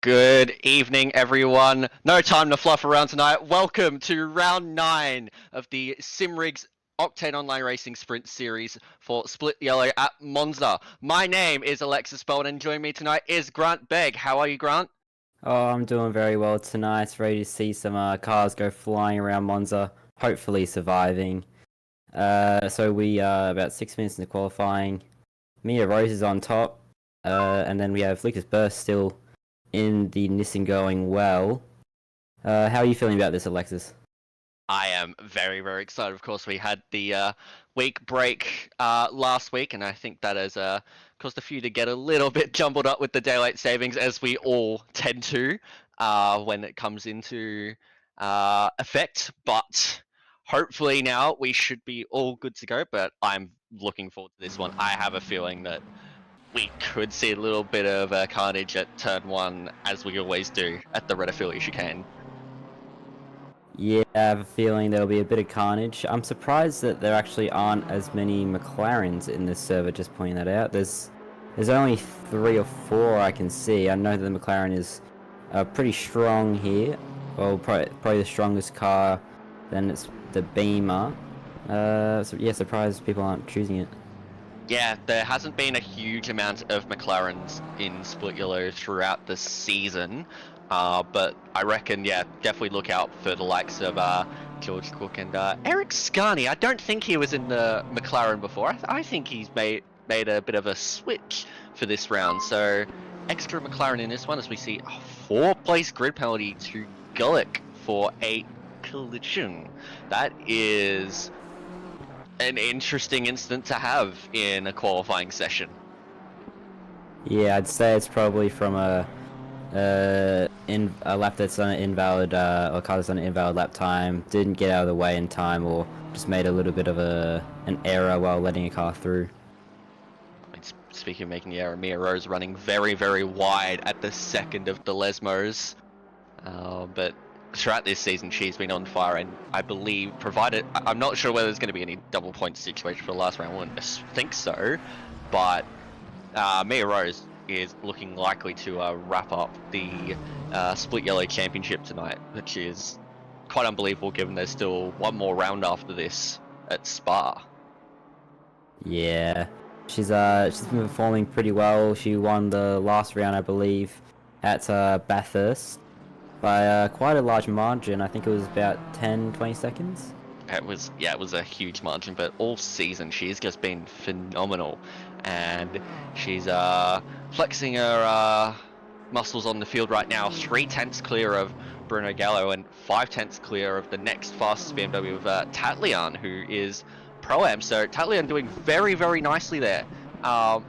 Good evening, everyone. No time to fluff around tonight. Welcome to round 9 of the Simrigs Octane Online Racing Sprint Series for Split Yellow at Monza. My name is Alexis Bowen, and joining me tonight is Grant Begg. How are you, Grant? Oh, I'm doing very well tonight. Ready to see some cars go flying around Monza, hopefully surviving. So we are about 6 minutes into qualifying. Mia Rose is on top, and then we have Lucas Burst still in the Nissan going well. How are you feeling about this, Alexis? I am very, very excited. Of course, we had the week break last week, and I think that has caused a few to get a little bit jumbled up with the daylight savings, as we all tend to when it comes into effect. But hopefully now we should be all good to go. But I'm looking forward to this one. I have a feeling that we could see a little bit of carnage at turn 1, as we always do at the Red Affiliate chicane. Yeah, I have a feeling there'll be a bit of carnage. I'm surprised that there actually aren't as many McLarens in this server, just pointing that out. There's only 3 or 4 I can see. I know that the McLaren is pretty strong here. Well, probably the strongest car, then it's the Beamer. So yeah, surprised people aren't choosing it. Yeah, there hasn't been a huge amount of McLarens in Split Yellow throughout the season, but I reckon, yeah, definitely look out for the likes of George Cook and Eric Scarney. I don't think he was in the McLaren before. I think he's made a bit of a switch for this round, so extra McLaren in this one, as we see a 4-place grid penalty to Gullick for a collision. That is an interesting incident to have in a qualifying session. Yeah, I'd say it's probably from a lap that's on an invalid or car that's on an invalid lap time, didn't get out of the way in time, or just made a little bit of an error while letting a car through. Speaking of making the error, Mia Rose running very, very wide at the second of the Lesmos, but throughout this season she's been on fire, and I believe, provided, I'm not sure whether there's going to be any double point situation for the last round. I wouldn't think so, but Mia Rose is looking likely to wrap up the Split Yellow Championship tonight, which is quite unbelievable given there's still one more round after this at Spa. Yeah, she's been performing pretty well. She won the last round, I believe, at Bathurst by quite a large margin. I think it was about 10-20 seconds. It was a huge margin, but all season she's just been phenomenal, and she's flexing her muscles on the field right now. 3/10 clear of Bruno Gallo and 5/10 clear of the next fastest BMW of Tatlian, who is Pro-Am. So Tatlian doing very, very nicely there.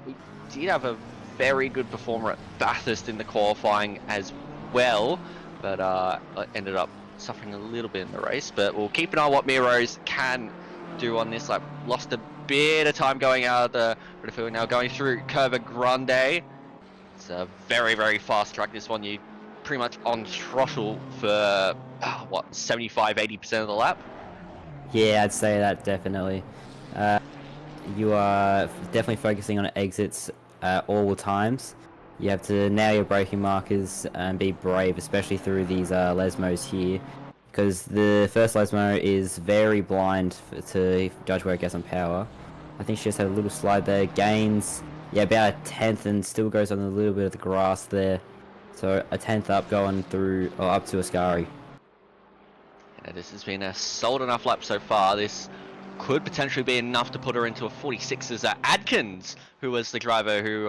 We did have a very good performer at Bathurst in the qualifying as well, but ended up suffering a little bit in the race. But we'll keep an eye on what Mia Rose can do on this. Like, lost a bit of time going out of the field, now going through Curva Grande. It's a very, very fast track, this one. You pretty much on throttle for what, 75-80% of the lap. Yeah, I'd say that definitely. You are definitely focusing on exits all times. You have to nail your braking markers and be brave, especially through these Lesmos here, because the first Lesmo is very blind to judge where it gets on power. I think she just had a little slide there, gains, yeah, about a 10th, and still goes on a little bit of the grass there. So a 10th up going through, or up to Ascari. Yeah, this has been a solid enough lap so far. This could potentially be enough to put her into a 46 as Adkins, who was the driver who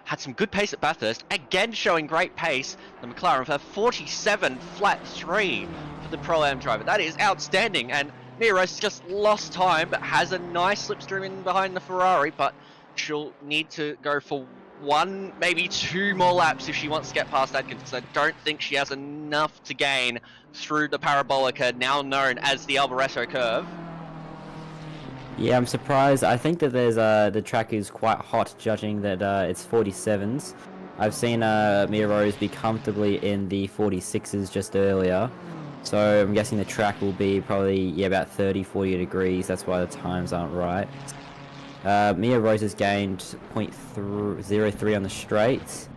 had some good pace at Bathurst, again showing great pace. The McLaren for 47 flat 3 for the Pro-Am driver. That is outstanding, and Mia Rose just lost time, but has a nice slipstream in behind the Ferrari, but she'll need to go for 1, maybe 2 more laps if she wants to get past Adkins, because I don't think she has enough to gain through the Parabolica, now known as the Alboreto curve. Yeah, I'm surprised. I think that there's the track is quite hot, judging that it's 47s. I've seen Mia Rose be comfortably in the 46s just earlier, so I'm guessing the track will be probably about 30-40 degrees. That's why the times aren't right. Mia Rose has gained .03 on the straight,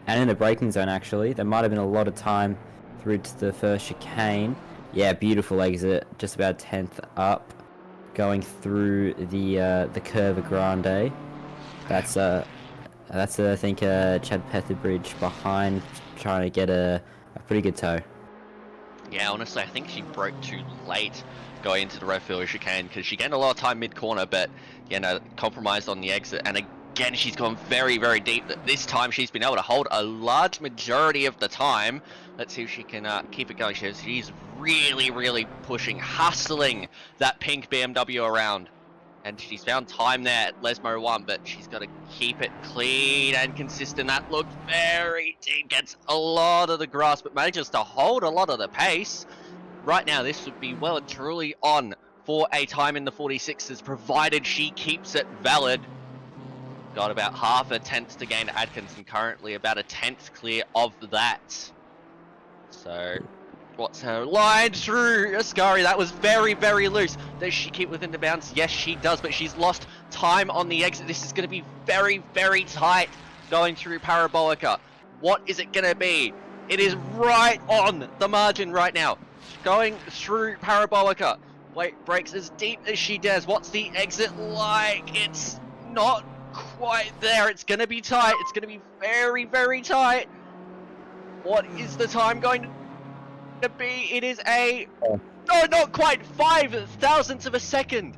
and in the braking zone actually. There might have been a lot of time through to the first chicane. Yeah, beautiful exit, just about 10th up, going through the Curva Grande. That's I think Chad Petherbridge behind, trying to get a pretty good toe. Yeah, honestly, I think she broke too late going into the Redfield chicane because she gained a lot of time mid-corner, but, you know, compromised on the exit. And again, she's gone very, very deep. This time she's been able to hold a large majority of the time. Let's see if she can keep it going. She's really, really pushing, hustling that pink BMW around. And she's found time there at Lesmo 1, but she's got to keep it clean and consistent. That looked very deep, gets a lot of the grass, but manages to hold a lot of the pace. Right now, this would be well and truly on for a time in the 46s, provided she keeps it valid. Got about half a tenth to gain to Adkins, and currently about a tenth clear of that. So, what's her line through Ascari? That was very, very loose. Does she keep within the bounds? Yes, she does, but she's lost time on the exit. This is going to be very, very tight going through Parabolica. What is it going to be? It is right on the margin right now. Going through Parabolica. Wait, breaks as deep as she does. What's the exit like? It's not quite there. It's going to be tight. It's going to be very, very tight. What is the time going to be? It is a... No, not quite 5 thousandths of a second.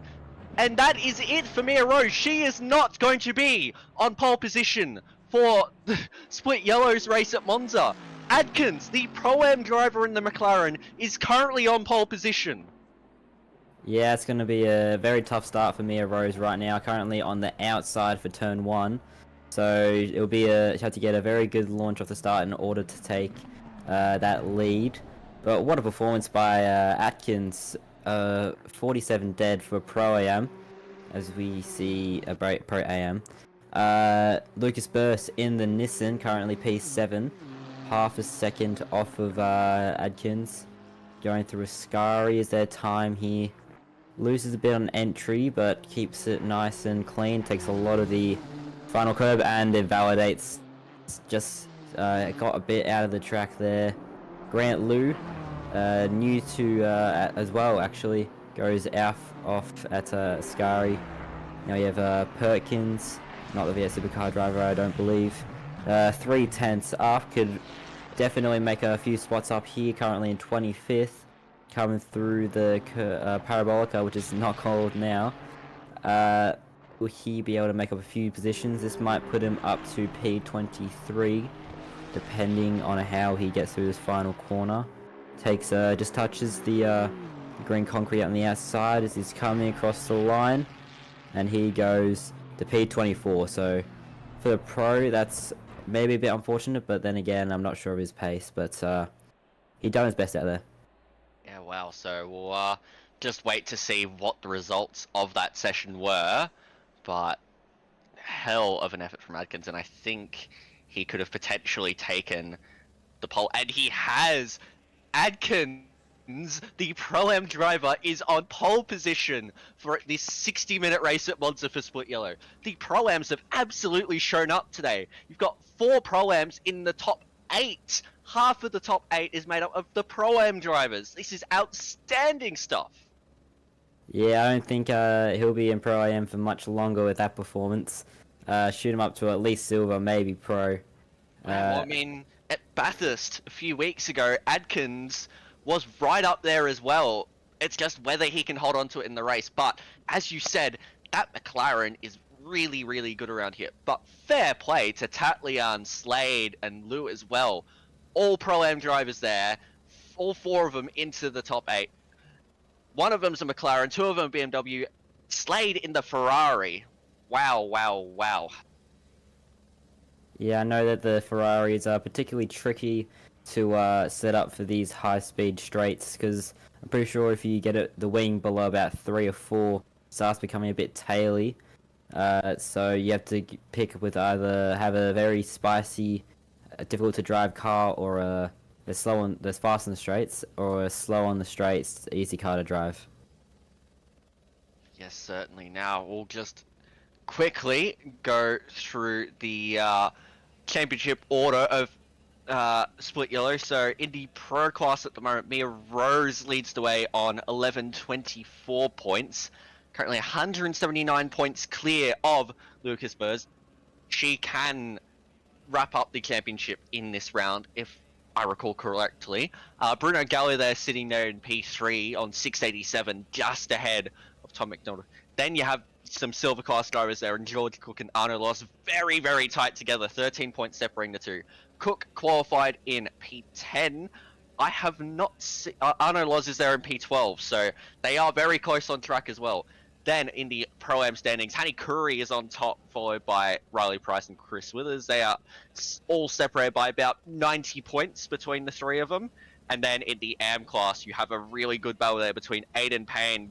And that is it for Mia Rose. She is not going to be on pole position for the Split Yellow's race at Monza. Adkins, the Pro-Am driver in the McLaren, is currently on pole position. Yeah, it's going to be a very tough start for Mia Rose right now, currently on the outside for turn 1. So it'll be she'll have to get a very good launch off the start in order to take that lead. But what a performance by Atkins, 47 dead for Pro-Am, as we see a Pro-Am. Lucas Burst in the Nissan, currently P7, half a second off of Adkins. Going through Ascari is their time here. Loses a bit on entry, but keeps it nice and clean. Takes a lot of the final curb, and it validates. Just got a bit out of the track there. Grant Liu, new to as well, actually, goes off at Ascari. Now you have Perkins, not the VS Supercar driver, I don't believe. 3 tenths up, could definitely make a few spots up here, currently in 25th. Coming through the Parabolica, which is not cold now. Will he be able to make up a few positions? This might put him up to P23, depending on how he gets through this final corner. Takes just touches the green concrete on the outside as he's coming across the line, and he goes to P24. So for the Pro, that's maybe a bit unfortunate, but then again, I'm not sure of his pace, but he done his best out there. Yeah, wow. So we'll just wait to see what the results of that session were. But hell of an effort from Adkins, and I think he could have potentially taken the pole, and he has. Adkins, the Pro-Am driver, is on pole position for this 60-minute race at Monza for Split Yellow. The Pro-Ams have absolutely shown up today. You've got 4 Pro-Ams in the top 8. Half of the top 8 is made up of the Pro-Am drivers. This is outstanding stuff. Yeah, I don't think he'll be in Pro-Am for much longer with that performance. Shoot him up to at least silver, maybe Pro. Well, I mean, at Bathurst a few weeks ago, Adkins was right up there as well. It's just whether he can hold on to it in the race. But as you said, that McLaren is really, really good around here. But fair play to Tatlian, Slade, and Lou as well. All Pro-Am drivers there. All 4 of them into the top 8. One of them's a McLaren, 2 of them BMW. Slade in the Ferrari. Wow, wow, wow. Yeah, I know that the Ferraris are particularly tricky to set up for these high-speed straights, because I'm pretty sure if you get the wing below about 3 or 4, it starts becoming a bit taily. So you have to pick with either have a very spicy, difficult-to-drive car, or that's fast on the straights, or slow on the straights, easy car to drive. Yes, certainly. Now we'll just quickly go through the championship order of split yellow. So in the pro class at the moment, Mia Rose leads the way on 1124 points. Currently 179 points clear of Lucas Burrs. She can wrap up the championship in this round if I recall correctly. Bruno Gallo there sitting there in P3 on 687, just ahead of Tom McDonald. Then you have some silver class drivers there, and George Cook and Arno Loss very, very tight together, 13 points separating the two. Cook qualified in P10. I have not seen... Arno Loz is there in P12, so they are very close on track as well. Then in the Pro-Am standings, Hani Curry is on top, followed by Riley Price and Chris Withers. They are all separated by about 90 points between the three of them. And then in the AM class, you have a really good battle there between Aiden Payne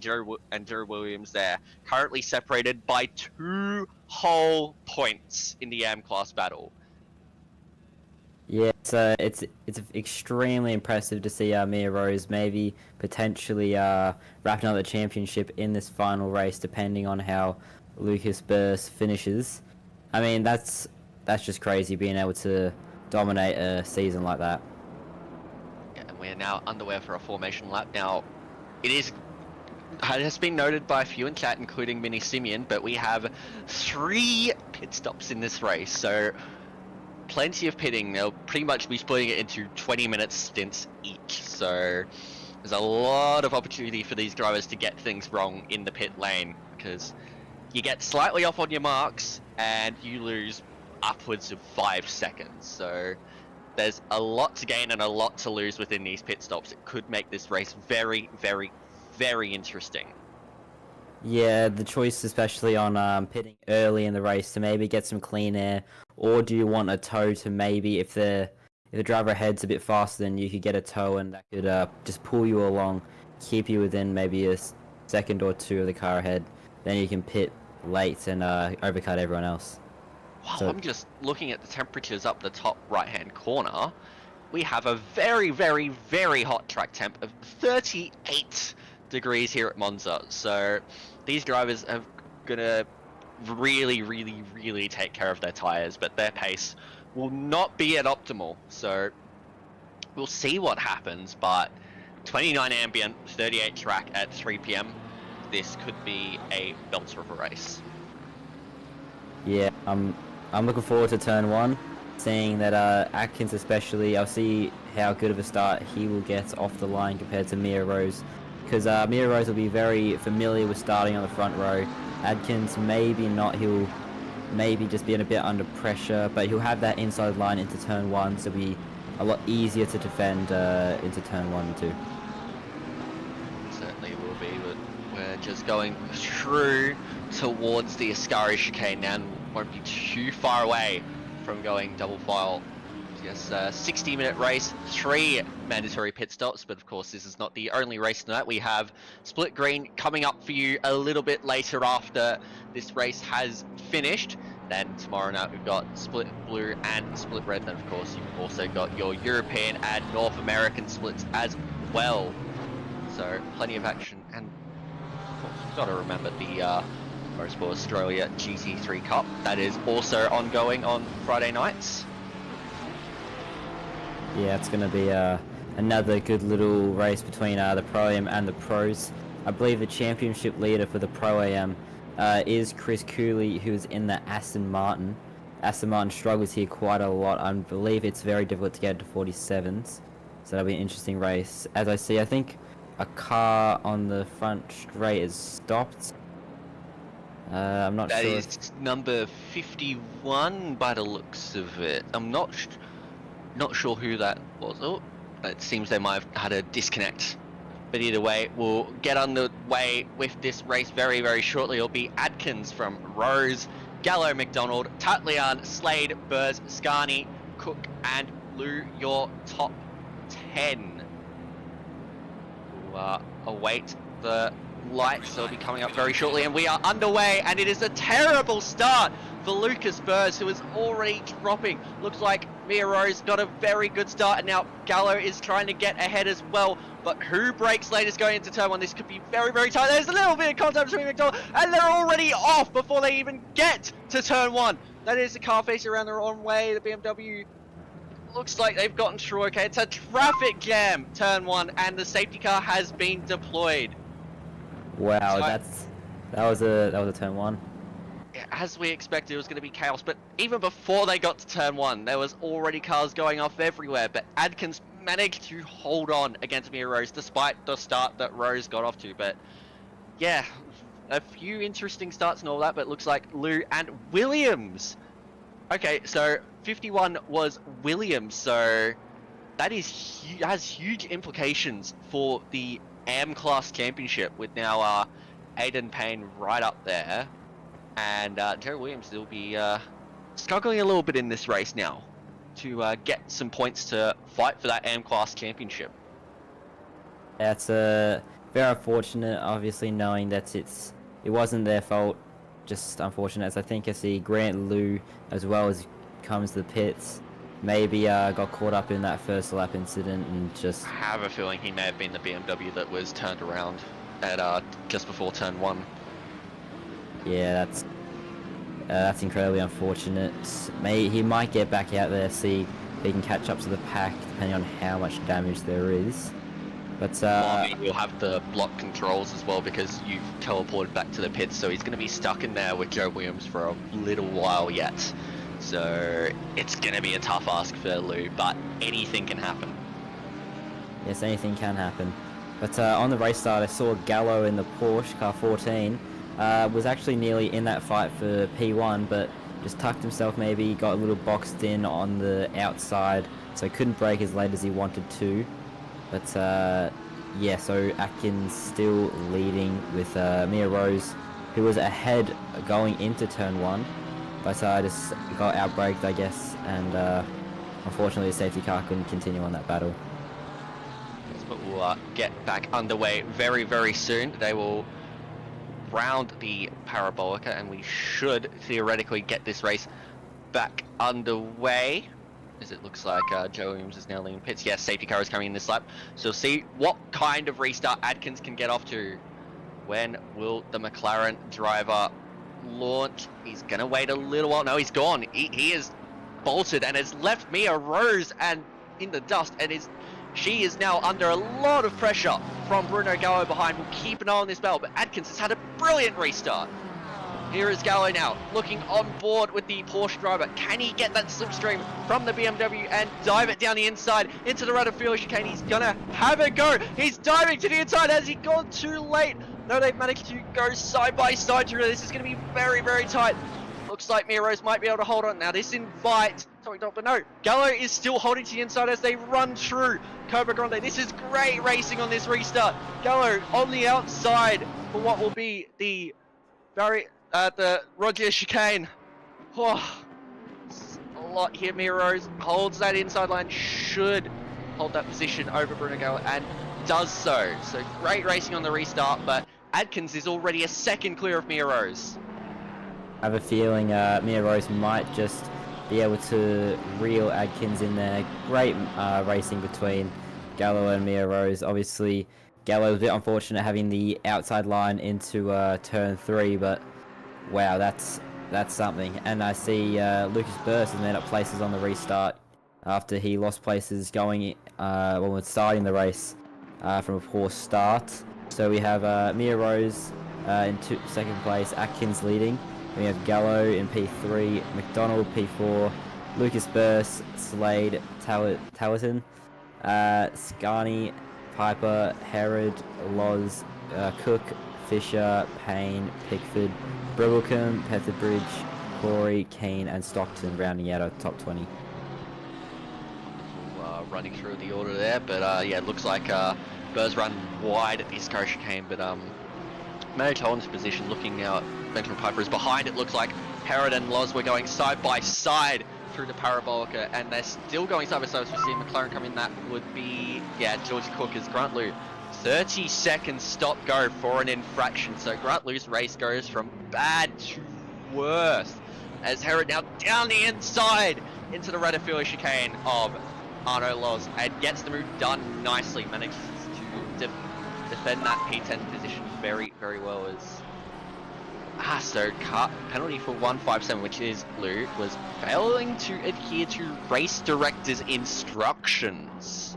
and Drew Williams there. Currently separated by 2 whole points in the AM class battle. Yeah, so it's extremely impressive to see Mia Rose maybe potentially wrapping up the championship in this final race, depending on how Lucas Burrs finishes. I mean, that's just crazy, being able to dominate a season like that. Yeah, and we're now underway for a formation lap. Now, it has been noted by a few in chat, including Mini Simeon, but we have 3 pit stops in this race, so plenty of pitting. They'll pretty much be splitting it into 20-minute stints each, so there's a lot of opportunity for these drivers to get things wrong in the pit lane, because you get slightly off on your marks and you lose upwards of 5 seconds. So there's a lot to gain and a lot to lose within these pit stops. It could make this race very, very, very interesting. Yeah, the choice especially on pitting early in the race to maybe get some clean air, or do you want a tow to maybe, if the driver ahead's a bit faster than you, could get a tow and that could just pull you along, keep you within maybe a second or two of the car ahead. Then you can pit late and overcut everyone else. Wow, So, I'm just looking at the temperatures up the top right-hand corner. We have a very, very, very hot track temp of 38 degrees here at Monza. So these drivers are gonna really, really, really take care of their tires, but their pace will not be at optimal. So we'll see what happens, but 29 ambient, 38 track at 3 PM. This could be a belter of a race. yeah, I'm looking forward to turn 1, seeing that Atkins especially, I'll see how good of a start he will get off the line compared to Mia Rose, because Mia Rose will be very familiar with starting on the front row. Adkins maybe not, he'll maybe just be a bit under pressure, but he'll have that inside line into turn 1, so it'll be a lot easier to defend into turn 1 and 2. Certainly will be, but we're just going through towards the Ascari chicane now, and won't be too far away from going double file. Yes, 60-minute race, 3 mandatory pit stops, but of course this is not the only race tonight. We have Split Green coming up for you a little bit later after this race has finished. Then tomorrow night we've got Split Blue and Split Red, and of course you've also got your European and North American splits as well. So plenty of action, and of course you've got to remember the Motorsport Australia GT3 Cup. That is also ongoing on Friday nights. Yeah, it's going to be another good little race between the Pro-Am and the Pros. I believe the championship leader for the Pro-Am is Chris Cooley, who is in the Aston Martin. Aston Martin struggles here quite a lot. I believe it's very difficult to get to 47s, so that'll be an interesting race. As I see, I think a car on the front straight is stopped. I'm not sure. That is number 51 by the looks of it. I'm not sure who that was. Oh, it seems they might have had a disconnect. But either way, we'll get underway with this race very, very shortly. It'll be Adkins from Rose, Gallo, McDonald, Tatlian, Slade, Burrs, Scarney, Cook, and Lou, your top 10. We'll await the lights. They'll be coming up very shortly, and we are underway, and it is a terrible start for Lucas Burrs, who is already dropping. Looks like Mia Rose got a very good start, and now Gallo is trying to get ahead as well. But who breaks latest going into turn 1? This could be very, very tight. There's a little bit of contact between McDonald, and they're already off before they even get to turn 1. That is the car facing around the wrong way. The BMW looks like they've gotten through okay. It's a traffic jam, turn 1, and the safety car has been deployed. Wow, So, that was a turn 1. as we expected, it was going to be chaos, but even before they got to turn 1, there was already cars going off everywhere, but Adkins managed to hold on against Mia Rose despite the start that Rose got off to. But yeah, a few interesting starts and all that, but it looks like Lou and Williams. Okay, so 51 was Williams, so that has huge implications for the AM Class Championship, with now Aiden Payne right up there. And Jerry Williams will be struggling a little bit in this race now to get some points to fight for that AM Class Championship. That's very unfortunate, obviously, knowing that it wasn't their fault. Just unfortunate, as I think I see Grant Liu as well as comes to the pits. Maybe got caught up in that first lap incident and just... I have a feeling he may have been the BMW that was turned around at just before turn 1. Yeah, that's incredibly unfortunate. He might get back out there, see if he can catch up to the pack, depending on how much damage there is. But you'll have the block controls as well, because you've teleported back to the pits, so he's going to be stuck in there with Joe Williams for a little while yet. So it's going to be a tough ask for Lou, but anything can happen. Yes, anything can happen. But on the race start, I saw Gallo in the Porsche car 14. Was actually nearly in that fight for P1, but just tucked himself, maybe got a little boxed in on the outside, so couldn't brake as late as he wanted to. But yeah, so Atkins still leading with Mia Rose, who was ahead going into turn 1, but just got outbraked, I guess, and unfortunately the safety car couldn't continue on that battle. But we'll get back underway very, very soon. They will round the Parabolica, and we should theoretically get this race back underway, as it looks like Joe Williams is now leading pits. Yes, safety car is coming in this lap, so see what kind of restart Adkins can get off to. When will the McLaren driver launch? He's gonna wait a little while. No, he's gone. He is bolted and has left Mia Rose and in the dust, and she is now under a lot of pressure from Bruno Gallo behind. We'll keep an eye on this battle, but Adkins has had a brilliant restart. Here is Gallo now, looking on board with the Porsche driver. Can he get that slipstream from the BMW and dive it down the inside into the Radafila chicane? He's gonna have a go. He's diving to the inside. Has he gone too late? No, they've managed to go side by side through. This is gonna be very, very tight. Looks like Mia Rose might be able to hold on. Now this invite, but no, Gallo is still holding to the inside as they run through Cobra Grande. This is great racing on this restart. Gallo on the outside for what will be the Roger chicane. Oh, a lot here. Mia Rose holds that inside line, should hold that position over Bruno Gallo, and does so. So great racing on the restart, but Adkins is already a second clear of Mia Rose. I have a feeling Mia Rose might just be able to reel Adkins in there. Great racing between Gallo and Mia Rose. Obviously, Gallo was a bit unfortunate having the outside line into turn 3, but wow, that's something. And I see Lucas Burst has made up places on the restart after he lost places going when starting the race from a poor start. So we have Mia Rose in second place, Atkins leading. We have Gallo in P3, McDonald P4, Lucas Burst, Slade, Talerton, Scarney, Piper, Herod, Loz, Cook, Fisher, Payne, Pickford, Bribblecombe, Petherbridge, Corey, Keane, and Stockton rounding out our top 20. Running through the order there, but yeah, it looks like Burrs run wide at the Iscaro chicane, but managed to hold his position. Looking now at Benjamin Piper is behind. It looks like Herod and Loz were going side by side through the Parabolica, and they're still going side by side. So we see McLaren come in. That would be, yeah, Georgie Cook as Grant Liu. 30 seconds stop go for an infraction. So Grant Liu's race goes from bad to worse as Herod now down the inside into the Radafila chicane of Arno Loz and gets the move done nicely. Manages to defend that P10 position very, very well as So car penalty for 157, which is Lou, was failing to adhere to race director's instructions.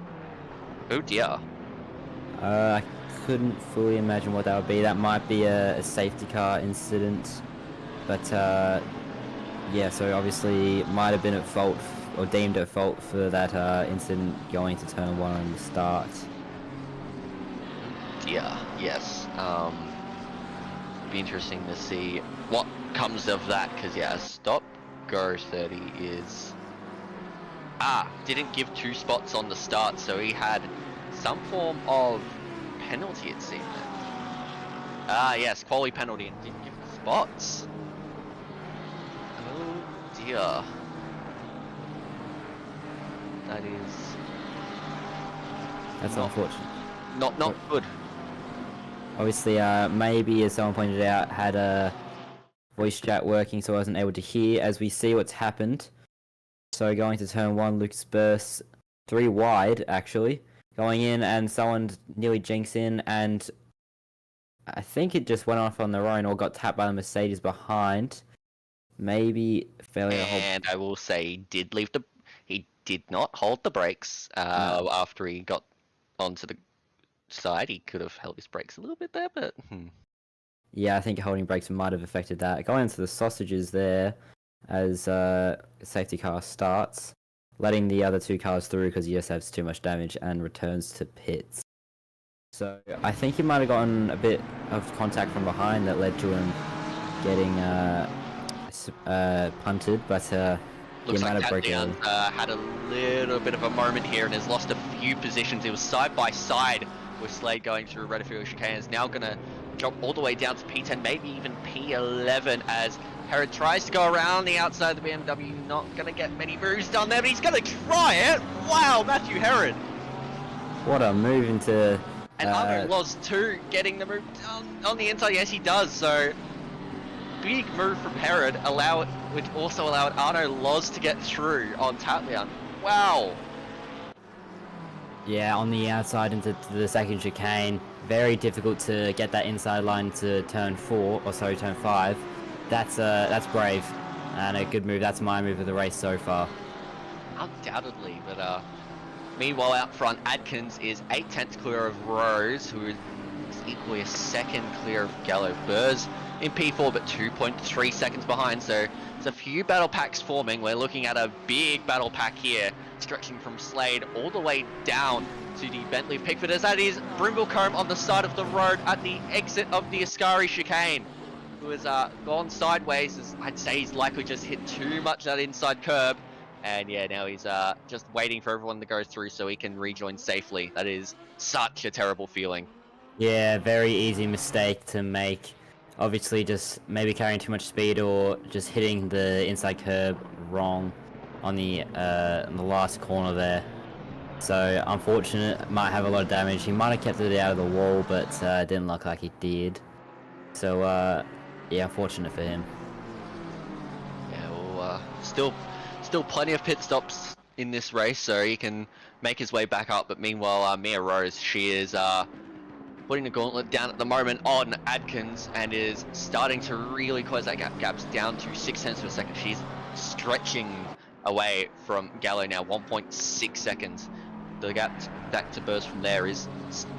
Oh dear. I couldn't fully imagine what that would be. That might be a safety car incident. But yeah, so obviously might have been at fault, or deemed at fault for that incident going to turn 1 on the start. Dear, yes. Be interesting to see what comes of that, because yeah, stop go 30 is didn't give 2 spots on the start, so he had some form of penalty, it seemed. Yes, quality penalty, and didn't give spots. Oh dear. That is That's unfortunate. Not good. Obviously, maybe, as someone pointed out, had a voice chat working, so I wasn't able to hear. As we see what's happened. So going to turn 1, Lucas bursts 3 wide, actually. Going in, and someone nearly jinxed in, and I think it just went off on their own, or got tapped by the Mercedes behind. Maybe failure to hold. And I will say, he did not hold the brakes No. after he got onto the side. He could have held his brakes a little bit there, but Yeah, I think holding brakes might have affected that. Going into the sausages there as safety car starts, letting the other 2 cars through because he just has too much damage and returns to pits. So I think he might have gotten a bit of contact from behind that led to him getting punted, but looks he might like have broken. had a little bit of a moment here and has lost a few positions. He was side by side with Slade going through Redfield chicane. Is now going to drop all the way down to P10, maybe even P11, as Herod tries to go around the outside of the BMW. Not going to get many moves done there, but he's going to try it. Wow, Matthew Herod. What a move into... And Arno Loz too, getting the move on the inside. Yes, he does. So big move from Herod, which also allowed Arno Loz to get through on Tatlian. Wow. Yeah, on the outside into the second chicane. Very difficult to get that inside line to turn 5. That's brave and a good move. That's my move of the race so far. Undoubtedly, but meanwhile out front, Adkins is 8/10 clear of Rose, who is equally a second clear of Gallo. Burrs in P4, but 2.3 seconds behind, so there's a few battle packs forming. We're looking at a big battle pack here, stretching from Slade all the way down to the Bentley of Pickford, as that is Brimblecombe on the side of the road at the exit of the Ascari chicane, who has gone sideways, as I'd say he's likely just hit too much that inside curb. And yeah, now he's just waiting for everyone to go through so he can rejoin safely. That is such a terrible feeling. Yeah, very easy mistake to make. Obviously, just maybe carrying too much speed or just hitting the inside curb wrong on the last corner there. So unfortunate, might have a lot of damage. He might have kept it out of the wall, but didn't look like he did. So yeah, unfortunate for him. Yeah, well, still plenty of pit stops in this race, so he can make his way back up. But meanwhile, Mia Rose, she is putting the gauntlet down at the moment on Adkins and is starting to really close that gap's down to 0.6 of a second. She's stretching away from Gallo now, 1.6 seconds. The gap back to Burst from there is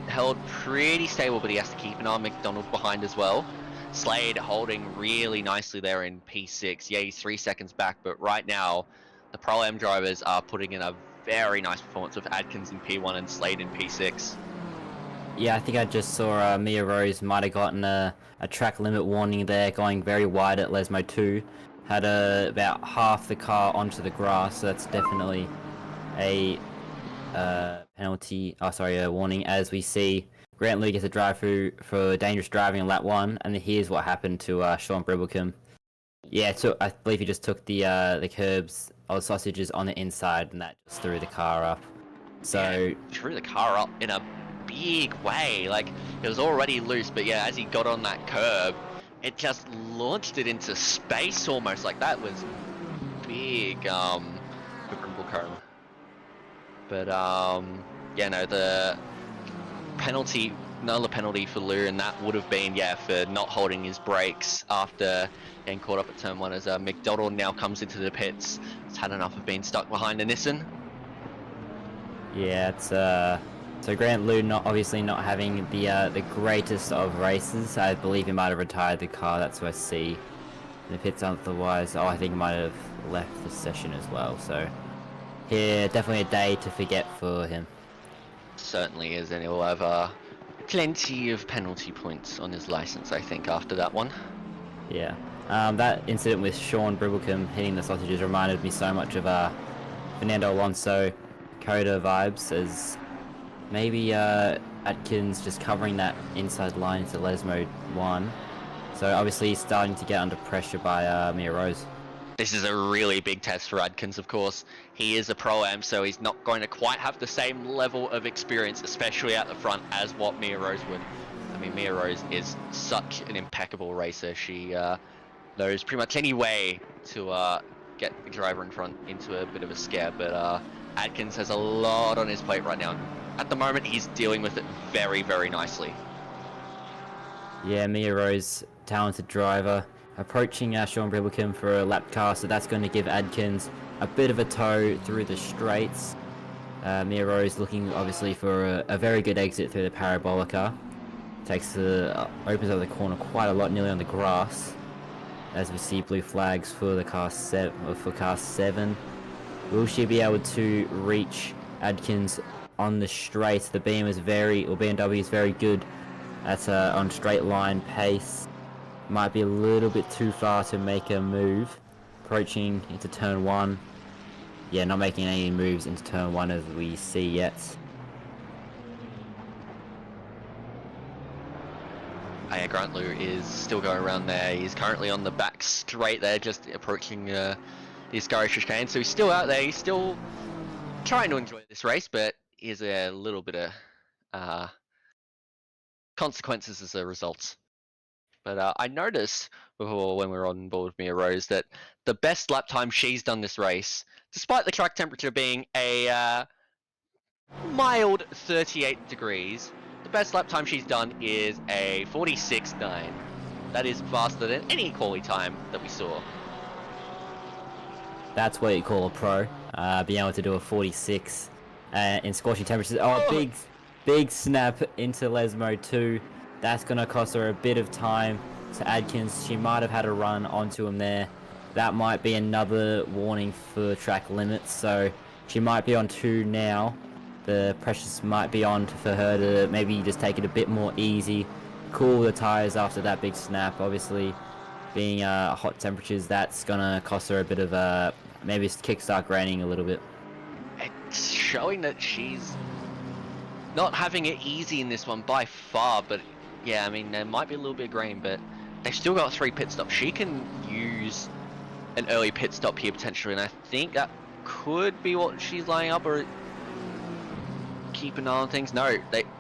held pretty stable, but he has to keep an eye on McDonald behind as well. Slade holding really nicely there in P6. Yeah, he's 3 seconds back, but right now the Pro-Am drivers are putting in a very nice performance with Adkins in P1 and Slade in P6. Yeah, I think I just saw Mia Rose might have gotten a track limit warning there, going very wide at Lesmo 2. Had about half the car onto the grass, so that's definitely a penalty. Oh, sorry, a warning. As we see, Grant Lee gets a drive-through for dangerous driving on lap 1, and here's what happened to Sean Bribblecombe. Yeah, so I believe he just took the curbs or the sausages on the inside, and that just threw the car up. So yeah, threw the car up in a big way. Like, it was already loose, but yeah, as he got on that curb, it just launched it into space almost. Like, that was big for Brimblecombe. But yeah, no, the penalty another penalty for Lou, and that would have been, yeah, for not holding his brakes after getting caught up at turn 1 as McDonald now comes into the pits. He's had enough of being stuck behind a Nissan. Yeah, it's so Grant Lou obviously not having the greatest of races. I believe he might have retired the car. That's what I see in the pits. Otherwise, I think he might have left the session as well. So yeah, definitely a day to forget for him. Certainly is, and he'll have plenty of penalty points on his license, I think, after that one. Yeah, that incident with Sean Bribblecombe hitting the sausages reminded me so much of Fernando Alonso Coda vibes, as maybe Atkins just covering that inside line to Lesmo 1. So obviously he's starting to get under pressure by Mia Rose. This is a really big test for Adkins, of course. He is a Pro-Am, so he's not going to quite have the same level of experience, especially at the front, as what Mia Rose would. I mean, Mia Rose is such an impeccable racer. She knows pretty much any way to get the driver in front into a bit of a scare, but Adkins has a lot on his plate right now. At the moment, he's dealing with it very, very nicely. Yeah, Mia Rose, talented driver, approaching Sean Bribblecombe for a lap car, so that's going to give Adkins a bit of a tow through the straights. Mia Rose looking obviously for a very good exit through the parabolica. Takes opens up the corner quite a lot, nearly on the grass. As we see blue flags for the car 7. Will she be able to reach Adkins on the straight? The BMW is very good at on straight line pace. Might be a little bit too far to make a move. Approaching into turn 1. Yeah, not making any moves into turn 1 as we see yet. Yeah, Grant Lou is still going around there. He's currently on the back straight there, just approaching the Ascari chicane. So he's still out there. He's still trying to enjoy this race, but here's a little bit of consequences as a result. But I noticed before, when we were on board with Mia Rose, that the best lap time she's done this race, despite the track temperature being a mild 38 degrees, the best lap time she's done is a 46.9. That is faster than any quali time that we saw. That's what you call a pro. Being able to do a 46 in scorching temperatures. Oh, big snap into Lesmo 2. That's going to cost her a bit of time to Adkins. She might have had a run onto him there. That might be another warning for track limits. So she might be on 2 now. The pressures might be on for her to maybe just take it a bit more easy. Cool the tires after that big snap. Obviously, being hot temperatures, that's going to cost her a bit of maybe kickstart graining a little bit. It's showing that she's not having it easy in this one by far, but yeah, I mean, there might be a little bit of grain, but they've still got 3 pit stops. She can use an early pit stop here potentially, and I think that could be what she's lining up, or keep an eye on things. No,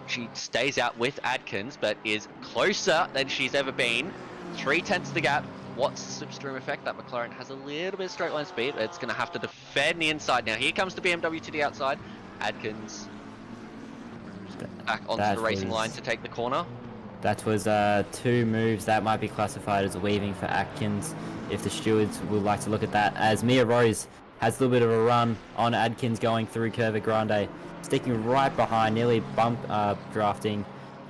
she stays out with Adkins, but is closer than she's ever been. 3/10 the gap. What's the slipstream effect? That McLaren has a little bit of straight line speed. It's going to have to defend the inside now. Here comes the BMW to the outside. Adkins back onto the racing line to take the corner. That was 2 moves. That might be classified as weaving for Adkins, if the stewards would like to look at that, as Mia Rose has a little bit of a run on Adkins going through Curva Grande, sticking right behind, nearly drafting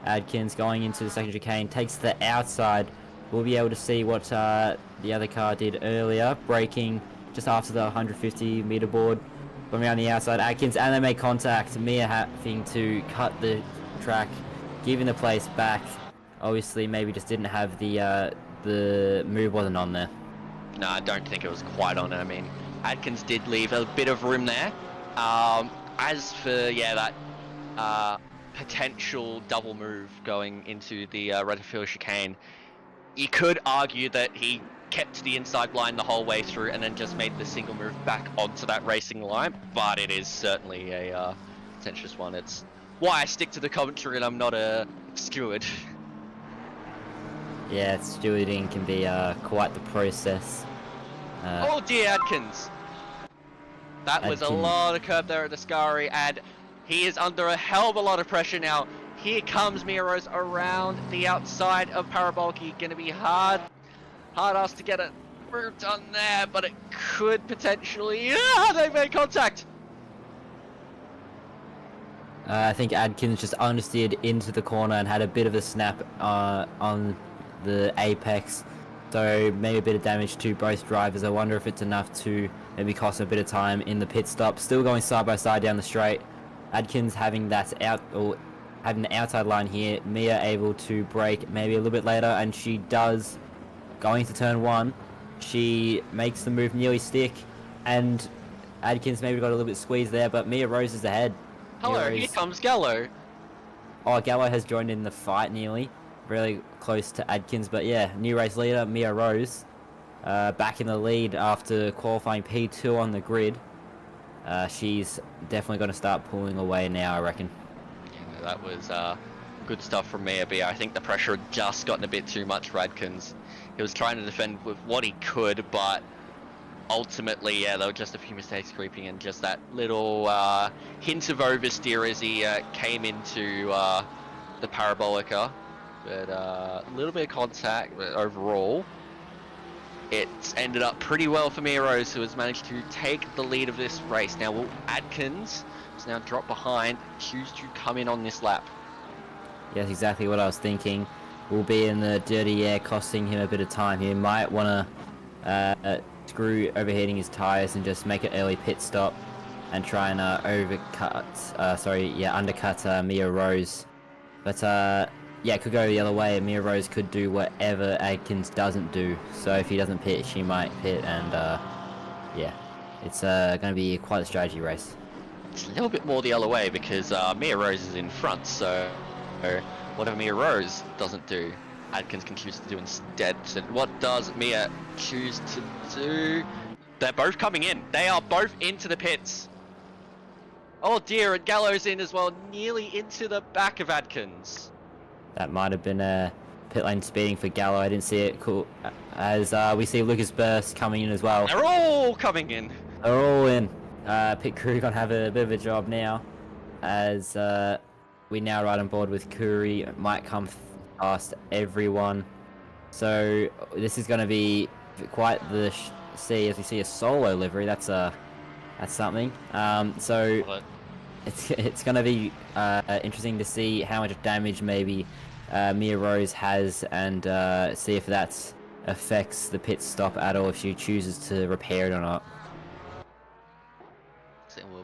Adkins, going into the second chicane, takes the outside. We'll be able to see what the other car did earlier, braking just after the 150 meter board, going around the outside. Adkins, and they make contact. Mia having to cut the track, giving the place back. Obviously, maybe just didn't have the move wasn't on there. No, I don't think it was quite on. I mean, Adkins did leave a bit of room there. As for that potential double move going into the Redfield chicane, you could argue that he kept the inside line the whole way through and then just made the single move back onto that racing line, but it is certainly a contentious one. It's why I stick to the commentary and I'm not a steward. Yeah, stewarding can be quite the process. Oh dear, Adkins! That was a lot of curb there at the Ascari, and he is under a hell of a lot of pressure now. Here comes Mia Rose around the outside of Parabolki. Going to be hard ass to get it done there, but it could potentially. They made contact. I think Adkins just understeered into the corner and had a bit of a snap on the apex, so maybe a bit of damage to both drivers. I wonder if it's enough to maybe cost them a bit of time in the pit stop. Still going side by side down the straight. Adkins having that having the outside line here. Mia able to brake maybe a little bit later, and she does. Going to turn 1, she makes the move nearly stick, and Adkins maybe got a little bit squeezed there, but Mia Rose is ahead. Hello, here comes Gallo. Oh, Gallo has joined in the fight nearly. Really close to Adkins, but yeah, new race leader, Mia Rose. Back in the lead after qualifying P2 on the grid. She's definitely going to start pulling away now, I reckon. Yeah, that was good stuff from Mia B. I think the pressure had just gotten a bit too much for Adkins. He was trying to defend with what he could, but ultimately, yeah, there were just a few mistakes creeping in. Just that little hint of oversteer as he came into the Parabolica. But a little bit of contact, but overall, it's ended up pretty well for Mia Rose, who has managed to take the lead of this race. Now, will Adkins, who's now dropped behind, choose to come in on this lap? Yeah, that's exactly what I was thinking. Will be in the dirty air, costing him a bit of time. He might want to screw overheating his tires and just make an early pit stop and try and undercut Mia Rose. But yeah, it could go the other way. Mia Rose could do whatever Adkins doesn't do. So if he doesn't pit, she might pit, and yeah, it's going to be quite a strategy race. It's a little bit more the other way because Mia Rose is in front, so whatever Mia Rose doesn't do, Adkins can choose to do instead. So what does Mia choose to do? They're both coming in. They are both into the pits. Oh dear, and Gallo's in as well, nearly into the back of Adkins. That might have been a pit lane speeding for Gallo. I didn't see it. Cool. As we see Lucas Burst coming in as well. They're all coming in. They're all in. Pit crew gonna have a bit of a job now, as we now ride on board with Kuri. It might come past everyone, so this is going to be quite the see as we see a solo livery. That's something. So it's going to be interesting to see how much damage maybe Mia Rose has, and see if that affects the pit stop at all, if she chooses to repair it or not.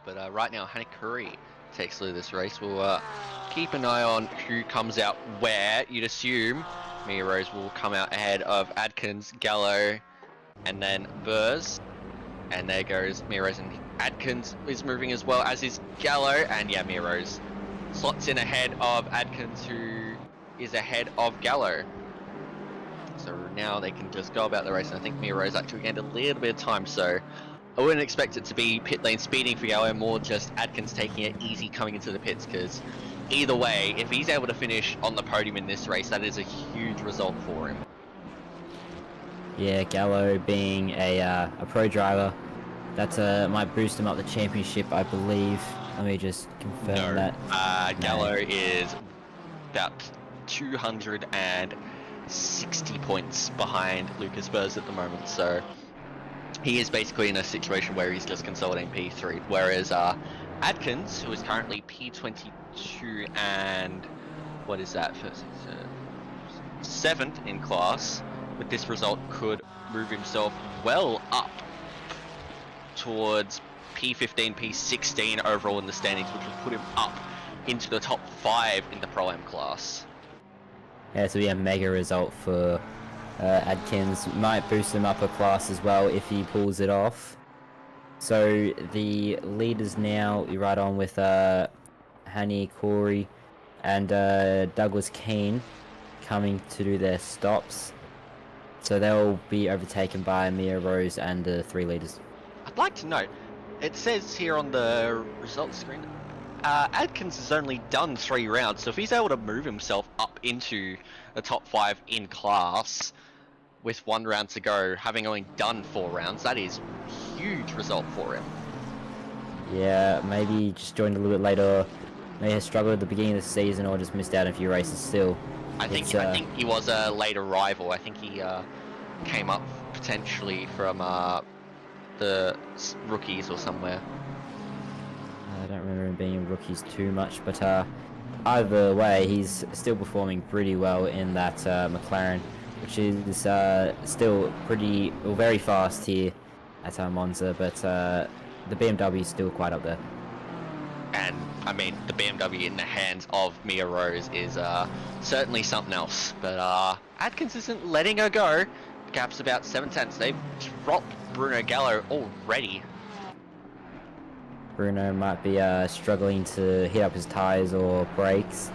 But right now, Hannah Curry takes through this race. We'll keep an eye on who comes out where. You'd assume Mia Rose will come out ahead of Adkins, Gallo, and then Burrs. And there goes Mia Rose, and Adkins is moving as well, as is Gallo. And yeah, Mia Rose slots in ahead of Adkins, who is ahead of Gallo. So now they can just go about the race. And I think Mia Rose actually gained a little bit of time, so I wouldn't expect it to be pit lane speeding for Gallo, more just Adkins taking it easy coming into the pits, because either way, if he's able to finish on the podium in this race, that is a huge result for him. Yeah, Gallo being a pro driver, that might boost him up the championship, I believe. Let me just confirm that. Gallo is about 260 points behind Lucas Burrs at the moment, so he is basically in a situation where he's just consolidating P3, whereas Adkins, who is currently P22 and what is that, seventh in class, with this result could move himself well up towards P15, P16 overall in the standings, which would put him up into the top 5 in the Pro-Am class. Yeah, this will be a mega result for Adkins. Might boost him up a class as well if he pulls it off. So the leaders now, we ride on with Hani Corey and Douglas Keane coming to do their stops. So they'll be overtaken by Mia Rose and the 3 leaders. I'd like to note, it says here on the results screen, Adkins has only done 3 rounds, so if he's able to move himself up into the top 5 in class with 1 round to go, having only done 4 rounds, that is a huge result for him. Yeah, maybe just joined a little bit later may have struggled at the beginning of the season or just missed out on a few races still. I think he was a late arrival. I think he came up potentially from the rookies or somewhere. I don't remember him being rookies too much, but either way, he's still performing pretty well in that McLaren, which is still very fast here at Monza, but the BMW is still quite up there. And I mean, the BMW in the hands of Mia Rose is certainly something else. But Adkins isn't letting her go. The gap's about 7/10. They've dropped Bruno Gallo already. Bruno might be struggling to heat up his tyres or brakes,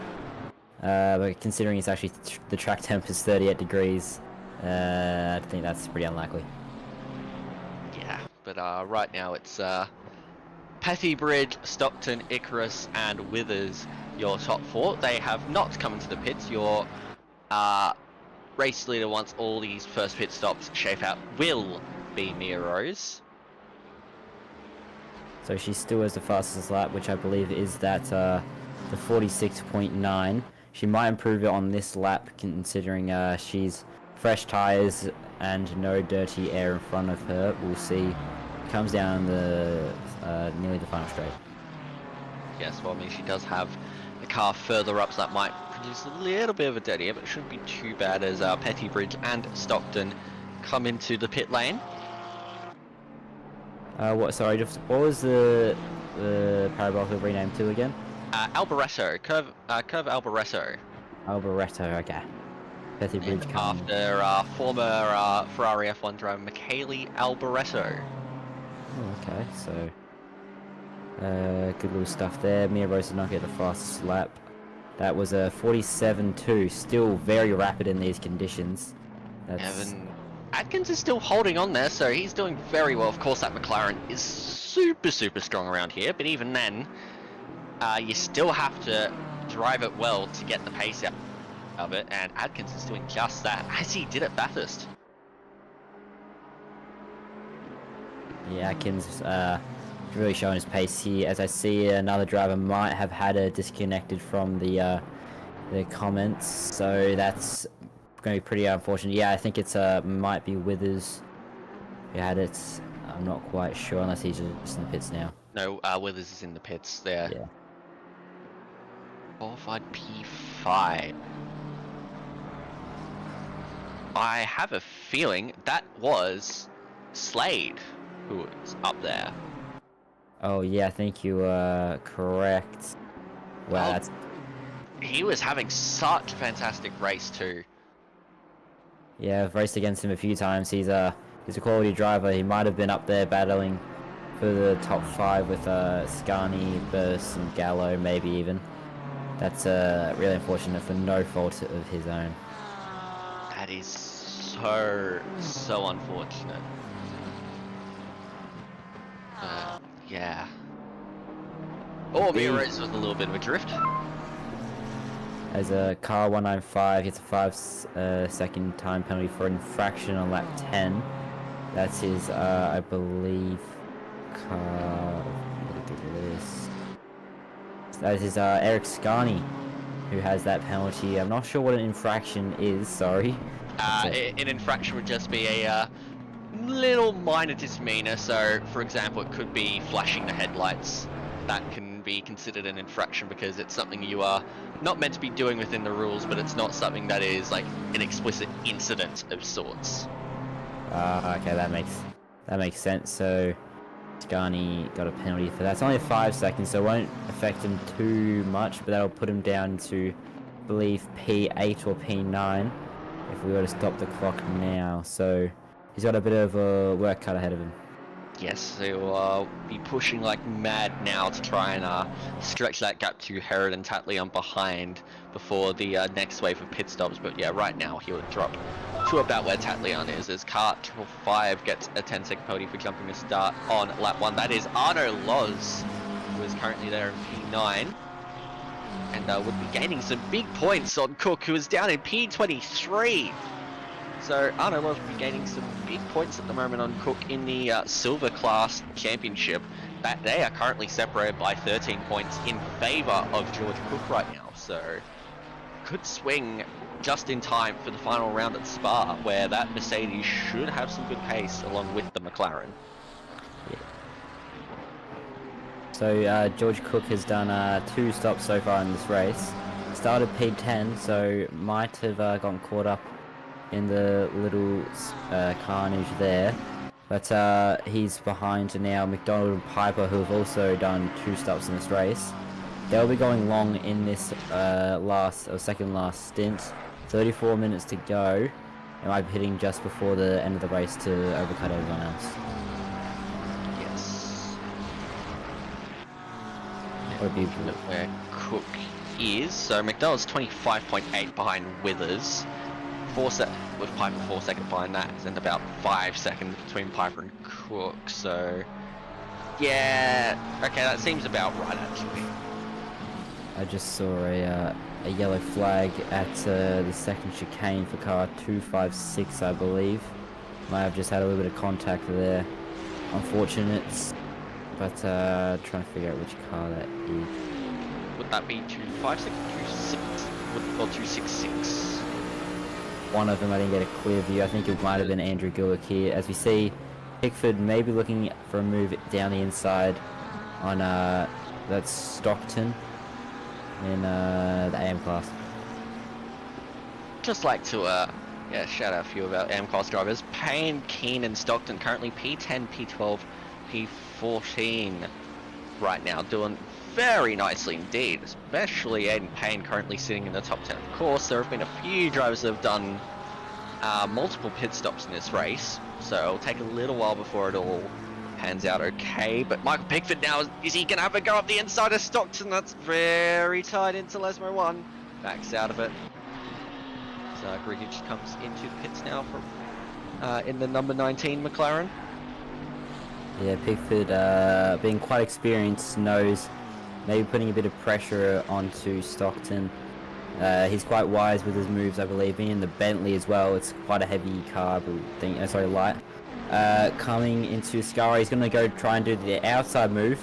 but considering it's actually the track temp is 38 degrees, I think that's pretty unlikely. Yeah, but right now it's Bridge, Stockton, Icarus, and Withers, your top 4. They have not come into the pits. Your race leader, once all these first pit stops shake out, will be Mia Rose. So she still has the fastest lap, which I believe is that the 46.9. She might improve it on this lap, considering she's fresh tyres and no dirty air in front of her. We'll see. Comes down the nearly the final straight. Yes, well, I mean, she does have the car further up, so that might produce a little bit of a dead air, but it shouldn't be too bad as Bridge and Stockton come into the pit lane. What was the parabolic renamed to again? Alboreto, Curve Alboreto. Alboreto, okay. Bridge after former Ferrari F1 driver Michele Alboreto. Oh, okay, so good little stuff there. Mia Rose did not get the fastest lap. That was a 47.2, still very rapid in these conditions. Evan Atkins is still holding on there, so he's doing very well. Of course, that McLaren is super strong around here, but even then, you still have to drive it well to get the pace out of it, and Atkins is doing just that, as he did at Bathurst. Yeah, Atkins really showing his pace here. As I see, another driver might have had her disconnected from the comments, so that's going to be pretty unfortunate. Yeah, I think it's might be Withers who had it. I'm not quite sure unless he's just in the pits now. No, Withers is in the pits there. Yeah. Qualified P5. I have a feeling that was Slade who was up there. Oh yeah, I think you are correct. Well, he was having such a fantastic race too. Yeah, I've raced against him a few times. He's a quality driver. He might have been up there battling for the top 5 with Scani, Burst, and Gallo, maybe even. That's really unfortunate for no fault of his own. That is so unfortunate. Yeah. Oh, Mia Rose was a little bit of a drift. As a car 195 gets a 5-second time penalty for infraction on lap 10. That's his, I believe, car. Look at this. That is his Eric Scani, who has that penalty. I'm not sure what an infraction is. Sorry. An infraction would just be a little minor misdemeanor. So, for example, it could be flashing the headlights. That can be considered an infraction because it's something you are not meant to be doing within the rules, but it's not something that is like an explicit incident of sorts. Okay, that makes sense. So Scani got a penalty for that. It's only 5 seconds, so it won't affect him too much, but that'll put him down to, I believe, P8 or P9 if we were to stop the clock now. So he's got a bit of a work cut ahead of him. Yes, he'll be pushing like mad now to try and stretch that gap to Herod and Tatley behind before the next wave of pit stops. But yeah, right now he'll drop to about where Tatlian is, as car 5 gets a 10-second penalty for jumping a start on lap 1. That is Arno Loz, who is currently there in P9, and would be gaining some big points on Cook, who is down in P23. So Arno Loz will be gaining some big points at the moment on Cook in the Silver Class Championship. that they are currently separated by 13 points in favour of George Cook right now. So could swing just in time for the final round at Spa, where that Mercedes should have some good pace along with the McLaren. Yeah. So George Cook has done 2 stops so far in this race. Started P10, so might have gotten caught up in the little carnage there. But he's behind now McDonald and Piper, who have also done 2 stops in this race. They'll be going long in this second last stint. 34 minutes to go. They might be hitting just before the end of the race to overcut everyone else. Yes. What a beautiful Look where Cook is. So McDonald's 25.8 behind Withers. With Piper 4 seconds behind that, and about 5 seconds between Piper and Cook. So yeah, okay, that seems about right actually. I just saw a yellow flag at the second chicane for car 256, I believe. Might have just had a little bit of contact there. Unfortunate, but trying to figure out which car that is. Would that be 256, 26, or 266? One of them I didn't get a clear view. I think it might have been Andrew Gillick here. As we see, Pickford may be looking for a move down the inside on that's Stockton in the AM class. Just like to shout out a few of our AM class drivers. Payne, Keane and Stockton currently P10, P12, P14 right now, doing very nicely indeed, especially Aiden Payne currently sitting in the top 10. Of course, there have been a few drivers that have done multiple pit stops in this race, so it'll take a little while before it all pans out okay. But Michael Pickford now, is he going to have a go up the inside of Stockton? That's very tight into Lesmo 1. Backs out of it. So Grigic comes into the pits now from in the number 19 McLaren. Yeah, Pickford being quite experienced, knows maybe putting a bit of pressure onto Stockton. He's quite wise with his moves, I believe. Being in the Bentley as well, it's quite a heavy car, but light. Coming into Scar, he's going to go try and do the outside move.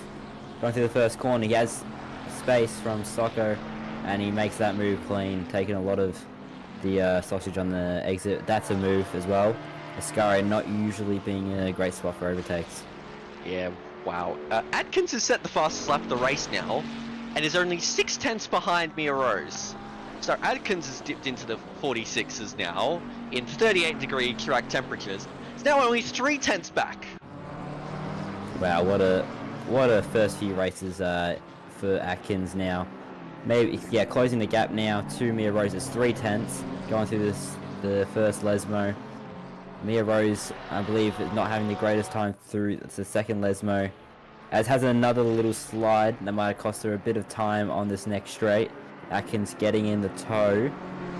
Going through the first corner, he has space from Socko, and he makes that move clean, taking a lot of the sausage on the exit. That's a move as well. Ascari not usually being in a great spot for overtakes. Yeah, wow. Atkins has set the fastest lap of the race now, and is only 6/10 behind Mia Rose. So Atkins has dipped into the 46s now, in 38-degree track temperatures. It's now only 3/10 back. Wow, what a first few races for Atkins now. Maybe, yeah, closing the gap now to Mia Rose is 3/10, going through the first Lesmo. Mia Rose, I believe, is not having the greatest time through the second Lesmo, as has another little slide that might have cost her a bit of time on this next straight. Atkins getting in the toe.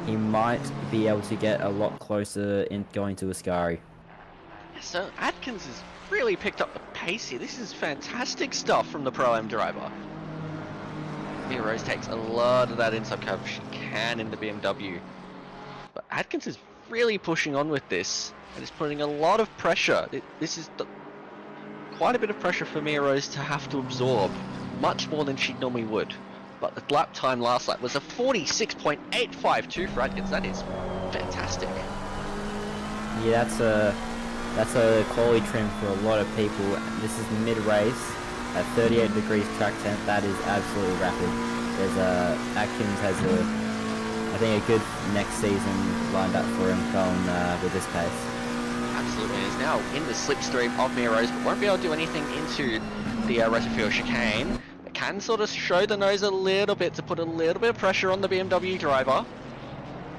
He might be able to get a lot closer in going to Ascari. So Atkins has really picked up the pace here. This is fantastic stuff from the Pro-Am driver. Mia Rose takes a lot of that inside curve she can in the BMW. But Atkins is really pushing on with this, and is putting a lot of pressure. This is quite a bit of pressure for Mia Rose to have to absorb, much more than she normally would. But the lap time last lap was a 46.852 for Atkins. That is fantastic. Yeah, that's a quality trim for a lot of people. This is mid-race at 38 degrees track temp. That is absolutely rapid. There's Atkins has I think a good next season lined up for him going with this pace. Absolutely, is now in the slipstream of Mia Rose, but won't be able to do anything into the Rosefield chicane. It can sort of show the nose a little bit to put a little bit of pressure on the BMW driver.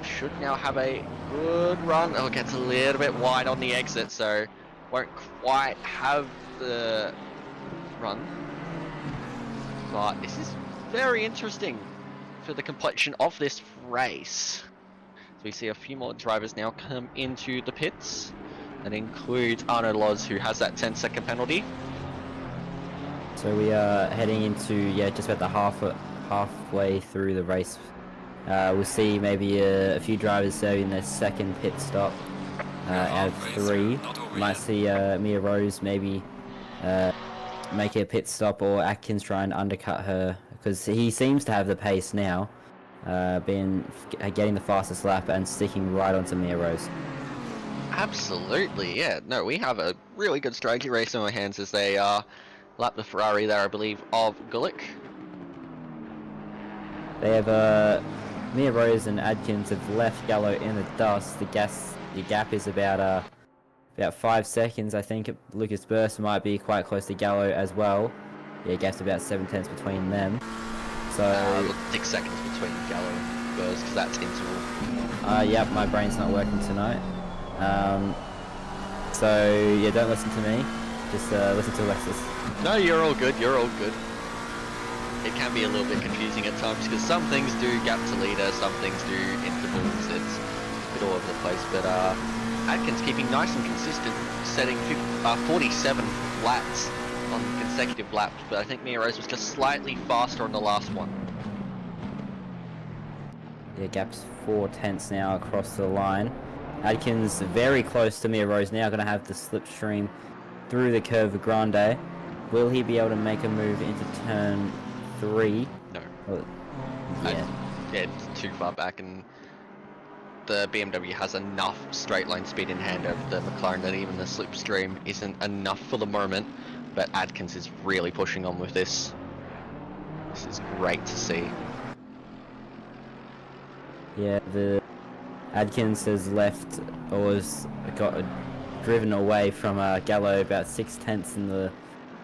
Should now have a good run. Oh, it gets a little bit wide on the exit, so won't quite have the run. But this is very interesting for the complexion of this race. So we see a few more drivers now come into the pits. That includes Arno Loz, who has that 10-second penalty. So we are heading into, just about the halfway through the race. We'll see maybe a few drivers serving their second pit stop out of 3. Might see Mia Rose maybe make a pit stop or Atkins try and undercut her, because he seems to have the pace now, getting the fastest lap and sticking right onto Mia Rose. Absolutely, yeah. No, we have a really good strategy race in our hands as they lap the Ferrari there, I believe, of Gulick. They have Mia Rose and Adkins have left Gallo in the dust. The gap is about 5 seconds. I think Lucas Burst might be quite close to Gallo as well. Yeah, gap's about 7/10 between them. So 6 seconds between Gallo and Burst, because that's interval. Yep, my brain's not working tonight. So yeah, don't listen to me. Just listen to Alexis. No, you're all good. You're all good. It can be a little bit confusing at times because some things do gap to leader, some things do intervals. It's a bit all over the place. But Atkins keeping nice and consistent, setting 47 laps on consecutive laps. But I think Mia Rose was just slightly faster on the last one. Yeah, gap's 4/10 now across the line. Adkins very close to Mia Rose now, going to have the slipstream through the Curva Grande. Will he be able to make a move into turn 3? No. Oh, yeah. It's too far back, and the BMW has enough straight line speed in hand over the McLaren that even the slipstream isn't enough for the moment. But Adkins is really pushing on with this. This is great to see. Yeah, the Adkins has left, or has got driven away from Gallo about 6/10 in the,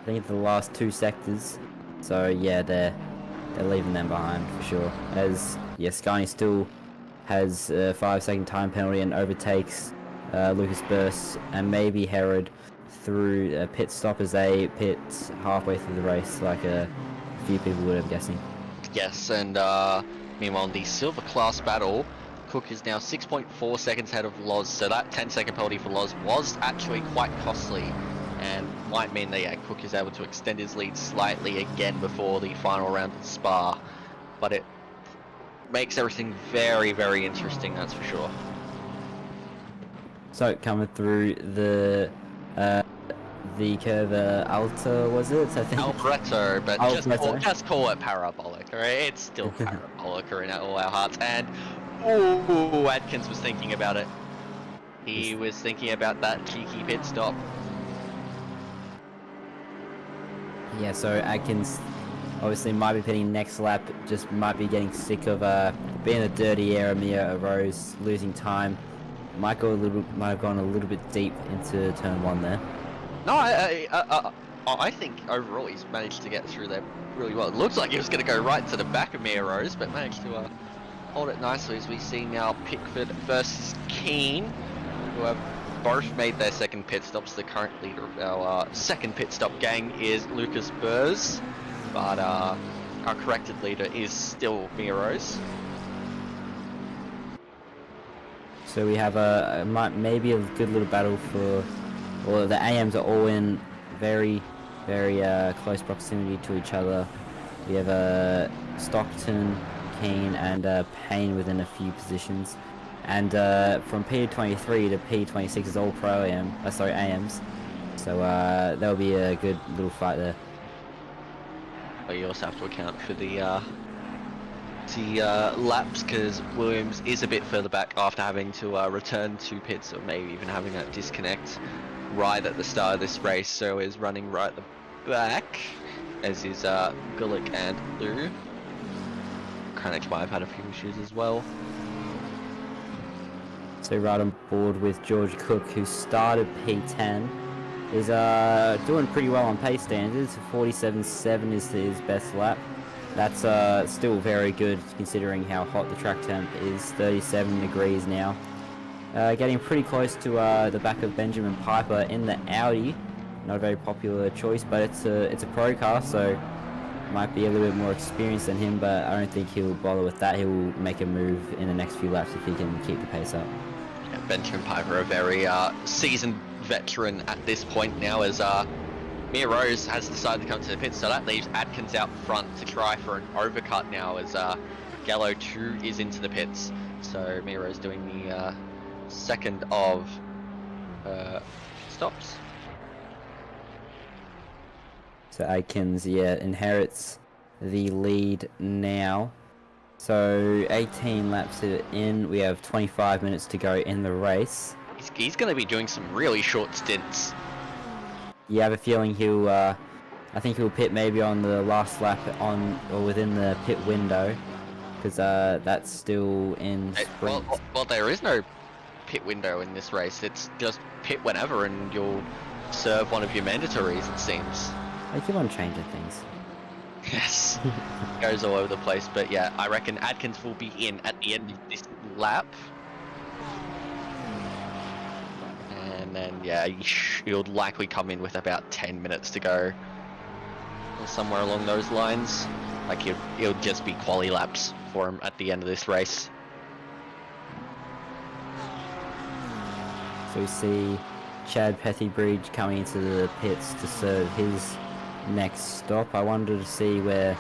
I think, the last 2 sectors. So yeah, they're leaving them behind for sure. As yeah, Scani still has a 5-second time penalty and overtakes Lucas Burst and maybe Herod through a pit stop as they pit halfway through the race, like a few people would have guessing. Yes, and meanwhile in the silver class battle, Cook is now 6.4 seconds ahead of Loz, so that 10-second penalty for Loz was actually quite costly and might mean that Cook is able to extend his lead slightly again before the final round of Spa, but it makes everything very, very interesting, that's for sure. So coming through the Curva Alta, was it? I think Alvaretto, but Alvaretto. just call it parabolic, alright? It's still parabolic in all our hearts. And oh, Adkins was thinking about it. He was thinking about that cheeky pit stop. Yeah, so Adkins obviously might be pitting next lap, just might be getting sick of being a dirty air. Mia Rose losing time. Might have gone a little bit deep into turn 1 there. No, I think overall he's managed to get through there really well. It looks like he was going to go right to the back of Mia Rose, but managed to hold it nicely as we see now Pickford versus Keane, who have both made their second pit stops. The current leader of our second pit stop gang is Lucas Burrs, but our corrected leader is still Mia Rose. So we have maybe a good little battle for, well, the AMs are all in very, very close proximity to each other. We have Stockton, Keane, and Payne within a few positions. And from P23 to P26 is all pro AMs. So that'll be a good little fight there. But you also have to account for the laps, because Williams is a bit further back after having to return to pits, or maybe even having that disconnect right at the start of this race, so is running right at the back, as is Gulick and Lou. Kranich might have had a few issues as well. So right on board with George Cook, who started P10, is doing pretty well on pace standards. 47.7 is his best lap. That's still very good considering how hot the track temp is. 37 degrees now. Getting pretty close to the back of Benjamin Piper in the Audi. Not a very popular choice, but it's a pro car, so might be a little bit more experienced than him, but I don't think he'll bother with that. He'll make a move in the next few laps if he can keep the pace up. Yeah, Benjamin Piper, a very seasoned veteran at this point now, as Mia Rose has decided to come to the pits, so that leaves Adkins out front to try for an overcut now, as Gallo 2 is into the pits. So Mia Rose doing the second of stops. So Adkins, yeah, inherits the lead now. So 18 laps in, we have 25 minutes to go in the race. He's going to be doing some really short stints. You have a feeling he'll, I think he'll pit maybe on the last lap on, or within the pit window, because that's still in sprint. Well, there is no pit window in this race. It's just pit whenever and you'll serve one of your mandatories, it seems. They keep on changing things. Yes, goes all over the place, but yeah, I reckon Adkins will be in at the end of this lap. And then, yeah, he'll likely come in with about 10 minutes to go. Or somewhere along those lines. Like, it'll just be quali laps for him at the end of this race. So we see Chad Pethybridge coming into the pits to serve his next stop. I wanted to see where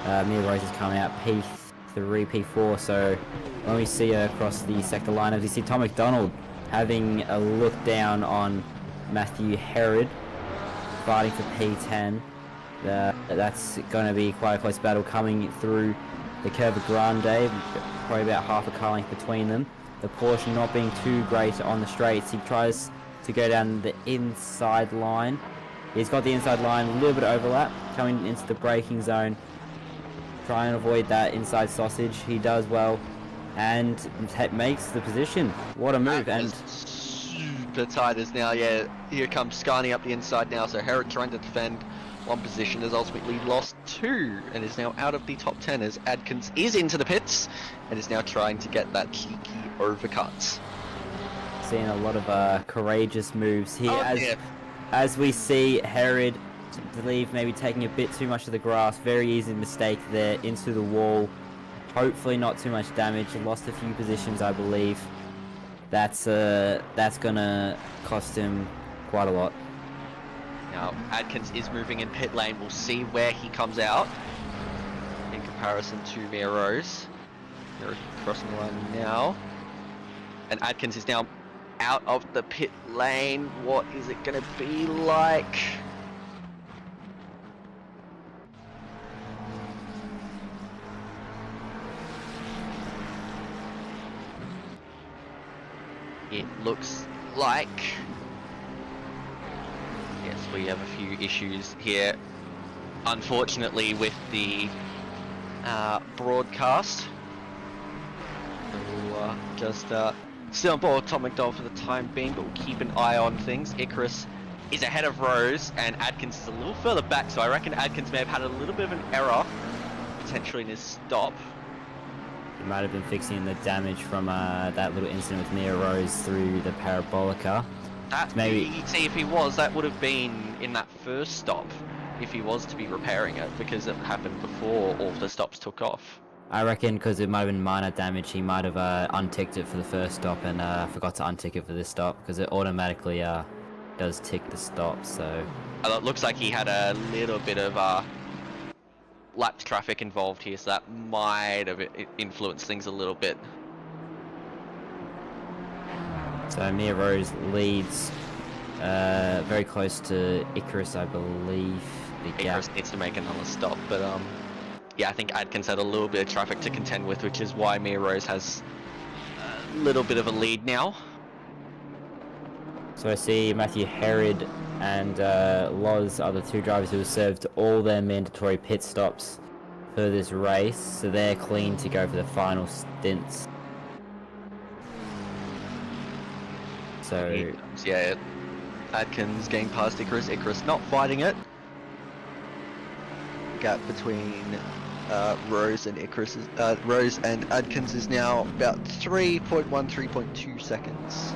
Mia Rose is coming out, P3, P4. So when we see her across the sector lineups, we see Tom McDonald having a look down on Matthew Herod, fighting for P10. That's going to be quite a close battle coming through the Curva Grande, probably about half a car length between them. The Porsche not being too great on the straights. He tries to go down the inside line. He's got the inside line, a little bit of overlap, coming into the braking zone. Try and avoid that inside sausage. He does well, and makes the position. What a move! And super tight as now, yeah, here comes Scani up the inside now, so Herod trying to defend one position has ultimately lost two, and is now out of the top 10 as Adkins is into the pits, and is now trying to get that cheeky overcut. Seeing a lot of courageous moves here, yeah. As we see Herod, I believe, maybe taking a bit too much of the grass. Very easy mistake there into the wall. Hopefully not too much damage. Lost a few positions, I believe. That's gonna cost him quite a lot. Now Adkins is moving in pit lane. We'll see where he comes out in comparison to Mia Rose. They're crossing the line now, and Adkins is now out of the pit lane. What is it going to be like? It looks like, yes, we have a few issues here, unfortunately, with the broadcast. We'll just still on board Tom McDonald for the time being, but we'll keep an eye on things. Icarus is ahead of Rose, and Adkins is a little further back, so I reckon Adkins may have had a little bit of an error, potentially in his stop. He might have been fixing the damage from that little incident with Mia Rose through the Parabolica. See, if he was, that would have been in that first stop, if he was to be repairing it, because it happened before all the stops took off. I reckon because it might have been minor damage, he might have unticked it for the first stop and forgot to untick it for this stop, because it automatically does tick the stop. So it looks like he had a little bit of lap traffic involved here, so that might have influenced things a little bit. So Mia Rose leads very close to Icarus, I believe. Icarus needs to make another stop, but yeah, I think Adkins had a little bit of traffic to contend with, which is why Mia Rose has a little bit of a lead now. So I see Matthew Herod and Loz are the two drivers who have served all their mandatory pit stops for this race, so they're clean to go for the final stints. So yeah, Adkins getting past Icarus, Icarus not fighting it. Gap between Rose and Icarus, Rose and Adkins is now about 3.2 seconds.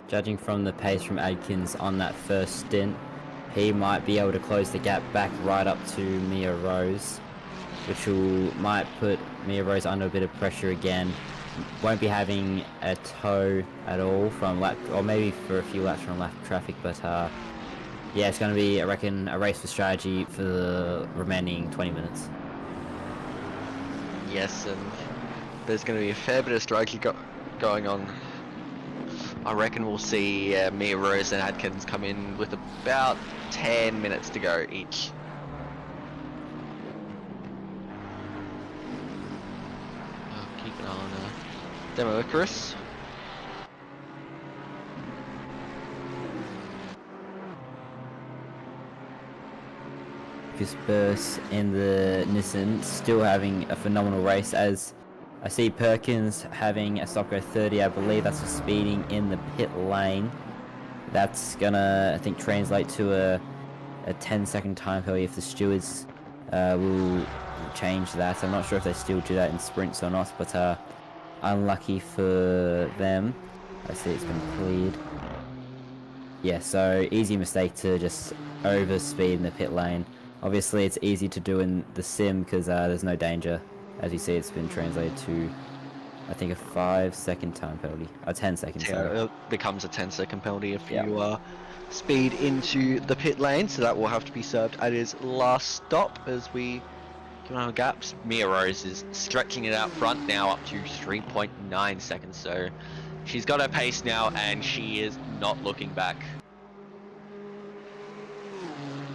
Judging from the pace from Adkins on that first stint, he might be able to close the gap back right up to Mia Rose, which might put Mia Rose under a bit of pressure again. Won't be having a tow at all from lap, or maybe for a few laps from lap traffic, but yeah, it's going to be, I reckon, a race for strategy for the remaining 20 minutes. Yes, and there's going to be a fair bit of strategy going on. I reckon we'll see Mia Rose and Adkins come in with about 10 minutes to go each. Keep an eye on Demo Icarus. Burst in the Nissan still having a phenomenal race, as I see Perkins having a stop go 30. I believe that's for speeding in the pit lane. That's gonna, I think, translate to a 10-second time penalty if the stewards will change that. I'm not sure if they still do that in sprints or not, but unlucky for them. I see it's been cleared. Yeah, so easy mistake to just overspeed in the pit lane. Obviously, it's easy to do in the sim because there's no danger. As you see, it's been translated to, I think, a 5-second time penalty. A 10-second, sorry. It becomes a 10-second penalty if you speed into the pit lane, so that will have to be served at his last stop as we give our gaps. Mia Rose is stretching it out front now up to 3.9 seconds, so she's got her pace now and she is not looking back.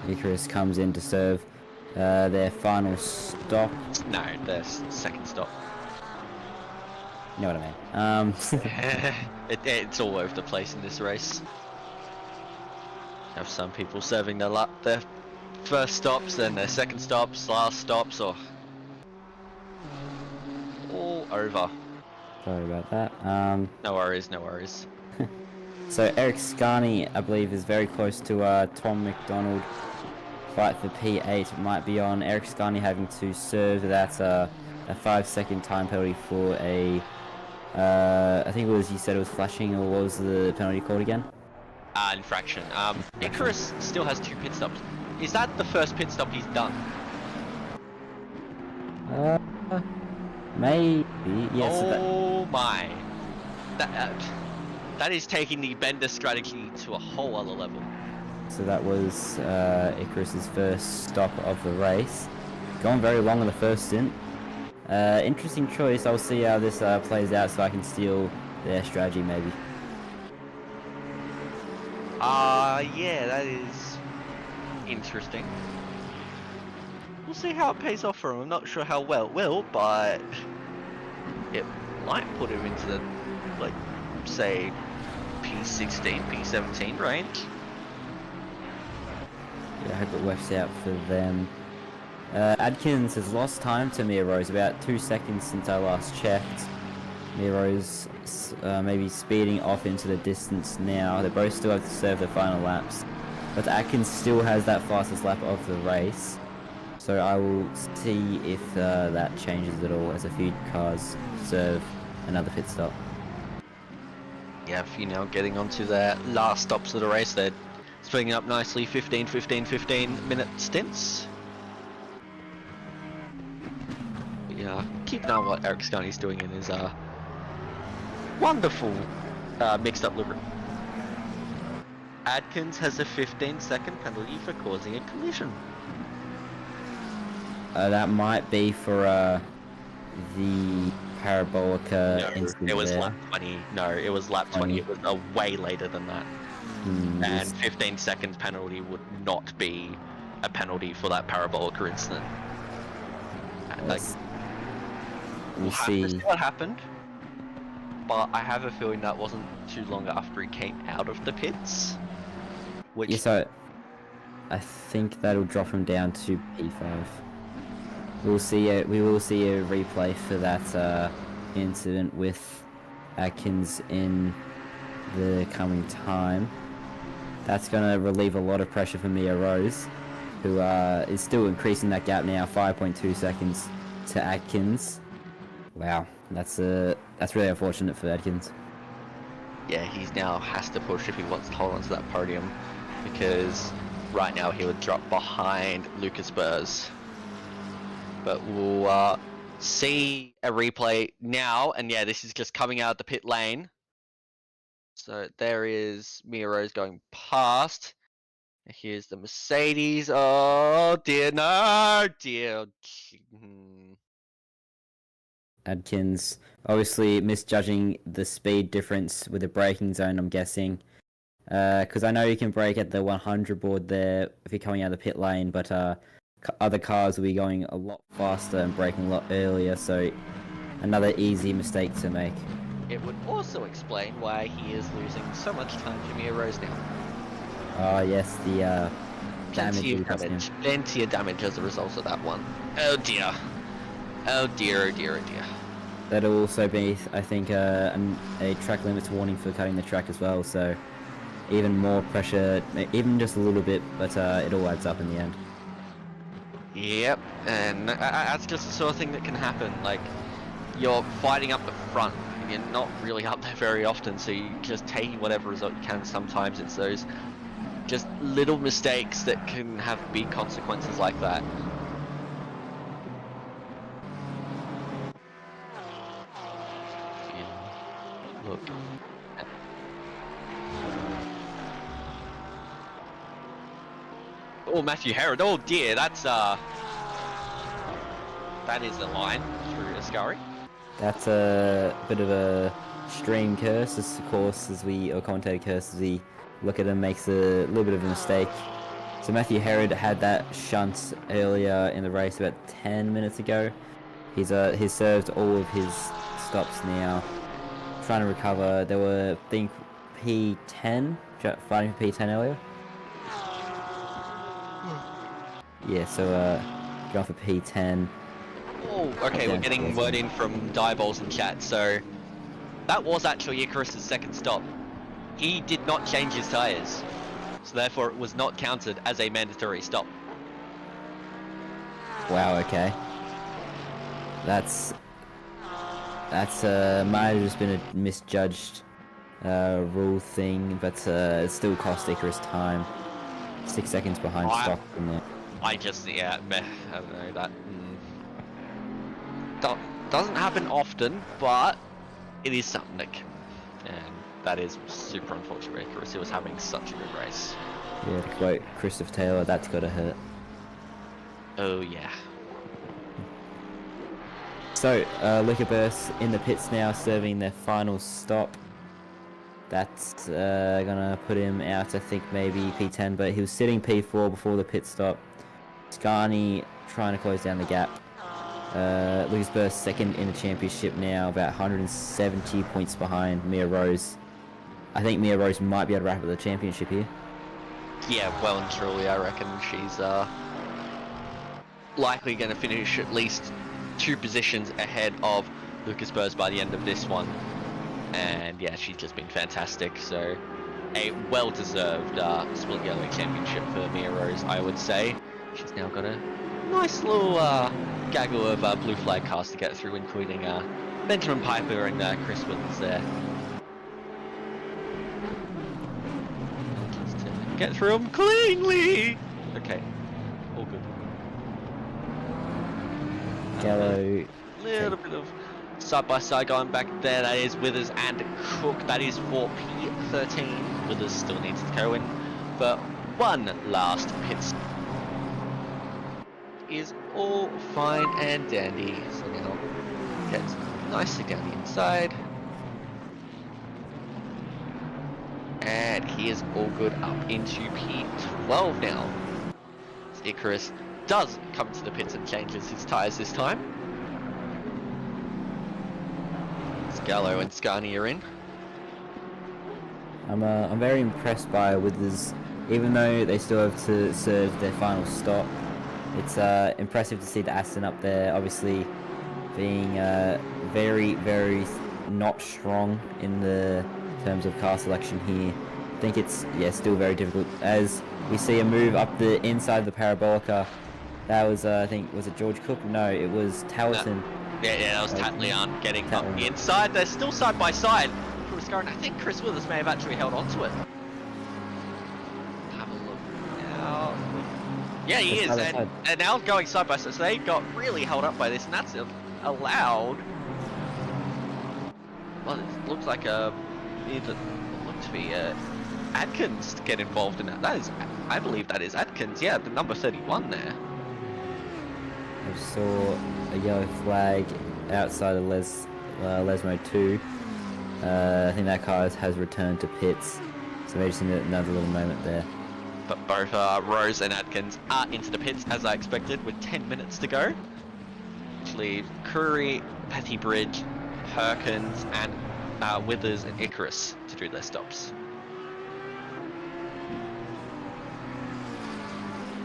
Icarus comes in to serve their final stop. No, their second stop. You know what I mean. It's all over the place in this race. Have some people serving their first stops, then their second stops, last stops, or all over. Sorry about that. No worries, no worries. So Eric Scarney, I believe, is very close to Tom McDonald. Fight for P8 might be on. Eric Scarney having to serve that a 5-second time penalty for a I think it was, you said it was flashing, or what was the penalty called again? Infraction. Icarus still has 2 pit stops. Is that the first pit stop he's done? Maybe. Yes. Oh my. That is taking the bender strategy to a whole other level. So that was Icarus's first stop of the race. Gone very long on the first stint. Interesting choice. I'll see how this plays out so I can steal their strategy maybe. Yeah, that is interesting. We'll see how it pays off for him. I'm not sure how well it will, but it might put him into the, like, say, P16, P17 range. Yeah, I hope it works out for them. Adkins has lost time to Mia Rose, about 2 seconds since I last checked. Mia Rose maybe speeding off into the distance now. They both still have to serve their final laps. But Atkins still has that fastest lap of the race. So I will see if that changes at all as a few cars serve another pit stop. Yeah, a few now getting onto their last stops of the race. They're splitting up nicely, 15 minute stints. Yeah, keep an eye on what Eric Scarney's doing in his wonderful mixed up livery. Adkins has a 15-second penalty for causing a collision. That might be for the Parabolica incident. It was there. lap 20. No, it was lap 20. It was way later than that. And 15 seconds penalty would not be a penalty for that Parabolica incident. Like, we'll see. See what happened, but I have a feeling that wasn't too long after he came out of the pits. Which... Yeah, so I think that'll drop him down to P5. We will see a replay for that incident with Atkins in the coming time. That's going to relieve a lot of pressure for Mia Rose, who is still increasing that gap now, 5.2 seconds to Atkins. Wow, that's really unfortunate for Atkins. Yeah, he's now has to push if he wants to hold on to that podium, because right now he would drop behind Lucas Burrs. But we'll see a replay now, and yeah, this is just coming out the pit lane. So there is Mia Rose going past. Here's the Mercedes. Oh dear, no, dear. Adkins obviously misjudging the speed difference with the braking zone, I'm guessing. Because I know you can brake at the 100 board there if you're coming out of the pit lane, but other cars will be going a lot faster and braking a lot earlier, so another easy mistake to make. It would also explain why he is losing so much time to Mia Rose now. Yes, the Plenty of damage. Plenty of damage as a result of that one. Oh dear. Oh dear, oh dear, oh dear. That'll also be, I think, a track limits warning for cutting the track as well, so even more pressure, even just a little bit, but it all adds up in the end. Yep, and that's just the sort of thing that can happen. Like, you're fighting up the front, and you're not really up there very often, so you just taking whatever result you can. Sometimes it's those just little mistakes that can have big consequences like that. Look. Oh, Matthew Herod. Oh dear, that's that is the line through Ascari. That's a bit of a stream curse, of course, or commentator curse, as we look at him, makes a little bit of a mistake. So Matthew Herod had that shunt earlier in the race about 10 minutes ago. He's served all of his stops now, trying to recover. There were, I think, P10, fighting for P10 earlier. Yeah, so going for P10. Oh, okay, we're getting word in from Diabol's in chat, so that was actually Icarus's second stop. He did not change his tyres, so therefore it was not counted as a mandatory stop. Wow, okay. That's might have just been a misjudged rule thing, but it still cost Icarus time. 6 seconds behind stock in there. I don't know, that doesn't happen often, but it is something that can, and that is super unfortunate. Icarus was having such a good race. Yeah, to quote Christopher Taylor, that's gotta hurt. Oh yeah. So, Liquorburst in the pits now, serving their final stop. That's gonna put him out, I think, maybe P10, but he was sitting P4 before the pit stop. Scarni trying to close down the gap. Liquorburst second in the championship now, about 170 points behind Mia Rose. I think Mia Rose might be able to wrap up the championship here. Yeah, well and truly, I reckon she's likely going to finish at least 2 positions ahead of Liquorburst by the end of this one. And yeah, she's just been fantastic. So a well-deserved split yellow championship for Mia Rose, I would say. She's now got a nice little gaggle of blue flag cars to get through, including Benjamin Piper and Chris Williams there. Just to get through them cleanly. Okay, all good. Gallo. Little bit of side by side going back there. That is Withers and Cook. That is for P13. Withers still needs to go in for one last pit stop. Is all fine and dandy. So now gets nicely down the inside. And he is all good up into P12 now. As Icarus does come to the pits and changes his tyres this time. Gallo and Scarni are in. I'm very impressed by Withers, even though they still have to serve their final stop. It's impressive to see the Aston up there, obviously being very, very not strong in the terms of car selection here. I think it's still very difficult as we see a move up the inside of the Parabolica. That was I think, was it George Cook? No, it was Taliesin. No. Yeah, that was Tatlian getting up the inside. They're still side by side. I think Chris Withers may have actually held on to it. Have a look now. Yeah, he is, and now going side by side. So they got really held up by this, and that's allowed. Well, it looks like it looks to be Adkins to get involved in that. That is, I believe that is Adkins. Yeah, the number 31 there. I saw a yellow flag outside of Lesmo 2. I think that car has returned to pits, so maybe just another little moment there. But both Rose and Adkins are into the pits as I expected with 10 minutes to go. Which leaves Curry, Petty Bridge, Perkins, and Withers and Icarus to do their stops.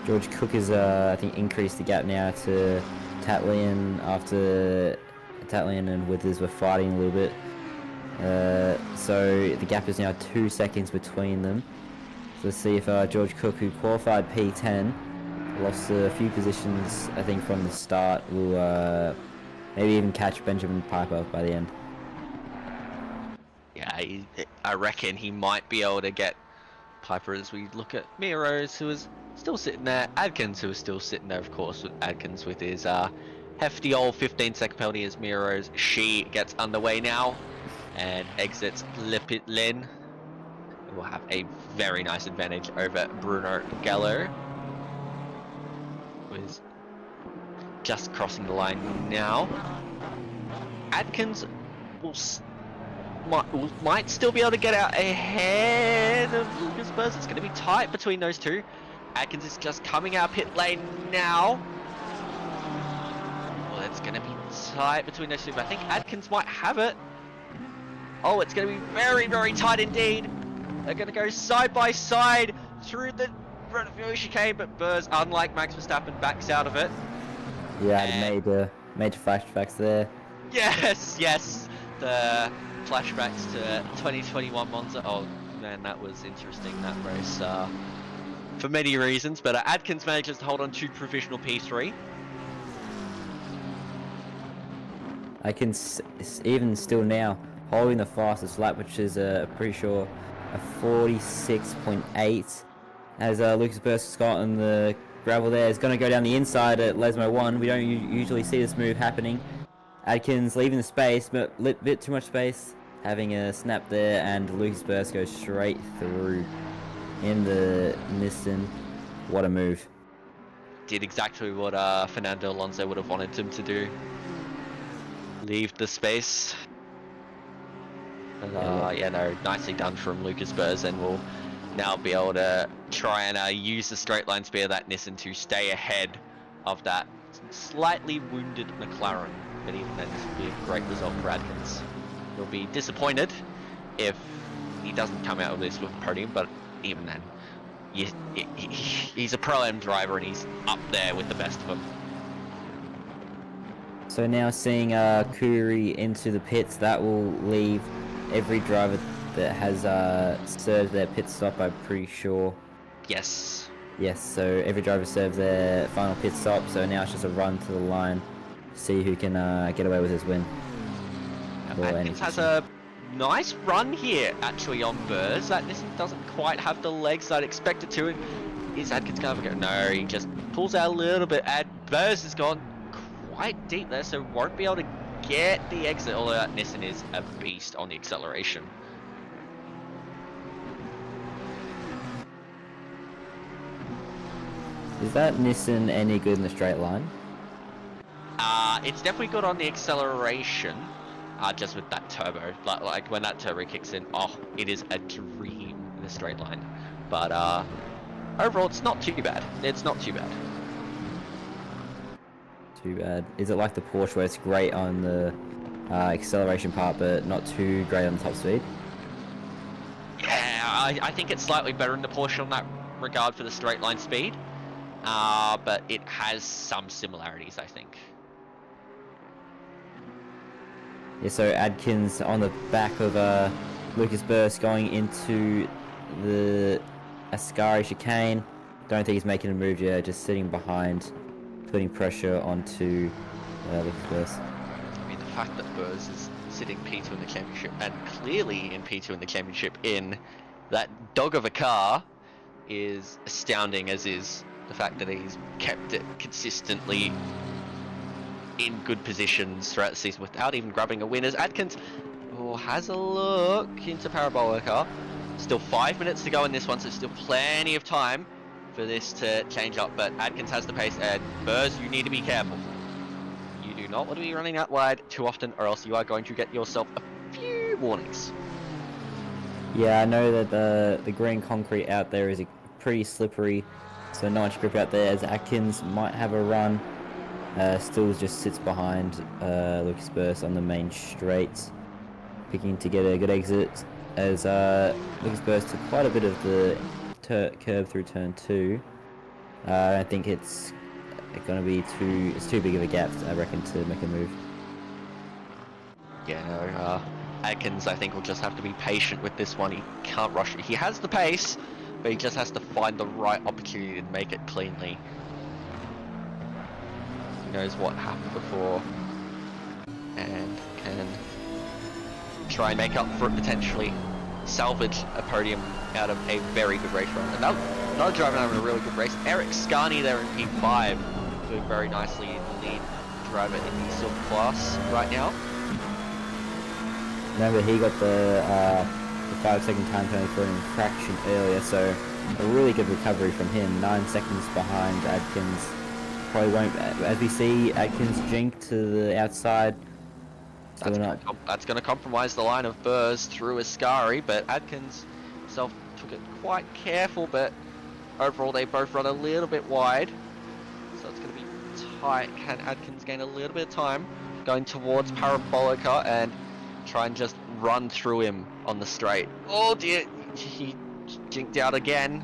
George Cook has, I think, increased the gap now to Tatlian after Tatlian and Withers were fighting a little bit. So the gap is now 2 seconds between them. So let's see if George Cook, who qualified P10, lost a few positions, I think, from the start, will maybe even catch Benjamin Piper by the end. Yeah, I reckon he might be able to get Piper as we look at Miros, who is still sitting there, Adkins, who is still sitting there, of course, with Adkins with his hefty old 15-second penalty as Miros. She gets underway now and exits Lipit Lin. Will have a very nice advantage over Bruno Gallo, who is just crossing the line now. Adkins might still be able to get out ahead of Lucas Burrs. It's going to be tight between those two. Adkins is just coming out pit lane now. Well, it's going to be tight between those two, but I think Adkins might have it. Oh, it's going to be very, very tight indeed. They're going to go side by side through the front of the chicane, but Burrs, unlike Max Verstappen, backs out of it. Yeah, and major flashbacks there. Yes, yes. The flashbacks to 2021 Monza. Oh man, that was interesting, that race, for many reasons. But Adkins manages to hold on to provisional P3. I can even still now holding the fastest lap, which is pretty sure a 46.8. As Lucas Burrs Scott on the gravel there is going to go down the inside at Lesmo 1. We don't usually see this move happening. Adkins leaving the space, but a bit too much space, having a snap there, and Lucas Burrs goes straight through in the Nissan. What a move. Did exactly what Fernando Alonso would have wanted him to do. Leave the space. Yeah, no, nicely done from Lucas Burrs, and we'll now be able to try and use the straight line speed of that Nissan to stay ahead of that slightly wounded McLaren. But even then, this will be a great result for Adkins. He'll be disappointed if he doesn't come out of this with a podium, but even then, he's a Pro-Am driver and he's up there with the best of them. So now seeing Kuri into the pits, that will leave every driver that has served their pit stop, I'm pretty sure. Yes. Yes, so every driver served their final pit stop, so now it's just a run to the line, see who can get away with his win. Adkins has a nice run here, actually, on Burrs. That doesn't quite have the legs that I'd expect it to. Is Adkins going to go? No, he just pulls out a little bit. Burrs has gone quite deep there, so won't be able to get the exit, although that Nissan is a beast on the acceleration. Is that Nissan any good in the straight line? It's definitely good on the acceleration, just with that turbo. Like when that turbo kicks in, oh, it is a dream in the straight line. But overall, it's not too bad. It's not too bad. Too bad. Is it like the Porsche where it's great on the acceleration part, but not too great on the top speed? Yeah, I think it's slightly better in the Porsche on that regard for the straight line speed. But it has some similarities, I think. Yeah, so Adkins on the back of Lucas Burrs going into the Ascari chicane. Don't think he's making a move yet, just sitting behind, putting pressure onto Lucas Burrs. I mean, the fact that Burrs is sitting P2 in the championship, and clearly in P2 in the championship in that dog of a car, is astounding, as is the fact that he's kept it consistently in good positions throughout the season without even grabbing a win. As Adkins has a look into Parabolica. Still 5 minutes to go in this one, so still plenty of time for this to change up, but Adkins has the pace, and Burrs, you need to be careful. You do do not want to be running out wide too often, or else you are going to get yourself a few warnings. Yeah, I know that the green concrete out there is pretty slippery, so not much grip out there, as Atkins might have a run. Still just sits behind Lucas Burst on the main straight, picking to get a good exit, as Lucas Burst took quite a bit of the curve through turn 2. I think it's going to be too big of a gap, I reckon, to make a move. Yeah, no, Adkins, I think, will just have to be patient with this one. He can't rush it. He has the pace, but he just has to find the right opportunity to make it cleanly. He knows what happened before and can try and make up for it, potentially salvage a podium out of a very good race run. Another driver having a really good race. Eric Scarney there in P5, doing very nicely, the lead driver in the silver class right now. Remember, he got the 5-second time penalty for an infraction earlier, so a really good recovery from him. 9 seconds behind Adkins. Probably won't, as we see Adkins jink to the outside. That's going to compromise the line of Burrs through Ascari, but Adkins himself took it quite careful, but overall they both run a little bit wide. So it's going to be tight. Can Adkins gain a little bit of time going towards Parabolica and try and just run through him on the straight? Oh dear, he jinked out again,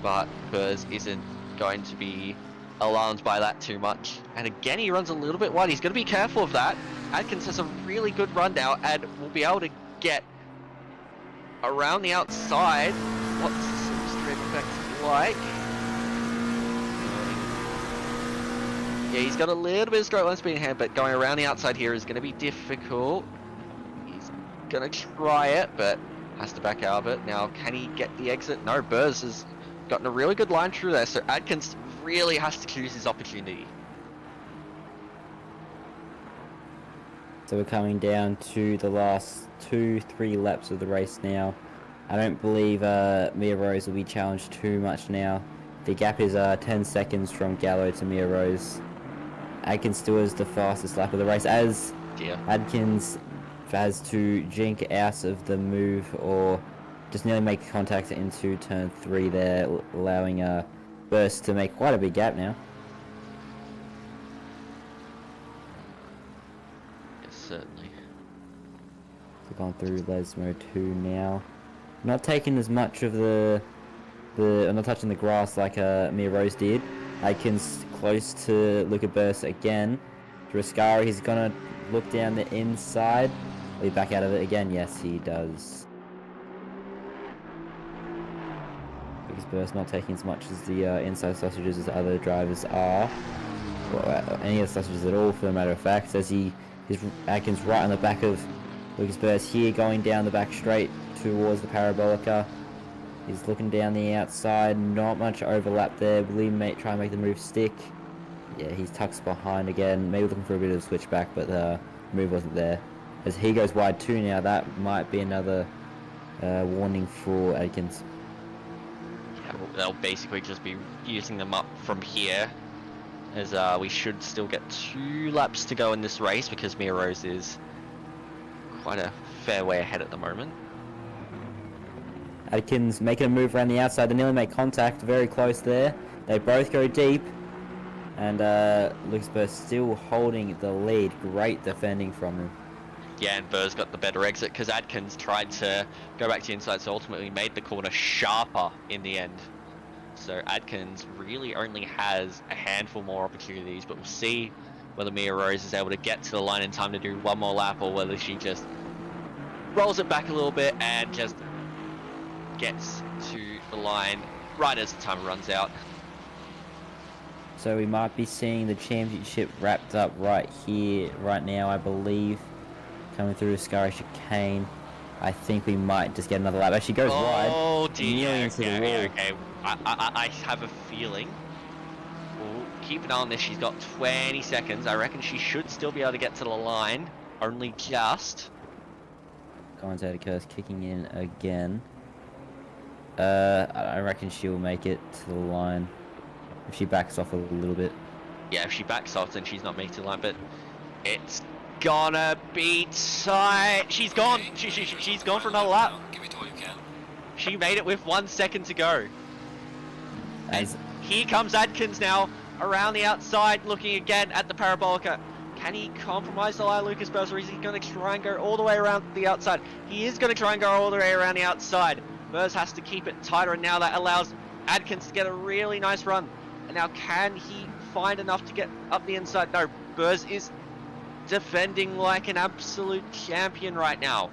but Burrs isn't going to be alarmed by that too much. And again, he runs a little bit wide. He's going to be careful of that. Adkins has a really good run now and will be able to get around the outside. What's the straight effect like? Yeah, he's got a little bit of straight line speed in hand, but going around the outside here is going to be difficult. He's going to try it, but has to back out of it. Now, can he get the exit? No, Burrs has gotten a really good line through there, so Adkins really has to choose his opportunity. So we're coming down to the last 2-3 laps of the race now. I don't believe Mia Rose will be challenged too much now. The gap is 10 seconds from Gallo to Mia Rose. Adkins still is the fastest lap of the race, as Adkins has to jink out of the move or just nearly make contact into turn 3 there, allowing Burst to make quite a big gap now. Certainly. We've gone through Lesmo 2 now. Not taking as much of the not touching the grass like Mia Rose did. Adkins close to Luca Burst again. Through Ascari, he's gonna look down the inside. Will he back out of it again? Yes, he does. Lucas Burst not taking as much as the inside sausages as other drivers are. Well, any of the sausages at all, for the matter of fact, as Adkins right on the back of Lucas Burst here, going down the back straight towards the Parabolica. He's looking down the outside, not much overlap there. Will he try and make the move stick? Yeah, he's tucks behind again, maybe looking for a bit of a switchback, but the move wasn't there. As he goes wide too now, that might be another warning for Adkins. Yeah, well, they'll basically just be using them up from here, as we should still get 2 laps to go in this race, because Mia Rose is quite a fair way ahead at the moment. Adkins making a move around the outside. They nearly make contact, very close there. They both go deep, and Lucas Burst still holding the lead. Great defending from him. Yeah, and Burr's got the better exit because Adkins tried to go back to the inside, so ultimately made the corner sharper in the end. So Adkins really only has a handful more opportunities, but we'll see whether Mia Rose is able to get to the line in time to do one more lap, or whether she just rolls it back a little bit and just gets to the line right as the time runs out. So we might be seeing the championship wrapped up right here, right now, I believe. Coming through Ascari chicane. I think we might just get another lap. Actually goes wide. Oh dear, Into the wall. okay. I have a feeling. We'll keep an eye on this. She's got 20 seconds. I reckon she should still be able to get to the line. Only just. Commentator curse kicking in again. I reckon she'll make it to the line if she backs off a little bit. Yeah, if she backs off, then she's not making the line. But It's gonna be tight. She's gone. She's gone for another lap. Give it all you can. She made it with 1 second to go. As Here comes Adkins now, around the outside, looking again at the Parabolica. Can he compromise the line, Lucas Burrs, or is he going to try and go all the way around the outside? He is going to try and go all the way around the outside. Burrs has to keep it tighter, and now that allows Adkins to get a really nice run. And now can he find enough to get up the inside? No, Burrs is defending like an absolute champion right now.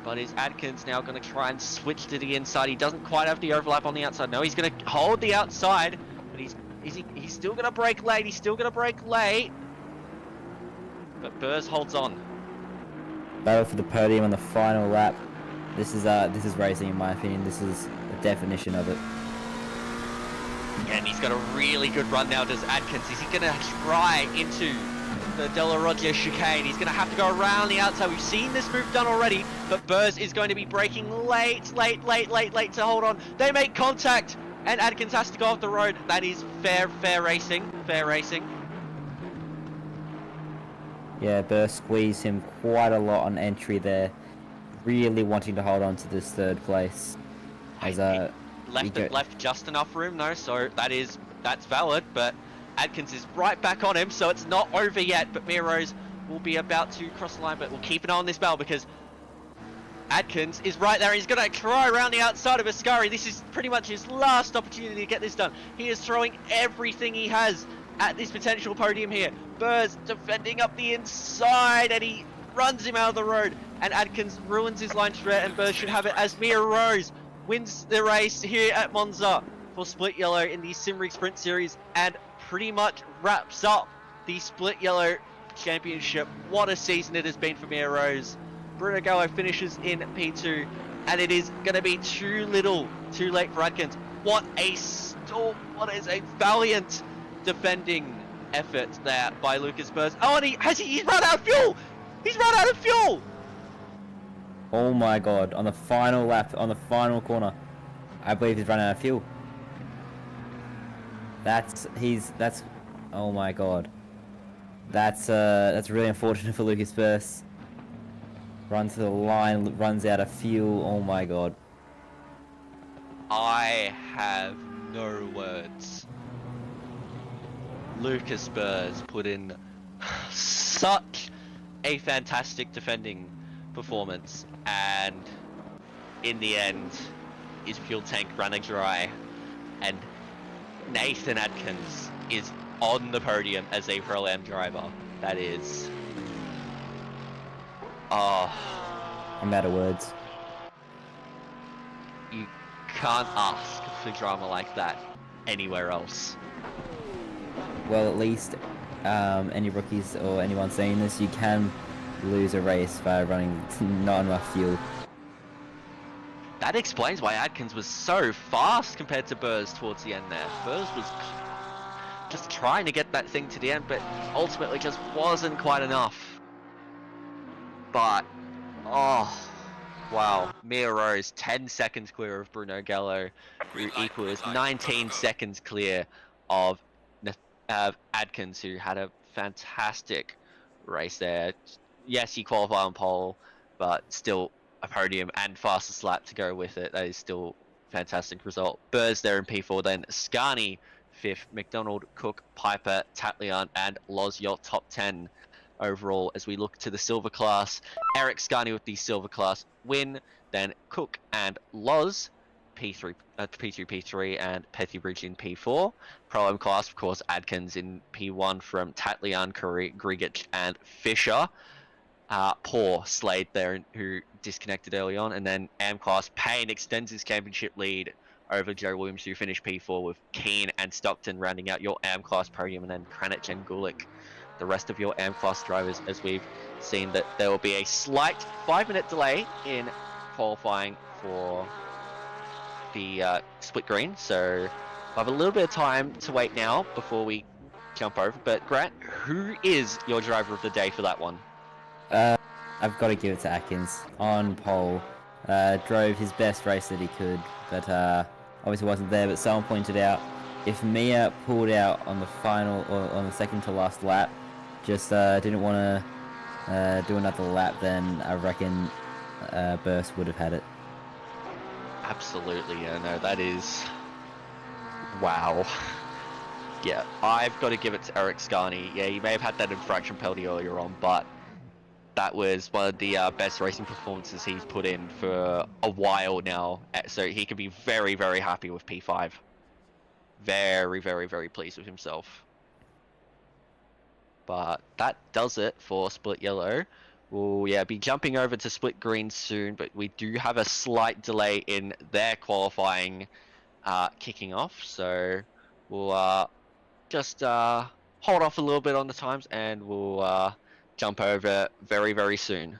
But is Adkins now going to try and switch to the inside? He doesn't quite have the overlap on the outside. No, he's going to hold the outside, but he's still going to break late. He's still going to break late. But Burrs holds on. battle for the podium on the final lap. This is racing, in my opinion. This is the definition of it. And he's got a really good run now, does Adkins. Is he going to try into the De La Roggia chicane? He's going to have to go around the outside. We've seen this move done already, but Burrs is going to be braking late to hold on. They make contact, and Adkins has to go off the road. That is fair racing. Yeah, Burrs squeezed him quite a lot on entry there, really wanting to hold on to this third place. As left just enough room though, so that's valid, but Adkins is right back on him, so it's not over yet, but Mia Rose will be about to cross the line, but we'll keep an eye on this battle because Adkins is right there. He's going to try around the outside of Ascari. This is pretty much his last opportunity to get this done. He is throwing everything he has at this potential podium here. Burrs defending up the inside, and he runs him out of the road, and Adkins ruins his line straight, and Burrs should have it as Mia Rose wins the race here at Monza for Split Yellow in the Simrigs Sprint Series, and pretty much wraps up the Split Yellow Championship. What a season it has been for Mia Rose. Bruno Gallo finishes in P2, and it is going to be too little, too late for Adkins. What a storm! What is a valiant defending effort there by Lucas Burrs. Oh, and he's run out of fuel! He's run out of fuel! Oh my god, on the final lap, on the final corner, I believe he's run out of fuel. Oh my god. That's really unfortunate for Lucas Burrs. Runs to the line, runs out of fuel, oh my god. I have no words. Lucas Burrs put in such a fantastic defending performance, and in the end his fuel tank running dry, and Nathan Adkins is on the podium as a Pro Am driver. That is... oh, I'm out of words. you can't ask for drama like that anywhere else. Well, at least any rookies or anyone saying this, you can lose a race by running not enough fuel. That explains why Adkins was so fast compared to Burrs towards the end there. Burrs was just trying to get that thing to the end, but ultimately just wasn't quite enough. But, oh, wow. Mia Rose, 10 seconds clear of Bruno Gallo, who equals 19 seconds clear of Adkins, who had a fantastic race there. Yes, he qualified on pole, but still a podium and fastest lap to go with it. That is still a fantastic result. Burrs there in P4, then Scani 5th, McDonald, Cook, Piper, Tatlian, and Loz your top 10 overall as we look to the silver class. Eric Scani with the silver class win, then Cook and Loz P2, P3, and Pethy Bridge in P4. Pro Am class, of course, Adkins in P1 from Tatlian, Curry, Grigic, and Fisher. Poor Slade there, who disconnected early on, and then Am class, Payne extends his championship lead over Joe Williams, who finished P4 with Keane and Stockton rounding out your Am class podium, and then Kranich and Gulick the rest of your Am class drivers, as we've seen that there will be a slight 5-minute delay in qualifying for the split green, so we'll have a little bit of time to wait now before we jump over. But Grant, who is your driver of the day for that one? I've got to give it to Atkins on pole. Drove his best race that he could, but obviously wasn't there. But someone pointed out, if Mia pulled out on the final or on the second to last lap, just didn't want to do another lap, then I reckon Burst would have had it. Absolutely, yeah, no, that is... Wow. Yeah, I've got to give it to Eric Scarney. Yeah, he may have had that infraction penalty earlier on, but that was one of the best racing performances he's put in for a while now. So he can be very, very happy with P5. Very, very, very pleased with himself. But that does it for Split Yellow. We'll be jumping over to Split Green soon, but we do have a slight delay in their qualifying kicking off. So we'll just hold off a little bit on the times, and we'll jump over very, very soon.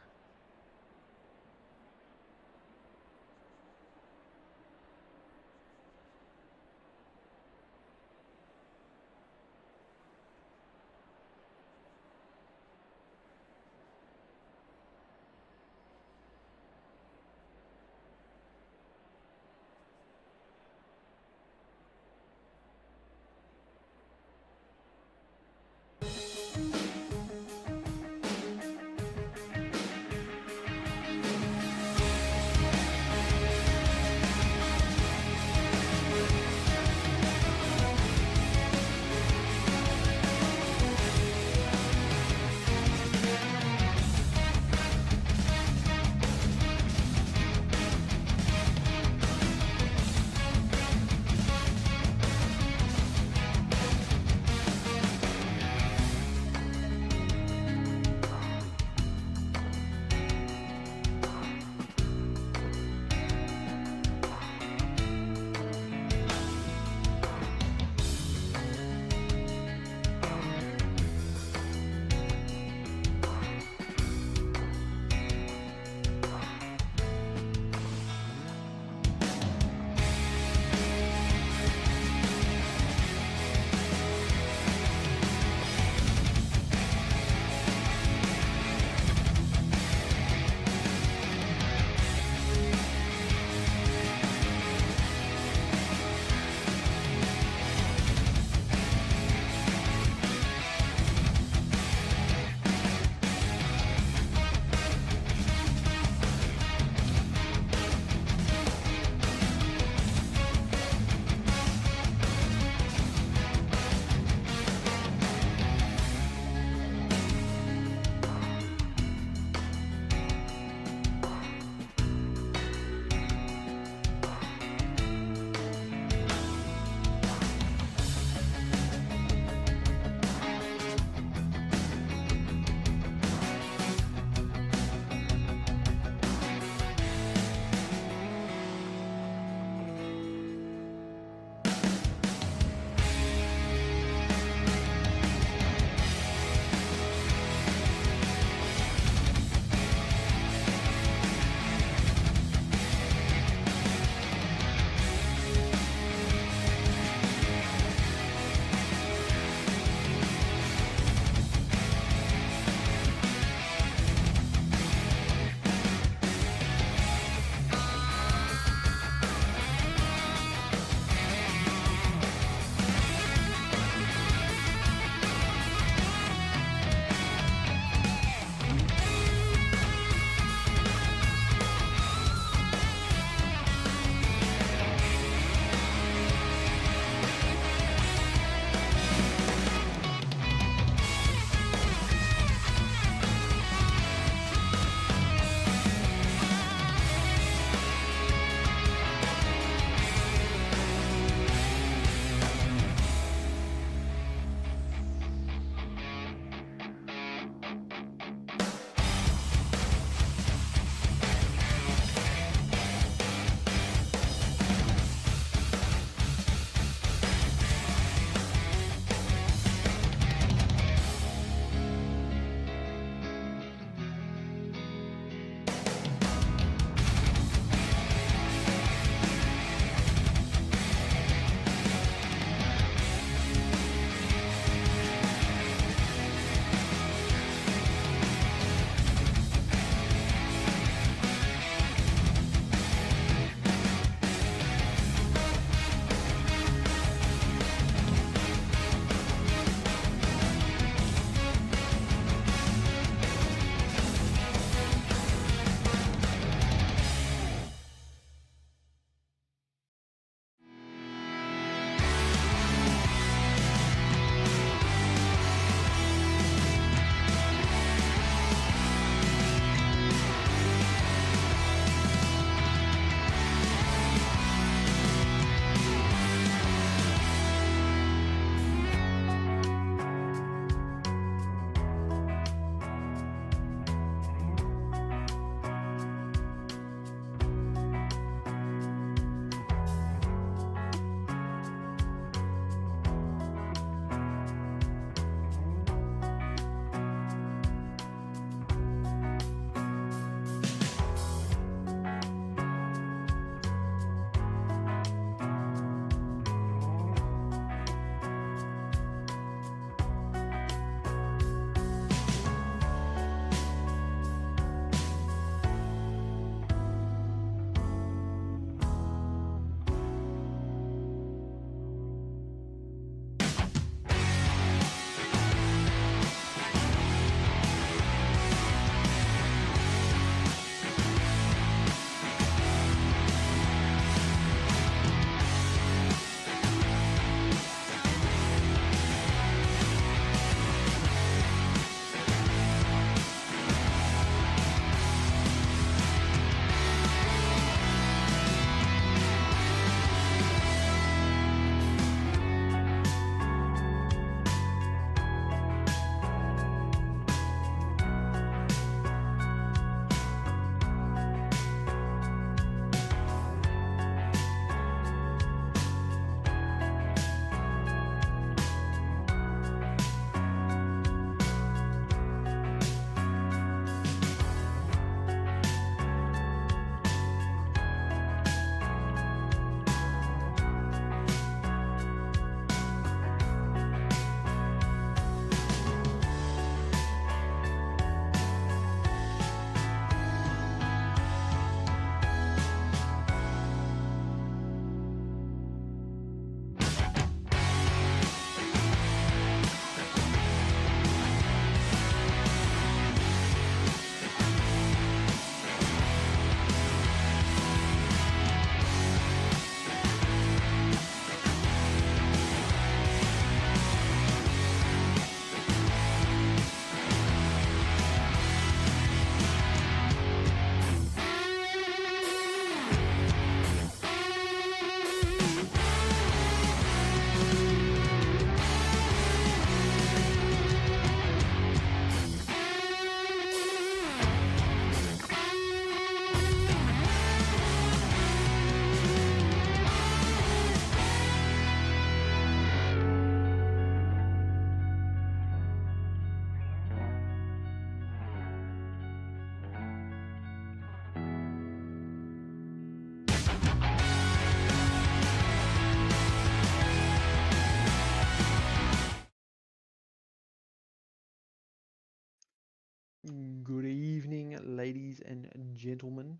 Good evening, ladies and gentlemen.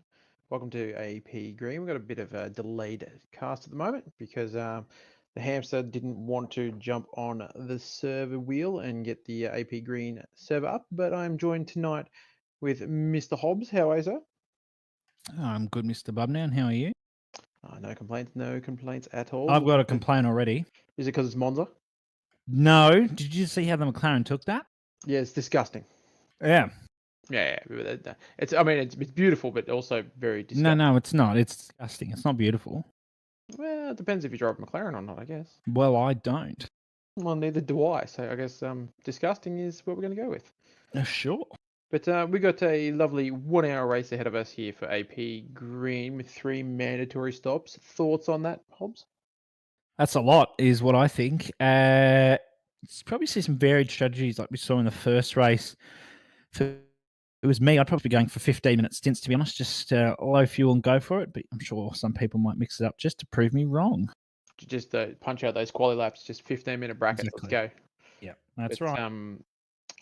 Welcome to AP Green. We've got a bit of a delayed cast at the moment because the hamster didn't want to jump on the server wheel and get the AP Green server up. But I'm joined tonight with Mr. Hobbs. How are you, sir? I'm good, Mr. Bubnown. How are you? No complaints at all. I've got a complaint already. Is it because it's Monza? No. Did you see how the McLaren took that? Yeah, it's disgusting. Yeah. Yeah. It's. I mean, it's beautiful, but also very disgusting. No, it's not. It's disgusting. It's not beautiful. Well, it depends if you drive a McLaren or not, I guess. Well, I don't. Well, neither do I. So I guess disgusting is what we're going to go with. Sure. But we got a lovely 1 hour race ahead of us here for AP Green with 3 mandatory stops. Thoughts on that, Hobbs? That's a lot, is what I think. Probably see some varied strategies like we saw in the first race. It was me, I'd probably be going for 15-minute stints, to be honest, just low fuel and go for it. But I'm sure some people might mix it up just to prove me wrong. Just punch out those quali laps, just 15-minute brackets. Exactly. Let's go. Yeah, that's right.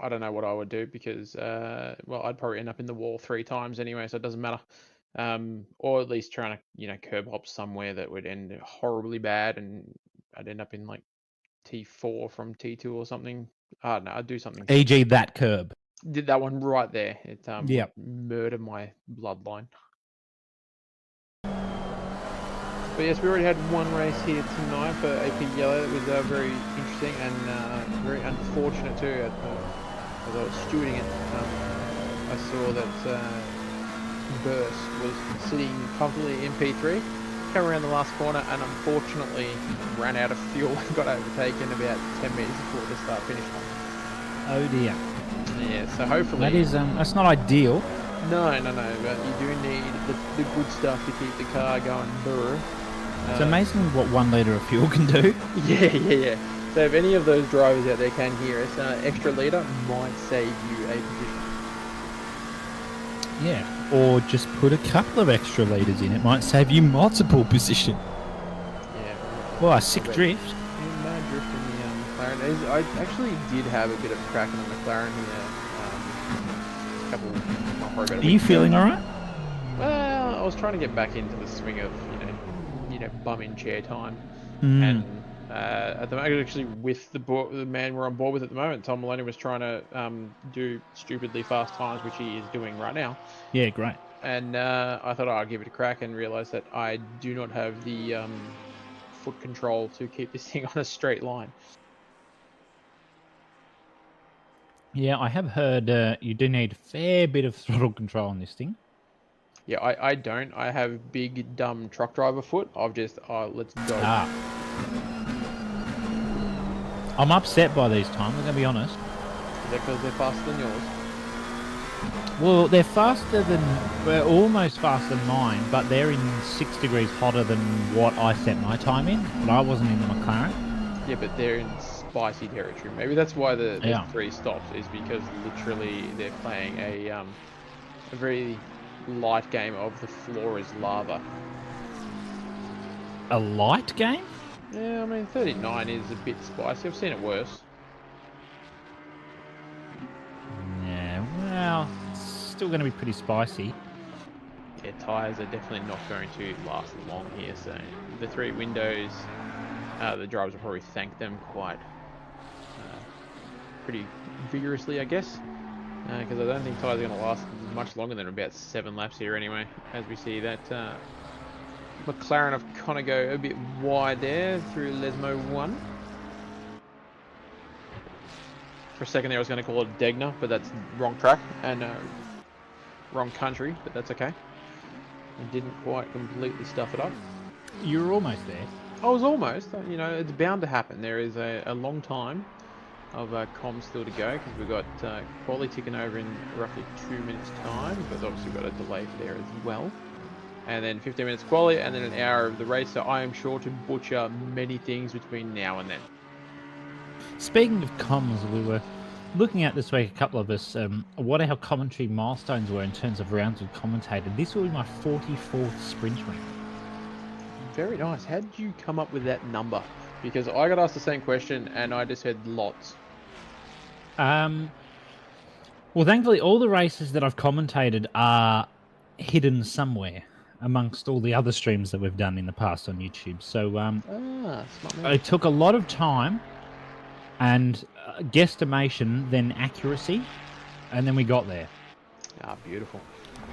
I don't know what I would do because, well, I'd probably end up in the wall 3 times anyway, so it doesn't matter. Or at least trying to, curb hop somewhere that would end horribly bad, and I'd end up in like T4 from T2 or something. I don't know. I'd do something. E.g. that curb. Did that one right there. It Yep. would murder my bloodline. But yes, we already had one race here tonight for AP Yellow. It was very interesting and very unfortunate too. As I was stewarding it, I saw that Burst was sitting comfortably in P3, came around the last corner and unfortunately ran out of fuel and got overtaken about 10 meters before the start finish line. Oh dear. Yeah, so hopefully that is that's not ideal. No, but you do need the good stuff to keep the car going. It's amazing what 1 litre of fuel can do. Yeah. So if any of those drivers out there can hear us, extra litre might save you a position. Yeah, or just put a couple of extra litres in. It might save you multiple positions. Yeah. Well, a sick drift. Yeah, mad drift in the McLaren. I actually did have a bit of crack in the McLaren here. Are you feeling alright? Well, I was trying to get back into the swing of, bum in chair time. And at the moment, actually with the man we're on board with at the moment, Tom Maloney was trying to do stupidly fast times, which he is doing right now. Yeah, great. And I thought I'd give it a crack and realised that I do not have the foot control to keep this thing on a straight line. Yeah, I have heard you do need a fair bit of throttle control on this thing. Yeah, I don't. I have big, dumb truck driver foot. I've just, let's go. I'm upset by these times, I'm going to be honest. Is that because they're faster than yours? Well, they're faster than, we're almost faster than mine, but they're in 6 degrees hotter than what I set my time in, but I wasn't in the McLaren. Yeah, but they're in spicy territory. Maybe that's why the 3 stops, is because literally they're playing a very light game of the floor is lava. A light game? Yeah, I mean 39 is a bit spicy. I've seen it worse. Yeah, well, it's still going to be pretty spicy. Yeah, tyres are definitely not going to last long here, so the 3 windows, the drivers will probably thank them quite pretty vigorously, I guess. Because I don't think tyres are going to last much longer than about 7 laps here anyway, as we see that McLaren of Conago a bit wide there through Lesmo 1. For a second there I was going to call it Degner, but that's wrong track and wrong country, but that's okay. I didn't quite completely stuff it up. You were almost there. I was almost, it's bound to happen. There is a long time of comms still to go because we've got quali ticking over in roughly 2 minutes time, but obviously we've got a delay there as well. And then 15 minutes quali and then an hour of the race, so I am sure to butcher many things between now and then. Speaking of comms, we were looking at this week, a couple of us, what our commentary milestones were in terms of rounds we've commentated. This will be my 44th sprint round. Very nice. How did you come up with that number? Because I got asked the same question and I just said lots. Well, thankfully, all the races that I've commentated are hidden somewhere amongst all the other streams that we've done in the past on YouTube. So Smart man. it took a lot of time and guesstimation, then accuracy, and then we got there. Ah, beautiful.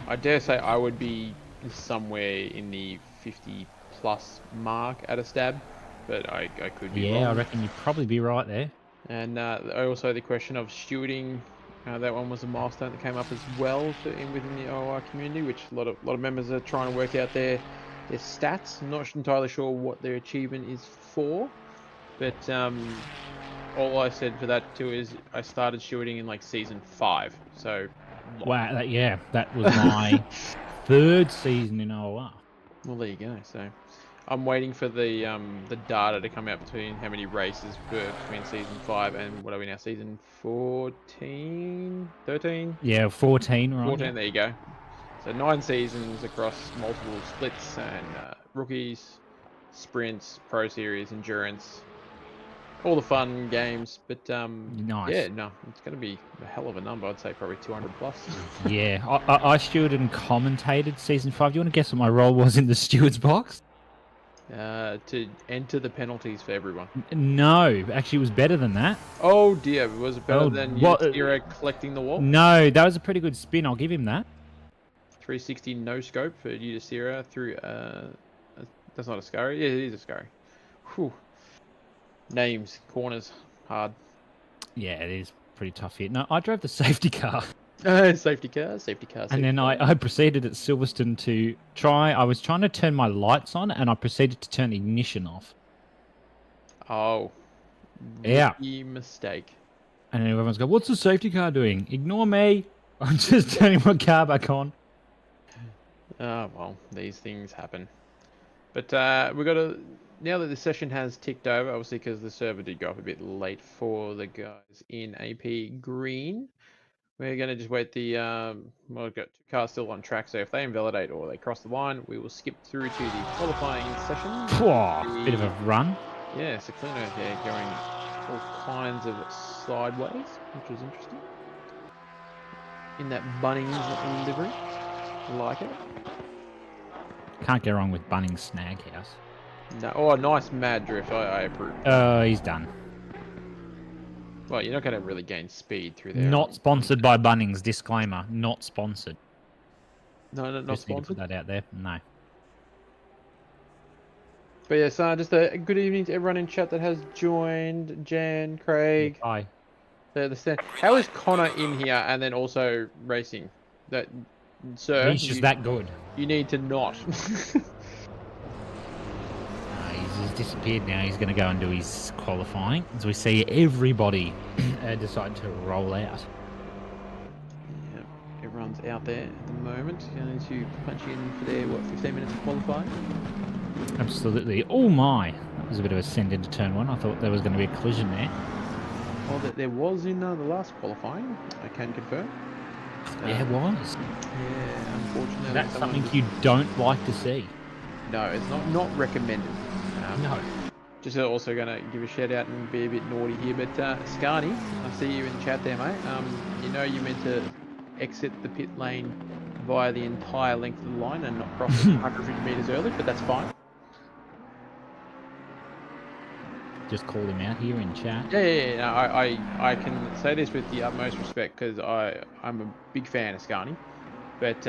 I dare say I would be somewhere in the 50+ mark at a stab, but I could be wrong. Yeah, I reckon you'd probably be right there. And also the question of stewarding, that one was a milestone that came up as well within the OR community, which a lot of members are trying to work out their stats. I'm not entirely sure what their achievement is for, but all I said for that too is I started stewarding in like season 5, so. Wow, that was my 3rd season in OR. Well, there you go. So, I'm waiting for the data to come out between how many races were between season 5 and what are we now, season 14, 13? Yeah, 14, right? 14. There you go. So 9 seasons across multiple splits and rookies, sprints, pro series, endurance, all the fun games. But Nice. yeah, no, it's going to be a hell of a number. I'd say probably 200+. Yeah, I stewarded and commentated season 5. Do you want to guess what my role was in the steward's box? To enter the penalties for everyone. No, actually, it was better than that. Oh dear, was it better than Zero collecting the wall? No, that was a pretty good spin. I'll give him that. 360 no scope for Udacira through. That's not a scurry. Yeah, it is a scurry. Whew. Names, corners, hard. Yeah, it is pretty tough here. No, I drove the safety car. Safety car. And then I proceeded at Silverstone to try. I was trying to turn my lights on, and I proceeded to turn the ignition off. Oh. Yeah. Mistake. And then everyone's going, "What's the safety car doing?" Ignore me. I'm just turning my car back on. Oh well, these things happen. But we got to. Now that the session has ticked over, obviously because the server did go up a bit late for the guys in AP Green, we're going to just wait the, well, we've got 2 cars still on track, so if they invalidate or they cross the line, we will skip through to the qualifying session. Bit of a run. Yeah, Ciclino there going all kinds of sideways, which was interesting. In that Bunnings livery. Like it. Can't go wrong with Bunnings Snag House. No, oh, nice mad drift. I approve. He's done. Well, you're not going to really gain speed through there. Not sponsored by Bunnings. Disclaimer: not sponsored. No, not Just need to sponsored. put that out there. No. But yes, just a good evening to everyone in chat that has joined. Jan, Craig. Bye. The stand. How is Connor in here and then also racing? That, sir. He's just that good. You need to not. He's disappeared now. He's going to go and do his qualifying. As we see everybody decide to roll out. Yep, everyone's out there at the moment. Going to punch in for their, 15 minutes of qualifying? Absolutely. Oh my. That was a bit of a send into turn 1. I thought there was going to be a collision there. Well, there was in the last qualifying, I can confirm. Yeah, it was. Yeah, unfortunately. That's something you don't like to see. No, it's not recommended. No. Just also going to give a shout out and be a bit naughty here, but Scarny, I see you in chat there, mate. You know you meant to exit the pit lane via the entire length of the line and not cross it 150 metres early, but that's fine. Just called him out here in chat. Yeah. No, I can say this with the utmost respect because I'm a big fan of Scarny, but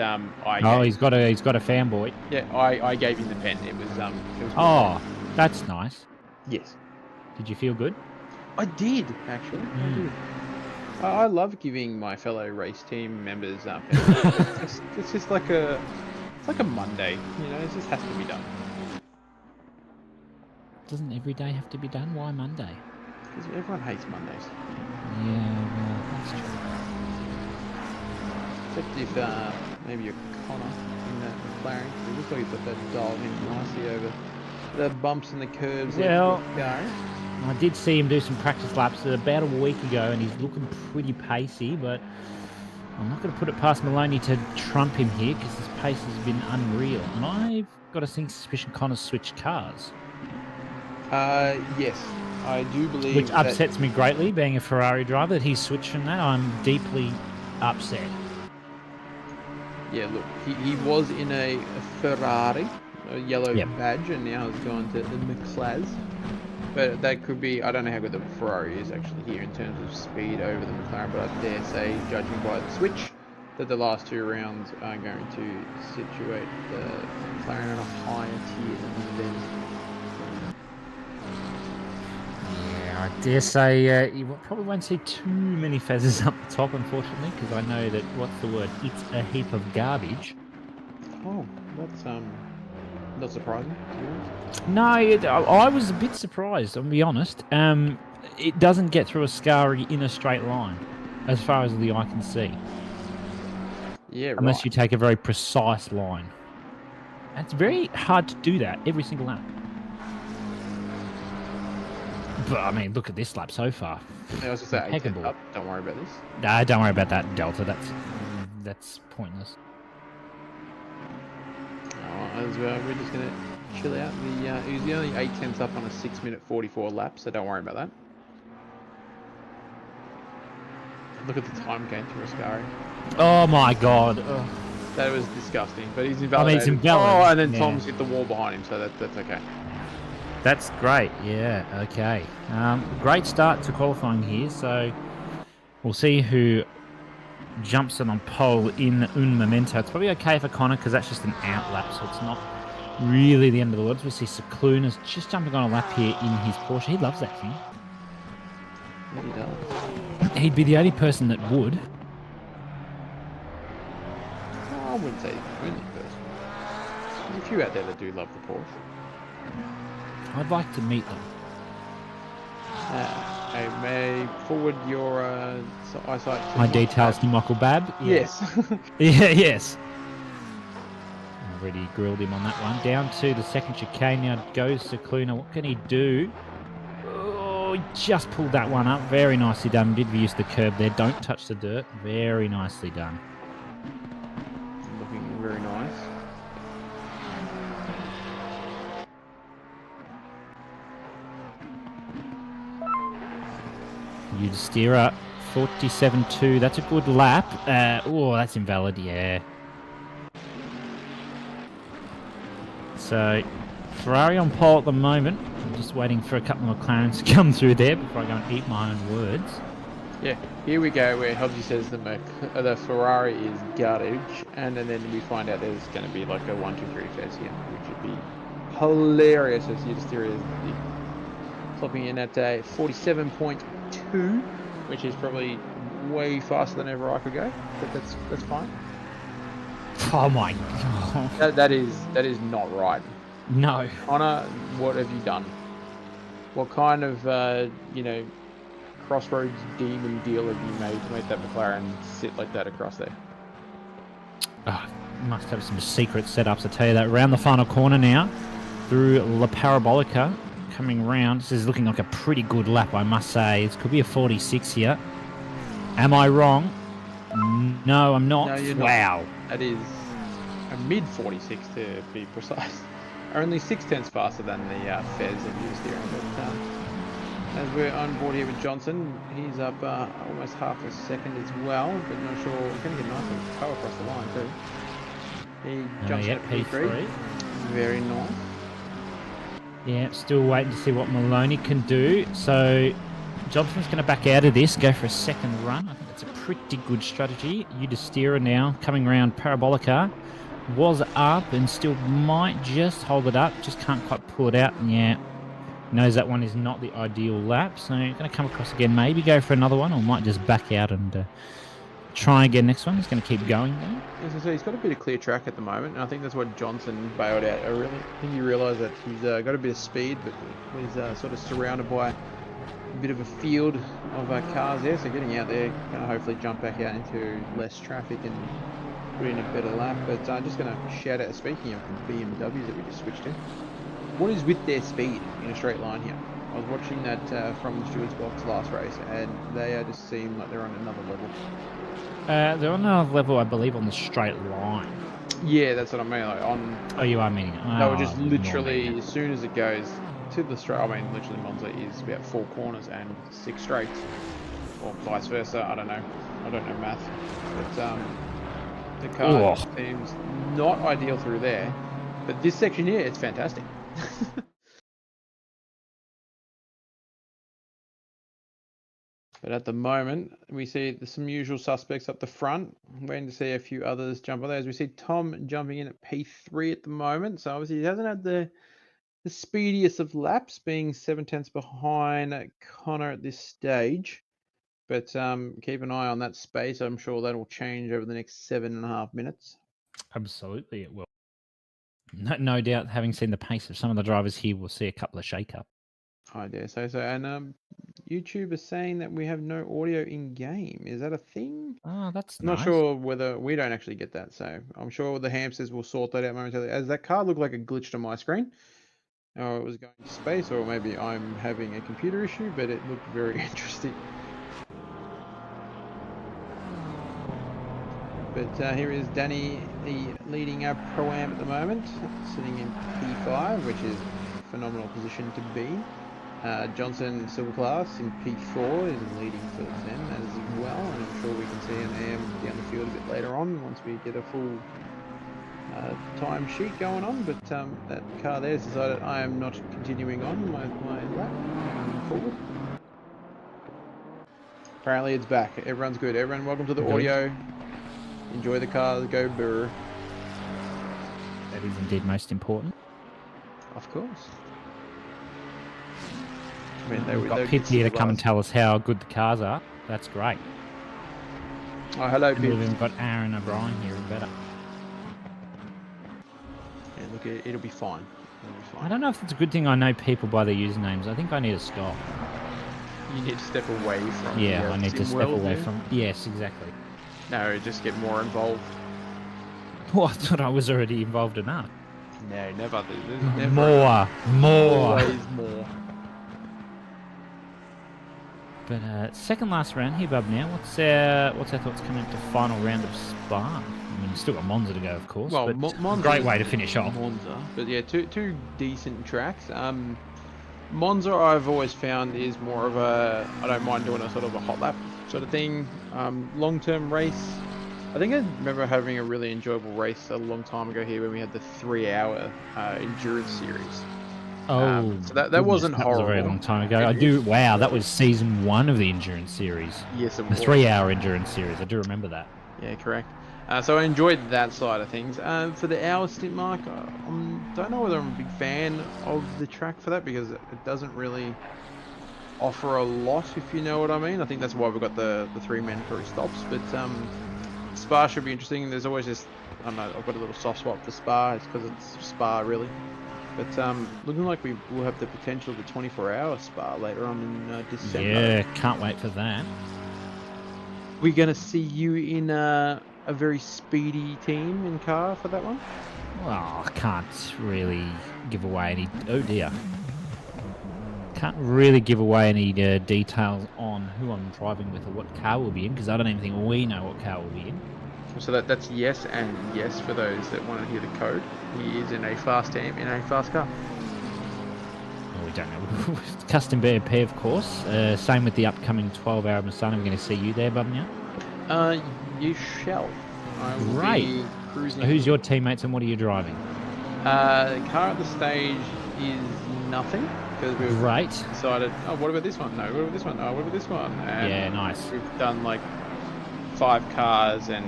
he's got a fanboy. Yeah, I gave him the pen. It was Oh, that's nice. Yes. Did you feel good? I did actually. I did. I love giving my fellow race team members it's just like a Monday, you know. It just has to be done. Doesn't every day have to be done? Why Monday? Because everyone hates Mondays. Yeah, well, that's true. Except if maybe you're Connor in that McLaren. It looks like he's got that dialed in nicely over the bumps and the curves. Yeah. I did see him do some practice laps about a week ago, and he's looking pretty pacey, but I'm not going to put it past Maloney to trump him here because his pace has been unreal. And I've got a suspicion Connor's switched cars. Yes, I do believe. Which upsets me greatly, being a Ferrari driver, that he's switched from that. I'm deeply upset. Yeah, look, he was in a Ferrari, a yellow Yep. badge, and now has gone to the McLaren. But that could be, I don't know how good the Ferrari is actually here in terms of speed over the McLaren, but I dare say, judging by the switch, that the last 2 rounds are going to situate the McLaren on a higher tier than them. Yeah, I dare say you probably won't see too many fezzes up the top, unfortunately, because I know that, what's the word? It's a heap of garbage. Oh, that's not surprising, to be honest. No, I was a bit surprised, I'll be honest. It doesn't get through a Scari in a straight line, as far as the eye can see. Yeah, Unless right. you take a very precise line. And it's very hard to do that every single lap. But, I mean, look at this lap so far. I was just saying, Impeccable. up. Don't worry about this. Nah, don't worry about that, Delta. That's pointless. As well, we're just going to chill out. He was only 8/10 up on a 6-minute 44 lap, so don't worry about that. Look at the time gain to Rascari. Oh my god. Ugh. That was disgusting, but he's invalidated. he's invalidated. Oh, and then Yeah. Tom's hit the wall behind him, so that's okay. That's great. Yeah, okay. Great start to qualifying here, so we'll see who jumps in on pole in un momento. It's probably okay for Connor because that's just an out lap, so it's not really the end of the world. We see Secluna's just jumping on a lap here in his Porsche. He loves that thing. Yeah, he does. He'd be the only person that would. I wouldn't say he's the only person. There's a few out there that do love the Porsche. I'd like to meet them. Hey, may forward your eyesight to My details to Michael Babb. Yeah. Yes. Yeah, yes. Already grilled him on that one. Down to the second chicane now goes Secluna. What can he do? Oh, he just pulled that one up. Very nicely done. Did use the curb there. Don't touch the dirt. Very nicely done. Looking very nice. You'd steer up 47.2. That's a good lap. Oh, that's invalid. Yeah. So, Ferrari on pole at the moment. I'm just waiting for a couple of McLarens to come through there before I go and eat my own words. Yeah, here we go where Hobbsy says the Ferrari is garbage, and then we find out there's going to be like a 1, 2, 3 fest here, which would be hilarious as you just hear is clocking in at 47.2, which is probably way faster than ever I could go, but that's fine. Oh my god. That is not right. No. Connor, what have you done? What kind of crossroads demon deal have you made to make that McLaren sit like that across there? Oh, must have some secret setups, I tell you that. Round the final corner now, through La Parabolica, coming round. This is looking like a pretty good lap, I must say. This could be a 46 here. Am I wrong? No, I'm not. No, you're wow. not. That is a mid 46 to be precise. Only 6/10 faster than the Fez that you used here. But as we're on board here with Johnson, he's up almost half a second as well, but not sure. He's going to get a nice little toe across the line too. He jumps Yep, at P3. Very nice. Yeah, still waiting to see what Maloney can do. So Johnson's going to back out of this, go for a second run. I think that's a pretty good strategy. Udistira now coming around Parabolica. Was up and still might just hold it up. Just can't quite pull it out. And yeah, knows that one is not the ideal lap. So going to come across again. Maybe go for another one, or might just back out and try again next one. He's going to keep going though. As I say, he's got a bit of clear track at the moment, and I think that's what Johnson bailed out. I think he realised that he's got a bit of speed, but he's sort of surrounded by a bit of a field of cars there. So getting out there, going to hopefully jump back out into less traffic and put in a better lap. But I'm just going to shout out, speaking of the BMWs that we just switched in, what is with their speed in a straight line here? I was watching that from the steward's box last race, and they just seem like they're on another level. They're on another level, I believe, on the straight line. Yeah, that's what I mean. Like on. Oh, you are meaning it. They were just literally, as soon as it goes to the straight, I mean, literally Monza is about 4 corners and 6 straights. or vice versa. I don't know. I don't know math, but the car seems not ideal through there. But this section here, it's fantastic. But at the moment, we see some usual suspects up the front. I'm waiting to see a few others jump on there. As we see Tom jumping in at P3 at the moment. So obviously he hasn't had the speediest of laps, being 7/10 behind Connor at this stage. But keep an eye on that space. I'm sure that will change over the next 7.5 minutes. Absolutely, it will. No doubt, having seen the pace of some of the drivers here, we'll see a couple of shake-up. I dare say so. And YouTube is saying that we have no audio in game. Is that a thing? Oh, that's I'm nice. not sure whether we don't actually get that. So I'm sure the hamsters will sort that out momentarily. As that car looked like it glitched on my screen, or it was going to space, or maybe I'm having a computer issue, but it looked very interesting. But here is Danny, the leading Pro-Am at the moment, sitting in P5, which is a phenomenal position to be. Johnson Silver Class in P4 is leading for them as well, and I'm sure we can see an AM down the field a bit later on once we get a full time sheet going on. But that car there has decided I am not continuing on my lap forward. Apparently it's back. Everyone's good. Everyone, welcome to the audio. Enjoy the car. Go Burr. That is indeed most important. Of course. I mean, We've got Pip here to come and tell us how good the cars are. That's great. Oh, hello, Pip. We've even got Aaron O'Brien here, and better. Yeah, look, it'll be fine. It'll be fine. I don't know if it's a good thing I know people by their usernames. I think I need to stop. You need to step away from. Yeah, I need to step away from. Yes, exactly. No, just get more involved. Well, I thought I was already involved enough. No, never. More. Always more. But second last round here, Bub. Now, what's our thoughts coming up to final round of Spa? I mean, you've still got Monza to go, of course. Well, but Monza, great way to finish off. Monza, but yeah, two decent tracks. Monza, I've always found is more of a. I don't mind doing a sort of a hot lap sort of thing. Long-term race. I think I remember having a really enjoyable race a long time ago here when we had the 3-hour endurance series. Oh, so that wasn't horrible. That was a very long time ago. Wow, that was season 1 of the endurance series. Yes, it the was. 3-hour endurance series. I do remember that. Yeah, correct. So I enjoyed that side of things. For the hour stint mark, I don't know whether I'm a big fan of the track for that because it doesn't really offer a lot, if you know what I mean. I think that's why we've got the 3 mandatory stops. But Spa should be interesting. There's always just, I don't know, I've got a little soft spot for Spa. It's because it's Spa, really. But looking like we will have the potential of the 24-hour Spa later on in December. Yeah, can't wait for that. We're going to see you in a very speedy team in car for that one? Well, I can't really give away any... Oh, dear. Can't really give away any details on who I'm driving with or what car we'll be in, because I don't even think we know what car we'll be in. So that's yes and yes for those that want to hear the code. He is in a fast team, in a fast car. Well, we don't know. Custom BP, of course. Same with the upcoming 12-hour Masana. We're going to see you there, Bubnia. You shall. I will be cruising. So who's your teammates and what are you driving? The car at the stage is nothing. Because we've decided, oh, what about this one? No, what about this one? Oh, what about this one? And yeah, nice. We've done like 5 cars and...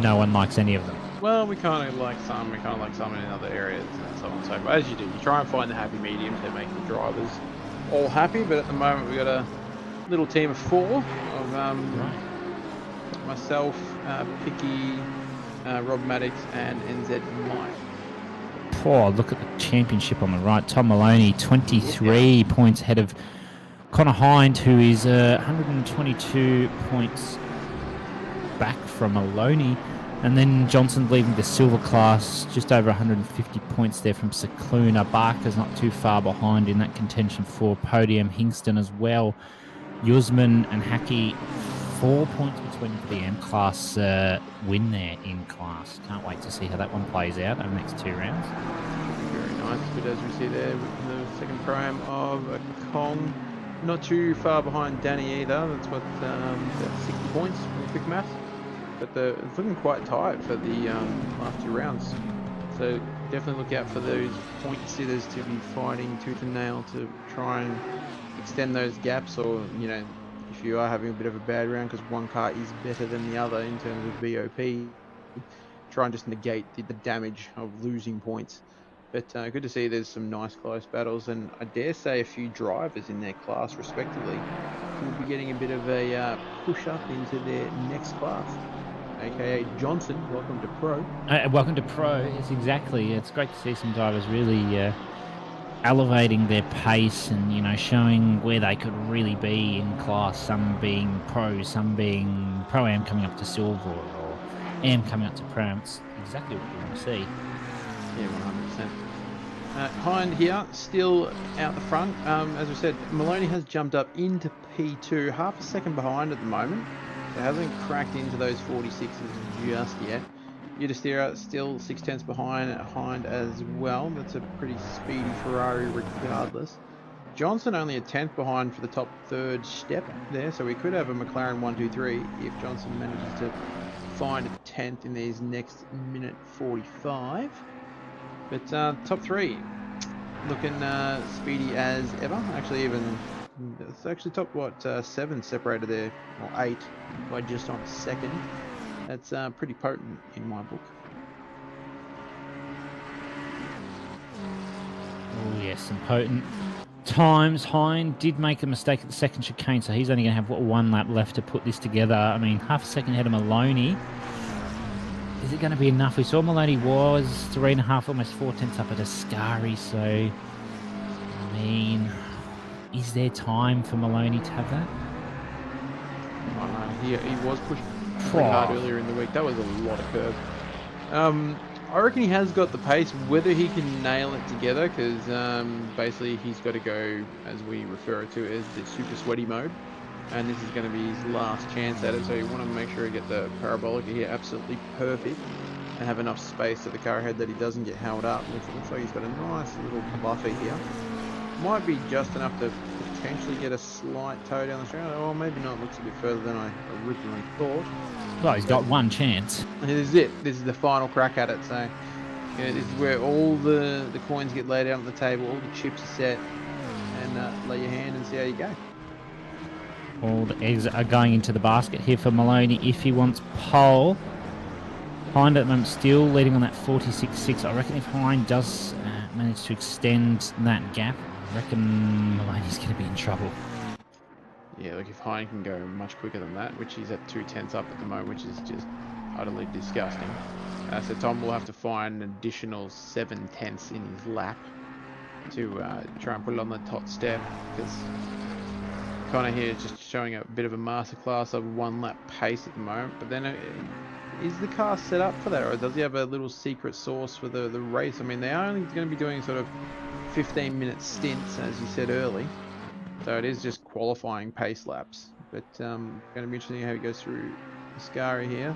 No one likes any of them. Well, we kind of like some, in other areas and so on and so forth. As you do, you try and find the happy medium to make the drivers all happy, but at the moment we've got a little team of 4 of myself, Picky, Rob Maddox and NZ Mike. Oh, look at the championship on the right. Tom Maloney, 23 points ahead of Connor Hind, who is 122 points back from Maloney. And then Johnson leading the silver class, just over 150 points there from Cicluna. Barker's not too far behind in that contention for podium. Hingston as well. Yuzman and Hackey, 4 points between the M class win there in class. Can't wait to see how that one plays out over the next 2 rounds. Very nice. But as we see there, with the second Pro-Am of Kong, not too far behind Danny either. That's what, about 60 points from quick maths. But it's looking quite tight for the last 2 rounds. So definitely look out for those point sitters to be fighting tooth and nail to try and extend those gaps, or, you know, if you are having a bit of a bad round because one car is better than the other in terms of BOP, try and just negate the damage of losing points. But good to see there's some nice close battles, and I dare say a few drivers in their class respectively will be getting a bit of a push up into their next class. AKA Johnson, welcome to Pro. Welcome to Pro. Yes, exactly. It's great to see some drivers really elevating their pace and, you know, showing where they could really be in class. Some being Pro, some being Pro-Am coming up to Silver, or Am coming up to Pro-Am. It's exactly what you want to see. Yeah, 100%. Hind here, still out the front. As we said, Maloney has jumped up into P2, half a second behind at the moment. So hasn't cracked into those 46s just yet. Udistira still 6/10 behind Hind as well. That's a pretty speedy Ferrari regardless. Johnson only a 10th behind for the top third step there, so we could have a McLaren 1-2-3 if Johnson manages to find a 10th in these next minute 45. But top 3 looking speedy as ever. Actually, it's actually top 7 separated there, or 8 by just on a second. That's pretty potent in my book. Oh yes, some potent times. Hind did make a mistake at the second chicane, so he's only going to have one lap left to put this together. I mean, half a second ahead of Maloney. Is it going to be enough? We saw Maloney was 3.5, almost 4 tenths up at Ascari, so I mean, is there time for Maloney to have that? He was pushing pretty hard earlier in the week. That was a lot of curve. I reckon he has got the pace. Whether he can nail it together, because basically he's got to go, as we refer to it, as the super sweaty mode. And this is going to be his last chance at it, so you want to make sure you get the parabolic here absolutely perfect and have enough space to the car ahead that he doesn't get held up. It looks like he's got a nice little buffer here. Might be just enough to potentially get a slight toe down the straight, or maybe not. Looks a bit further than I originally thought. Well, he's got one chance. And this is it. This is the final crack at it. So yeah, this is where all the coins get laid out on the table, all the chips are set, and lay your hand and see how you go. All the eggs are going into the basket here for Maloney if he wants pole. Hind at the moment still leading on that 46.6. I reckon if Hind does manage to extend that gap, I reckon Maloney's going to be in trouble. Yeah, look, if Hind can go much quicker than that, which he's at 2 tenths up at the moment, which is just utterly disgusting. So Tom will have to find an additional 7 tenths in his lap to try and put it on the top step, because Connor here is just showing a bit of a masterclass of 1 lap pace at the moment. But then is the car set up for that, or does he have a little secret sauce for the race? I mean, they're only going to be doing sort of 15-minute stints, as you said early. So it is just qualifying pace laps. But going to be interesting how he goes through Ascari here.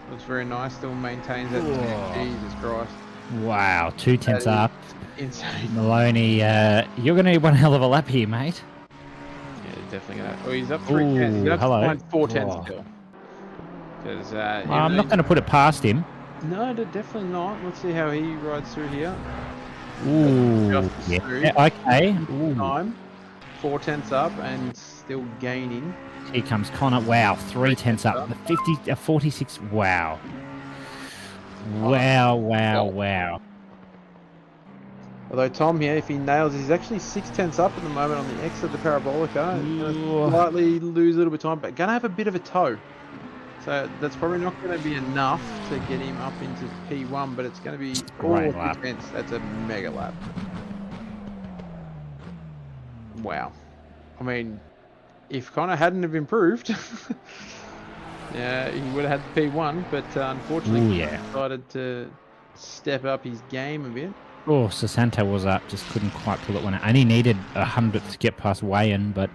Looks very nice, still maintains that. Jesus Christ. Wow, 2 tenths up. Insane. Maloney, you're going to need one hell of a lap here, mate. Definitely gonna. Oh, he's up 3 tenths. He's up to find 4 tenths still. I'm not going to put it past him. No, definitely not. Let's see how he rides through here. Ooh, yeah, okay. Time, 4 tenths up and still gaining. Here comes Connor. Wow, 3 tenths up. The 46. Wow. Wow. Although Tom here, if he nails, he's actually 6 tenths up at the moment on the X of the Parabolica. Gonna slightly lose a little bit of time, but gonna have a bit of a toe. So that's probably not going to be enough to get him up into P1, but it's going to be 4 tenths. That's a mega lap. Wow. I mean, if Connor hadn't have improved, yeah, he would have had the P1, but unfortunately, he decided to step up his game a bit. Oh, Sasanto was up, just couldn't quite pull it one out. And he needed 100th to get past Wayan, but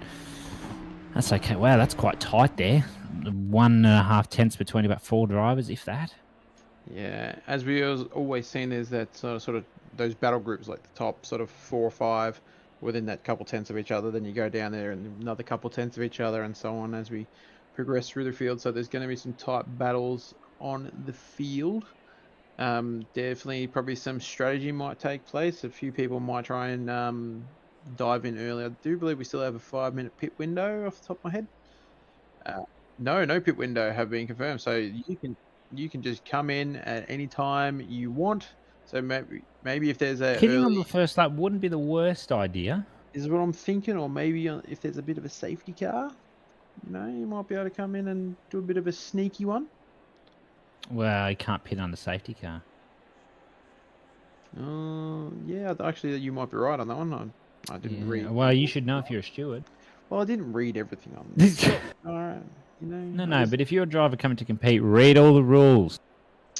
that's okay. Wow, that's quite tight there. 1.5 tenths between about 4 drivers, if that. Yeah, as we always seen, there's that sort of those battle groups, like the top sort of 4 or 5 within that couple tenths of each other. Then you go down there and another couple tenths of each other, and so on as we progress through the field. So there's going to be some tight battles on the field. Definitely, probably some strategy might take place. A few people might try and dive in early. I do believe we still have a 5-minute pit window off the top of my head. No pit window have been confirmed. So you can just come in at any time you want. So maybe if there's a Pitting on early, the first lap wouldn't be the worst idea. is what I'm thinking, or maybe if there's a bit of a safety car, you might be able to come in and do a bit of a sneaky one. Well, you can't pit on the safety car. Yeah, actually, you might be right on that one. I didn't read. Well, you should know if you're a steward. Well, I didn't read everything on this. All right, No, but if you're a driver coming to compete, read all the rules.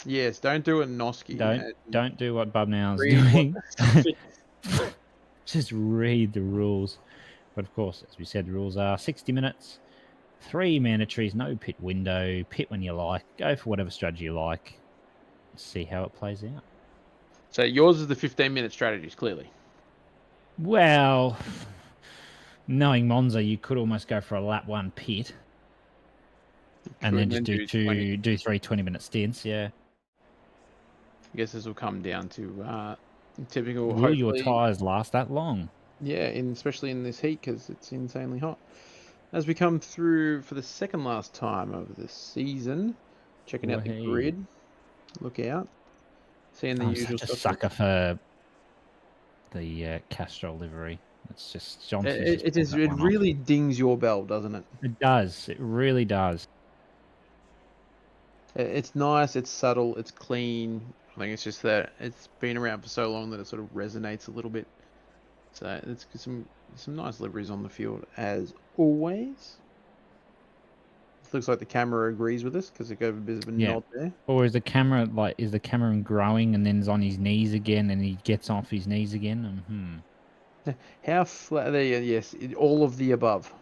Yes, don't do it nosky. Don't do what Bub Now's Read what doing. the Just read the rules. But of course, as we said, the rules are 60 minutes, 3 mandatories, no pit window, pit when you like, go for whatever strategy you like. See how it plays out. So yours is the 15-minute strategies, clearly. Well, knowing Monza, you could almost go for a lap 1 pit. And then just do 3 20-minute stints, yeah. I guess this will come down to typical. Will your tyres last that long? Yeah, especially in this heat because it's insanely hot. As we come through for the second last time of the season, checking out the grid. Look out. Seeing the usual such a stuff. sucker for the Castrol livery. It's just Johnson. It really dings your bell, doesn't it? It does. It really does. It's nice. It's subtle. It's clean. I think it's just that it's been around for so long that it sort of resonates a little bit. So it's some nice liveries on the field as always. It looks like the camera agrees with us because it gave a bit of a nod there. Or is the camera growing and then is on his knees again and he gets off his knees again? How flat? Yes, all of the above.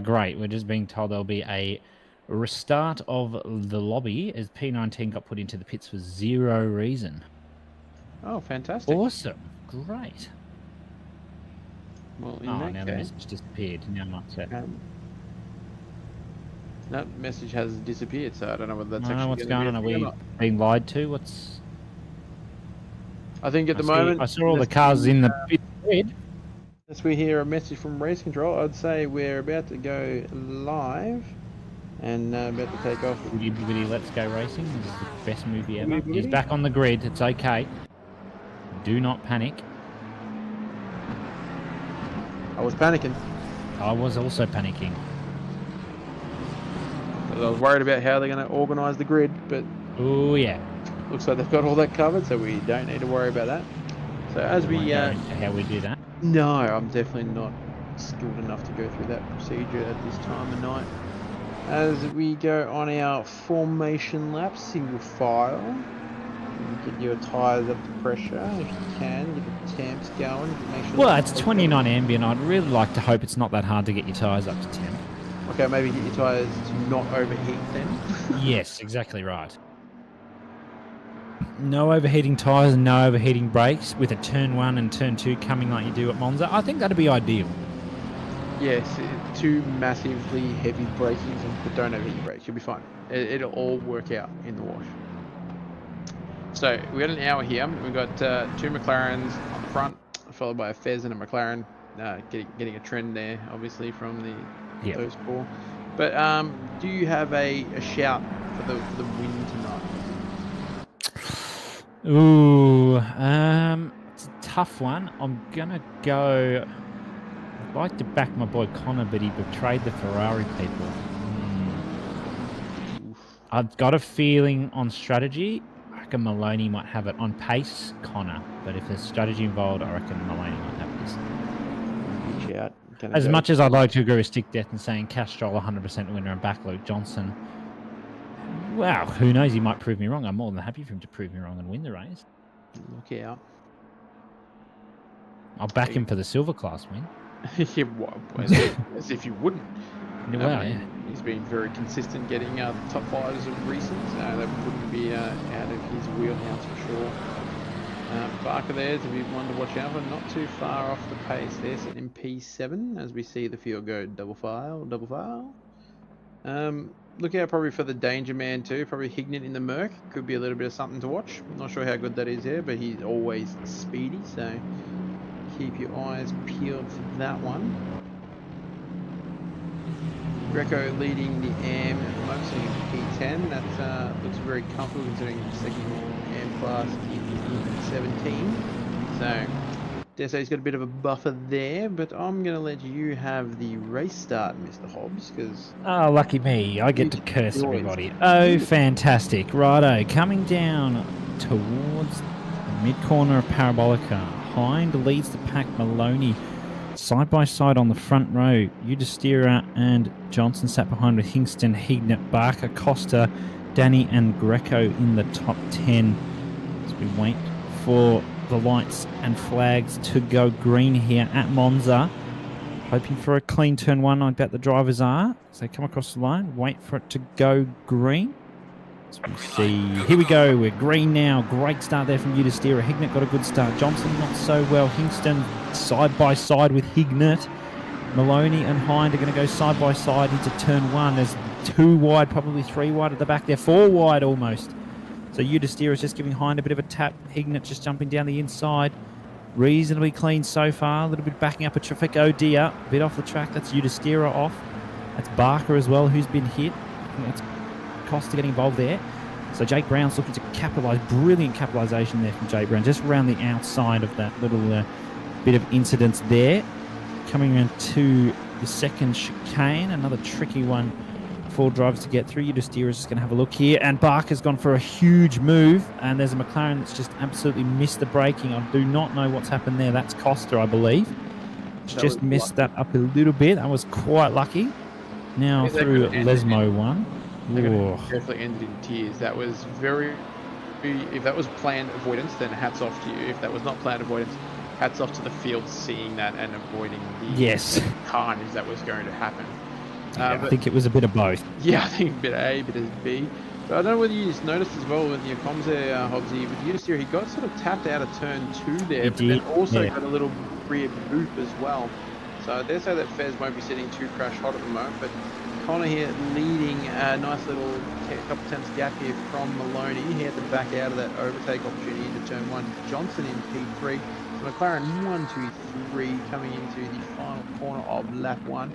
Great. We're just being told there'll be a restart of the lobby as P19 got put into the pits for 0 reason. Oh, fantastic! Awesome. Great. Well, now the message disappeared. Now I'm upset. That message has disappeared, so I don't know whether that's I don't know what's going on. Are we being lied to? I think at the moment... I saw all the cars in the grid. As we hear a message from Race Control, I'd say we're about to go live and about to take off. Woody, let's go racing. This is the best movie ever. He's back on the grid. It's okay. Do not panic. I was panicking. I was also panicking. I was worried about how they're going to organise the grid, but oh yeah, looks like they've got all that covered, so we don't need to worry about that. So as we how we do that? No, I'm definitely not skilled enough to go through that procedure at this time of night. As we go on our formation lap, single file, get your tyres up to pressure if you can, get the temps going. Make sure well, it's 29 ambient. I'd really like to hope it's not that hard to get your tyres up to temp. Okay, maybe get your tyres to not overheat then. Yes, exactly right. No overheating tyres and no overheating brakes with a turn 1 and turn 2 coming like you do at Monza. I think that'd be ideal. Yes, 2 massively heavy braking, but don't overheat your brakes. You'll be fine. It'll all work out in the wash. So we got an hour here. We've got 2 McLarens on the front, followed by a Fez and a McLaren. Getting a trend there, obviously, from those 4. But do you have a shout for the win tonight? Ooh, it's a tough one. I'm gonna go. I'd like to back my boy Connor, but he betrayed the Ferrari people. I've got a feeling on strategy. I reckon Maloney might have it on pace. Connor, but if there's strategy involved, I reckon Maloney might have this. Good shout. As much as I'd like to agree with Stick Death and saying Castrol 100% winner and back Luke Johnson. Wow, who knows? He might prove me wrong. I'm more than happy for him to prove me wrong and win the race. Look out. I'll back him for the silver class win. Yeah, as if you wouldn't. Well, yeah. He's been very consistent getting top 5s of recent, so that wouldn't be out of his wheelhouse for sure. Barker there to be one to watch out for, not too far off the pace there, sitting in P7 as we see the field go double file. Look out probably for the danger man too, probably Hignett in the Merc, could be a little bit of something to watch. Not sure how good that is here, but he's always speedy, so keep your eyes peeled for that one. Greco leading the AM at the moment, sitting in P10. That looks very comfortable considering second AM class in 17. So, dare say he's got a bit of a buffer there, but I'm going to let you have the race start, Mr. Hobbs, because... Oh, lucky me. I get to curse everybody. Oh, fantastic. Righto, coming down towards the mid-corner of Parabolica. Hind leads the pack, Maloney. Side by side on the front row, Udistira and Johnson sat behind with Hingston, Hignett, Barker, Costa, Danny and Greco in the top 10. As we wait for the lights and flags to go green here at Monza. Hoping for a clean turn one, I bet the drivers are. As they come across the line, wait for it to go green. As we see, here we go, we're green now. Great start there from Udistira. Hignett got a good start. Johnson not so well. Hingston side by side with Hignett. Maloney and Hind are going to go side by side into turn one. There's 2 wide, probably 3 wide at the back there. 4 wide almost. So Udistira is just giving Hind a bit of a tap. Hignett just jumping down the inside. Reasonably clean so far. A little bit backing up a traffic. Oh dear. A bit off the track. That's Udistira off. That's Barker as well, who's been hit. I think that's Costa getting involved there. So Jake Brown's looking to capitalise. Brilliant capitalisation there from Jake Brown. Just around the outside of that little bit of incidents there. Coming around to the second chicane. Another tricky one for drivers to get through. Udistira is just going to have a look here. And Barker's gone for a huge move. And there's a McLaren that's just absolutely missed the braking. I do not know what's happened there. That's Costa, I believe. It's just missed that up a little bit. That was quite lucky. Now through Lesmo one. Definitely ended in tears. That was very... If that was planned avoidance, then hats off to you. If that was not planned avoidance, hats off to the field seeing that and avoiding the carnage that was going to happen. I think it was a bit of both. Yeah, I think a bit of A, a bit of B. But I don't know whether you just noticed as well with your comms there, Hobbsy, with Udistira, he got sort of tapped out of turn 2 there, but then also got a little rear boot as well. So I dare say that Fez won't be sitting too crash hot at the moment, but Connor here leading a nice little couple tenths gap here from Maloney. He had to back out of that overtake opportunity into turn 1. Johnson in P3. So McLaren 1, 2, 3 coming into the final corner of lap 1.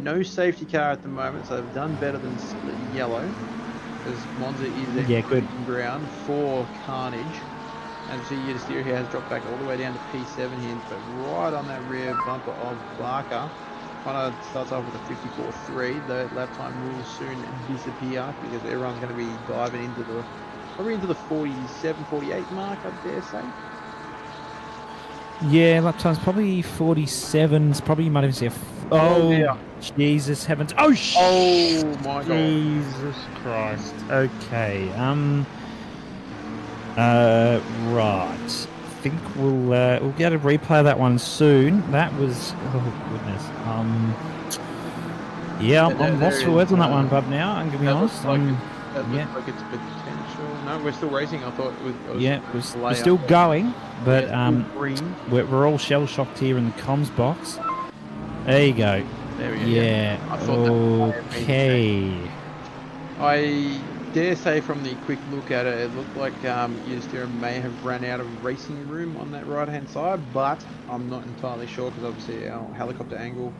No safety car at the moment, so they've done better than split yellow. As Monza is a good ground for carnage. And see Udistira here has dropped back all the way down to P7 here, but right on that rear bumper of Barker. Connor starts off with a 54.3. The lap time will soon disappear because everyone's going to be diving into the probably into the 47, 48 mark, I dare say. Yeah, lap time's probably 47. Probably you might even see a Jesus heavens! Oh my God! Jesus Christ! Okay. Right. I think we'll get a replay of that one soon. That was goodness. Yeah, I'm lost for words on that one, bub. Now I'm gonna be honest. Like it's potential. No, we're still racing. I thought it was we're still going, but we're all shell shocked here in the comms box. There you go. There we go. Yeah. I thought okay. I dare say from the quick look at it, it looked like Udistira may have run out of racing room on that right hand side, but I'm not entirely sure because obviously our helicopter angle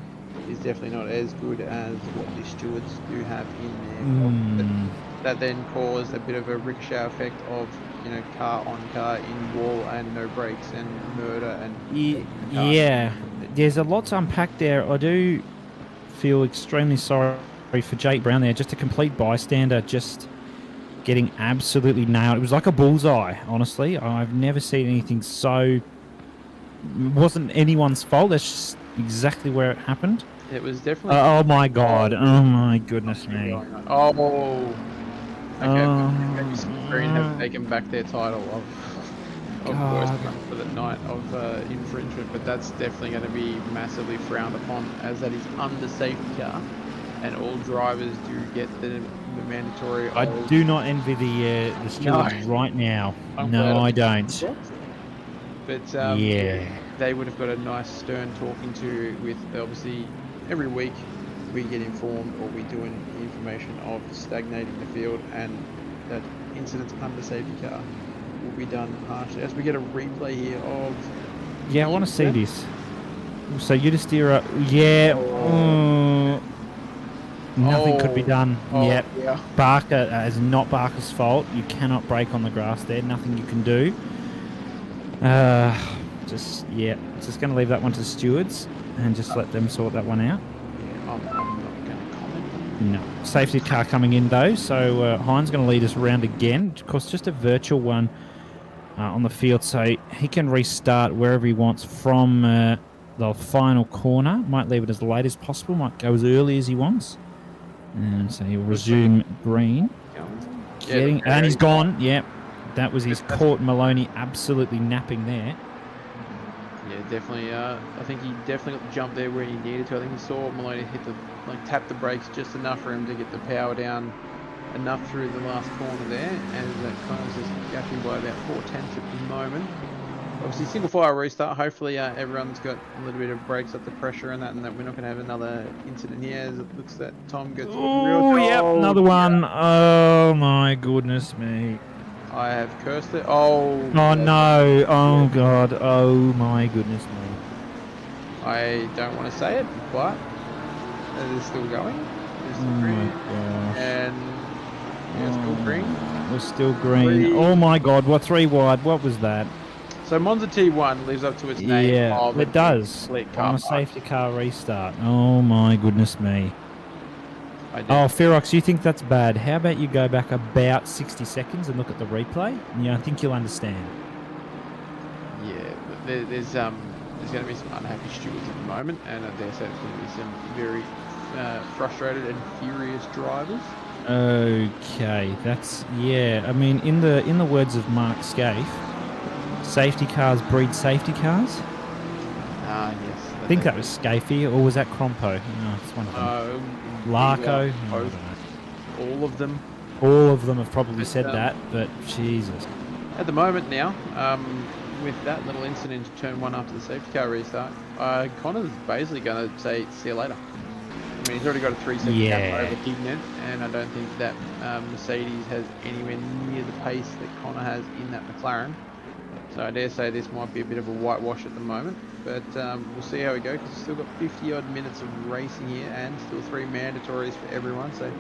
is definitely not as good as what the stewards do have in there. That then caused a bit of a ricochet effect of, you know, car on car in wall and no brakes and murder and yeah. There's a lot to unpack there. I do feel extremely sorry for Jake Brown there, just a complete bystander, just getting absolutely nailed. It was like a bullseye, honestly. I've never seen anything so... It wasn't anyone's fault. That's just exactly where it happened. It was definitely... oh my God. Oh my goodness me. Oh. Okay. Green have taken back their title of worst run for the night of infringement, but that's definitely going to be massively frowned upon, as that is under safety car, and all drivers do get the mandatory... I do not envy the stewards right now. No, I don't. But Yeah. they would have got a nice stern talking to with, obviously, every week we get informed or we do an information of stagnating the field, and that incidents under safety car will be done harshly. As we get a replay here of... Yeah, I want to see this. So you just steer up. Yeah. Nothing could be done. Yep. Yeah. Barker is not Barker's fault. You cannot brake on the grass there. Nothing you can do. Just going to leave that one to the stewards and just let them sort that one out. Yeah, I'm not going to comment. No. Safety car coming in though, so Hines going to lead us around again. Of course, just a virtual one on the field, so he can restart wherever he wants from the final corner. Might leave it as late as possible, might go as early as he wants. And so he'll resume green. And he's gone. Yep. That was his caught Maloney absolutely napping there. Yeah, definitely. I think he definitely got the jump there where he needed to. I think he saw Maloney hit the, tap the brakes just enough for him to get the power down enough through the last corner there. And that kind of just gapping by about 4/10 at the moment. Obviously, single file restart. Hopefully, everyone's got a little bit of brakes up the pressure and that we're not going to have another incident here. As it looks that Tom gets. Oh, yep, another one. Oh my goodness me. I have cursed it. Oh no. Oh God. Oh my goodness me. I don't want to say it, but it is still going. It's still green. And it's still green. We're still green. Oh my God. What 3 wide? What was that? So Monza T1 lives up to its name. Yeah, it does. On a safety car restart. Oh my goodness me. Oh, Ferox, you think that's bad? How about you go back about 60 seconds and look at the replay? Yeah, I think you'll understand. Yeah, there's going to be some unhappy stewards at the moment, and I dare say there's going to be some very frustrated and furious drivers. Okay, that's I mean, in the words of Mark Scaife, safety cars breed safety cars. Yes. I think that was Scaife, or was that Crompo? No, it's one of them. Larko. All of them. All of them have probably said that, but Jesus. At the moment now, with that little incident in turn 1 after the safety car restart, Connor's basically going to say, see you later. I mean, he's already got a 3-second gap over Hignet, and I don't think that Mercedes has anywhere near the pace that Connor has in that McLaren. So I dare say this might be a bit of a whitewash at the moment, but we'll see how we go, because we've still got 50-odd minutes of racing here and still 3 mandatories for everyone, so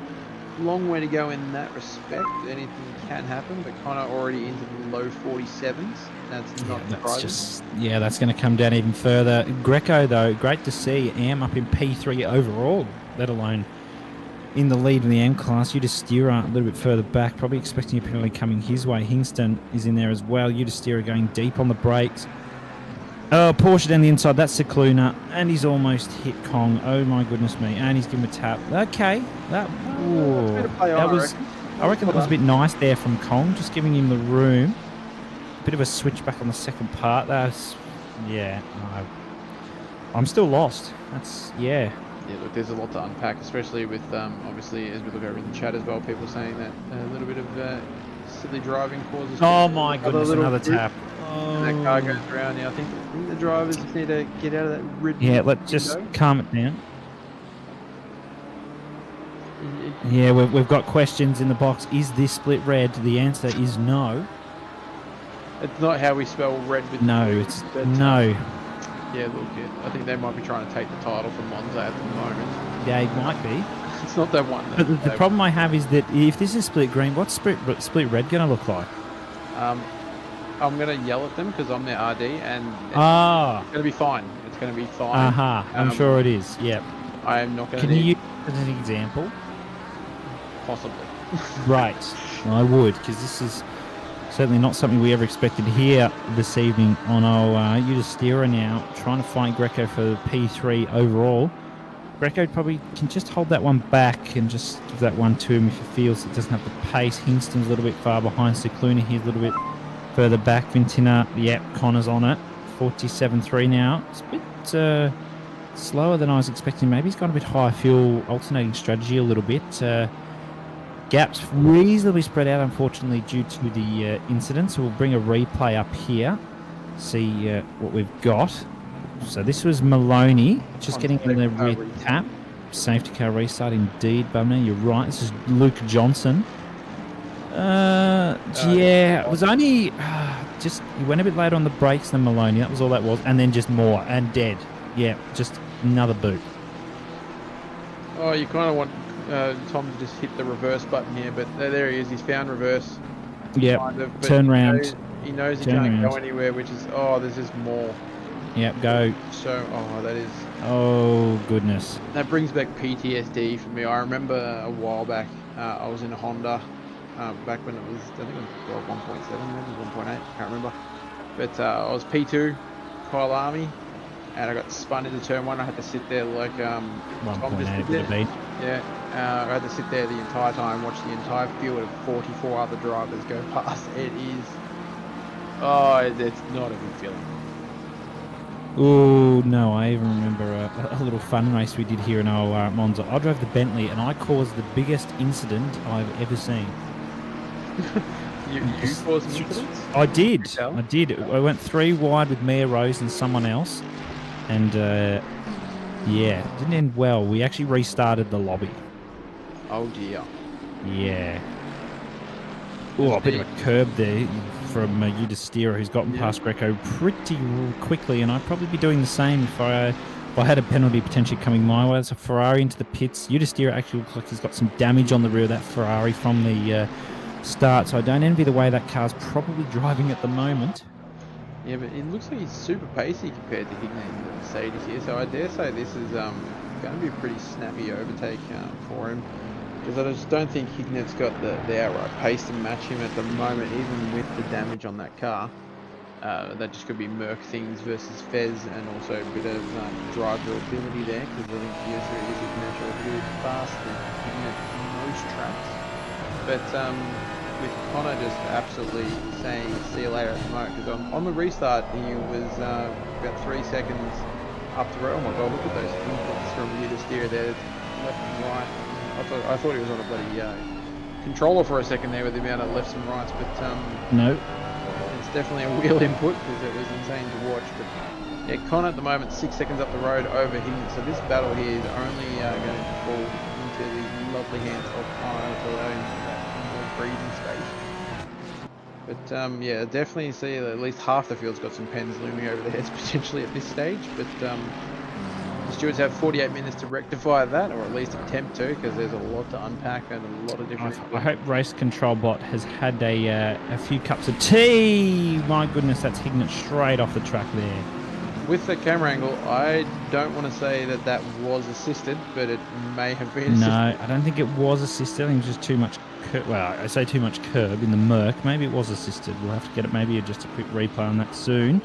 long way to go in that respect. Anything can happen, but Connor already into the low 47s. That's not surprising. That's going to come down even further. Greco, though, great to see Am up in P3 overall, let alone in the lead in the M class. Udistira a little bit further back, probably expecting a penalty coming his way. Hingston is in there as well. Udistira going deep on the brakes. Porsche down the inside, that's Cicluna, and he's almost hit Kong. Oh my goodness me, and he's given a tap. Okay, I reckon that was a bit nice there from Kong, just giving him the room. Bit of a switchback on the second part. That's, I'm still lost. Yeah, look, there's a lot to unpack, especially with, obviously, as we look over in the chat as well, people saying that a little bit of silly driving causes... Oh my goodness, another tap. And that car goes around. I think the drivers need to get out of that rid. Yeah, let's just calm it down. Yeah, we've got questions in the box. Is this split red? The answer is no. It's not how we spell red with... No, it's... No. Yeah, look, I think they might be trying to take the title from Monza at the moment. Yeah, it might be. It's not that one. But the problem I have is that if this is split green, what's split red going to look like? I'm going to yell at them because I'm their RD, and it's going to be fine. It's going to be fine. I'm sure it is. Yep. I am not going to... Can you use it as an example? Possibly. Right. I would, because this is certainly not something we ever expected here this evening on our Udistira now, trying to fight Greco for P3 overall. Greco probably can just hold that one back and just give that one to him if he feels it doesn't have the pace. Hingston's a little bit far behind. Cicluna here's a little bit further back. Vintina, Connor's on it. 47.3 now. It's a bit slower than I was expecting. Maybe he's got a bit higher fuel, alternating strategy a little bit. Gaps reasonably spread out, unfortunately, due to the incident. So we'll bring a replay up here. see what we've got. So this was Maloney just On getting in the safety car rear restart. tap. Safety car restart indeed, Bumner. You're right. This is Luke Johnson. Yeah, it was only just he went a bit late on the brakes than Maloney. That was all that was, and then just more and dead. Yeah, just another boot. Oh, you kind of want Tom to just hit the reverse button here, but there he is. He's found reverse. Yep. Kind of, but Turn round. He knows he Turn can't go round. anywhere, which is there's just more. Yep. Go. So that is. Oh goodness. That brings back PTSD for me. I remember a while back, I was in a Honda, back when it was, I think it was 1.7, maybe 1.8, can't remember. But I was P2, Kyle Army, and I got spun into turn 1. I had to sit there like Tom just 1.8 did would have been. Yeah, I had to sit there the entire time, watch the entire field of 44 other drivers go past. It is, it's not a good feeling. Oh no! I even remember a little fun race we did here in our Monza. I drove the Bentley, and I caused the biggest incident I've ever seen. You caused some incidents? I did. Tell? I did. I went 3 wide with Mia Rose and someone else, and yeah, it didn't end well. We actually restarted the lobby. Oh dear. Yeah. Oh, a bit of a curb there from Udistira, who's gotten past Greco pretty quickly, and I'd probably be doing the same if I had a penalty potentially coming my way. It's a Ferrari into the pits. Udistira actually looks like he's got some damage on the rear of that Ferrari from the start, so I don't envy the way that car's probably driving at the moment. Yeah, but it looks like he's super pacey compared to Hignett in the Mercedes here, so I dare say this is going to be a pretty snappy overtake for him. Because I just don't think Hignett's got the outright pace to match him at the moment, even with the damage on that car. That just could be Merc things versus Fez, and also a bit of driver ability there, because I think the answer is Hignett's a little faster than Hignett in most tracks. But with Connor just absolutely saying see you later at the moment, because on the restart he was about 3 seconds up the road. Oh my god, look at those inputs from Udistira there, left and right. I thought he was on a bloody controller for a second there with the amount of lefts and rights, but no, it's definitely a wheel input because it was insane to watch. But yeah, Connor at the moment 6 seconds up the road over him, so this battle here is only going to fall into the lovely hands of Connor to allow him that more breathing space. But yeah, definitely see that at least half the field's got some pens looming over their heads potentially at this stage, but the stewards have 48 minutes to rectify that, or at least attempt to, because there's a lot to unpack and a lot of different... I hope Race Control Bot has had a few cups of tea. My goodness, that's Hignett straight off the track there. With the camera angle, I don't want to say that was assisted, but it may have been assisted. No, I don't think it was assisted. I think it was just too much... Well, I say too much curb in the Merc. Maybe it was assisted. We'll have to get it, maybe just a quick replay on that soon.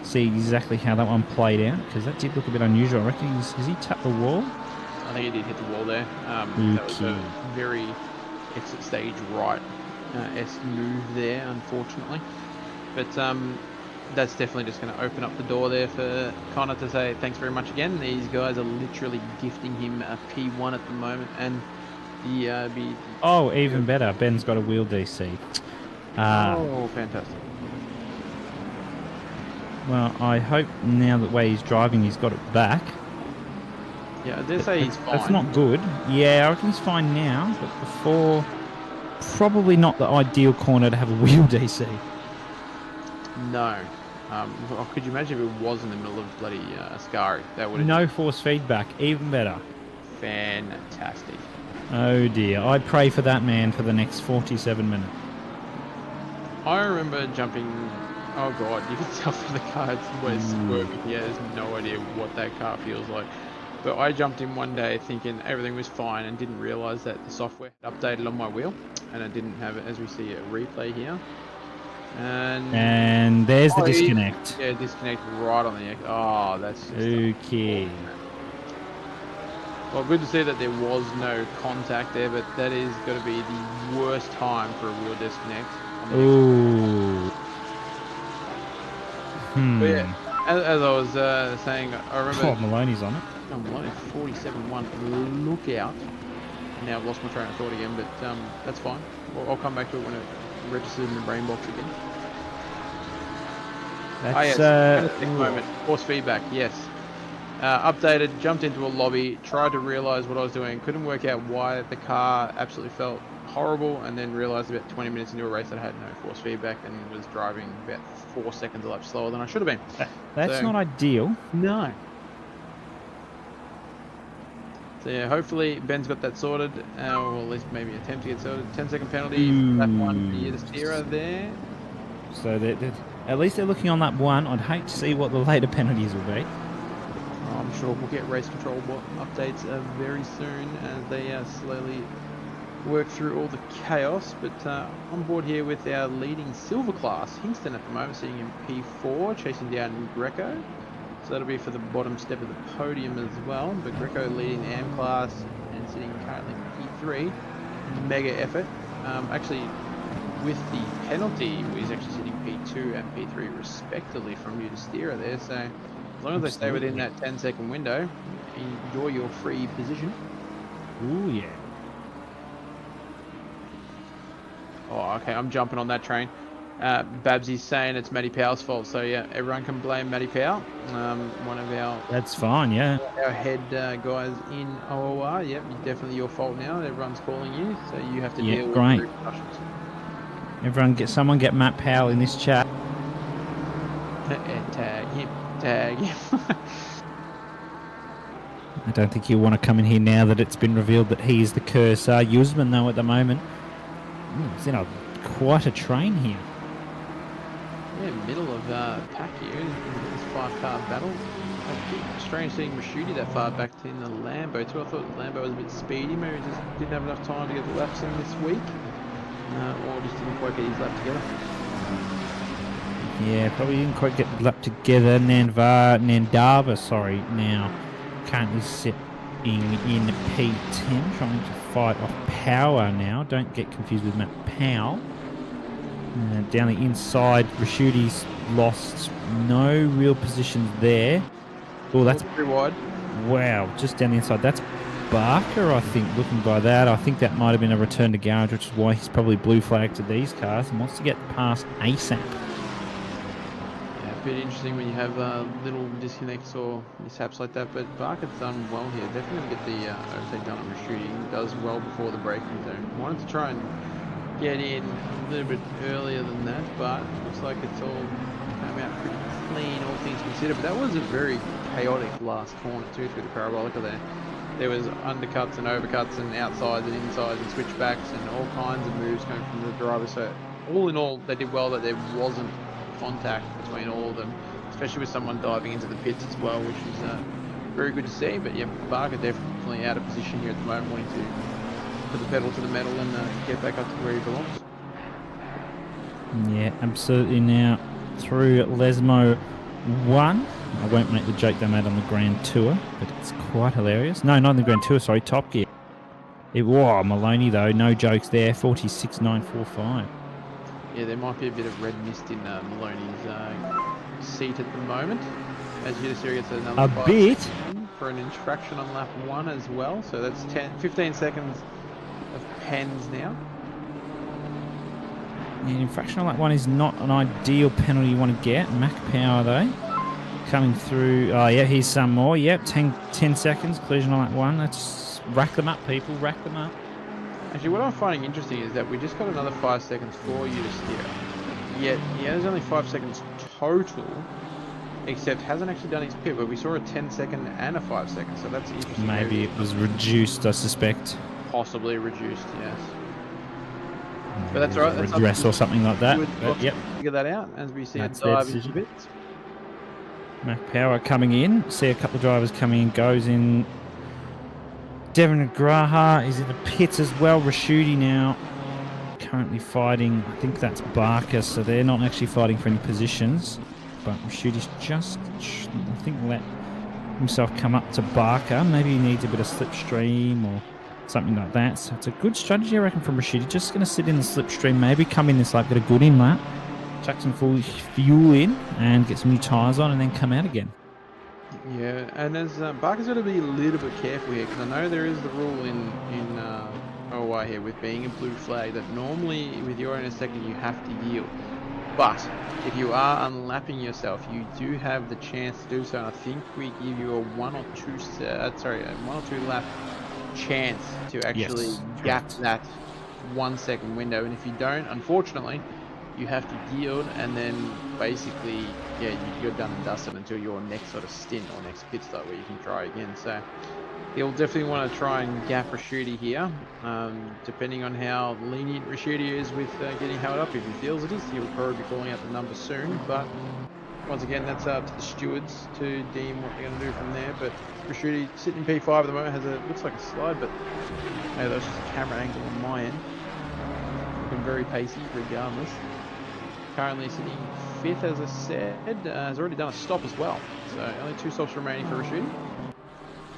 See exactly how that one played out, because that did look a bit unusual. I reckon has he tapped the wall? I think he did hit the wall there. That was a very exit stage right esque move there, unfortunately. But that's definitely just going to open up the door there for Connor to say thanks very much again. These guys are literally gifting him a P1 at the moment, and the oh, even better. Ben's got a wheel DC. Oh, fantastic. Well, I hope now that way he's driving, he's got it back. Yeah, I dare say he's fine. That's not good. Yeah, I reckon he's fine now, but before, probably not the ideal corner to have a wheel DC. No. Could you imagine if it was in the middle of bloody Ascari? That would no force feedback, even better. Fantastic. Oh dear, I pray for that man for the next 47 minutes. I remember jumping. Oh god, you can tell from the car it's swerving. He has no idea what that car feels like. But I jumped in one day thinking everything was fine and didn't realise that the software had updated on my wheel, and I didn't have it, as we see a replay here. And there's the disconnect. Yeah, disconnect right on the X. Oh, that's just okay. Well, good to see that there was no contact there, but that is going to be the worst time for a wheel disconnect. Ooh. But yeah, as I was saying, I remember... Oh, Maloney's on it. Oh, Maloney, 47-1. Look out. Now I've lost my train of thought again, but that's fine. I'll come back to it when it registers in the brain box again. That's fantastic moment. Force feedback, yes. Updated, jumped into a lobby, tried to realise what I was doing, couldn't work out why the car absolutely felt horrible, and then realised about 20 minutes into a race that I had no force feedback and was driving about 4 seconds a lap slower than I should have been. That's not ideal. No. So yeah, hopefully Ben's got that sorted, or at least maybe attempt to get sorted. 10-second penalty for lap 1 for the steerer there. So at least they're looking on lap 1. I'd hate to see what the later penalties will be. I'm sure we'll get race control updates very soon as they slowly work through all the chaos. But on board here with our leading silver class, Hingston at the moment sitting in P4, chasing down Greco. So that'll be for the bottom step of the podium as well. But Greco leading the AM class and sitting currently in P3. Mega effort. Actually, with the penalty, he's actually sitting P2 and P3 respectively from you to steerer there. So as long as they stay within that 10-second window, enjoy your free position. Ooh, yeah. Oh, okay, I'm jumping on that train. Babsy's saying it's Matty Powell's fault, so yeah, everyone can blame Matty Powell. One of our That's fine, yeah. Our head guys in OOR. Yep, definitely your fault now. Everyone's calling you, so you have to deal with the repercussions. Someone get Matt Powell in this chat. Tag him. I don't think he'll want to come in here now that it's been revealed that he is the cursor. Usman though at the moment. He's in quite a train here. Yeah, middle of pack here in this 5-car battle. Strange seeing Rashuti that far back in the Lambo too. I thought the Lambo was a bit speedy. Maybe just didn't have enough time to get the laps in this week. Or just didn't quite get his lap together. Yeah, probably didn't quite get the lap together. Nandava, sorry, now currently sitting in P10, trying to fight off Power now. Don't get confused with Matt Powell. Down the inside, Rashuti's lost no real positions there. Oh, that's pretty wide. Wow, just down the inside. That's Barker, I think, looking by that. I think that might have been a return to garage, which is why he's probably blue flagged to these cars and wants to get past ASAP. Yeah, a bit interesting when you have little disconnects or mishaps like that, but Barker's done well here. Definitely going to get the overtake done on Rashuti. He does well before the braking zone. Wanted to try and get in a little bit earlier than that, but looks like it's all come out pretty clean, all things considered. But that was a very chaotic last corner too through the parabolica there. There was undercuts and overcuts and outsides and insides and switchbacks and all kinds of moves coming from the driver. So all in all, they did well that there wasn't contact between all of them, especially with someone diving into the pits as well, which is very good to see. But yeah, Barker definitely out of position here at the moment, wanting to put the pedal to the metal and get back up to where he belongs. Yeah, absolutely. Now through Lesmo 1. I won't make the joke they made on the Grand Tour, but it's quite hilarious. No, not in the Grand Tour, sorry, Top Gear. Maloney though, no jokes there, 46.945. Yeah, there might be a bit of red mist in Maloney's seat at the moment. As Yudhisthira gets another a bit for an infraction on lap 1 as well. So that's 15 seconds of pens now. Yeah, infraction on lap 1 is not an ideal penalty you want to get. Mac Power though. Coming through, oh yeah, here's some more. Yep, 10 seconds, collision on that one. Let's rack them up, people, rack them up. Actually, what I'm finding interesting is that we just got another 5 seconds for you to steer. Yet, yeah, there's only 5 seconds total, except hasn't actually done his pit, but we saw a 10-second and a 5-second, so that's interesting. Maybe it was reduced, I suspect. Possibly reduced, yes. But that's right. That's redress or something like that. But, yep. Figure that out as we see it dive into bits. Mac Power coming in. See a couple of drivers coming in. Goes in. Devon Graha is in the pits as well. Rashuti now currently fighting. I think that's Barker, so they're not actually fighting for any positions. But Rashuti's just, I think, let himself come up to Barker. Maybe he needs a bit of slipstream or something like that. So it's a good strategy, I reckon, from Rashuti. Just going to sit in the slipstream. Maybe come in this lap, get a good in lap. Chuck some full fuel in and get some new tyres on and then come out again. Yeah, and as Barker's got to be a little bit careful here, because I know there is the rule in OY here with being a blue flag that normally with your own second you have to yield. But if you are unlapping yourself, you do have the chance to do so. And I think we give you a one or two lap chance to actually Yes, gap correct. that 1 second window. And if you don't, unfortunately, you have to yield, and then basically, yeah, you're done and dusted until your next sort of stint or next pit stop where you can try again. So he'll definitely want to try and gap Rashidi here. Depending on how lenient Rashidi is with getting held up, if he feels it is, he'll probably be calling out the number soon. But once again, that's up to the stewards to deem what they're going to do from there. But Rashidi sitting in P5 at the moment has looks like a slide, but hey, that's just a camera angle on my end. Looking very pacey regardless. Currently sitting 5th, as I said, has already done a stop as well. So only 2 stops remaining for Rashidi.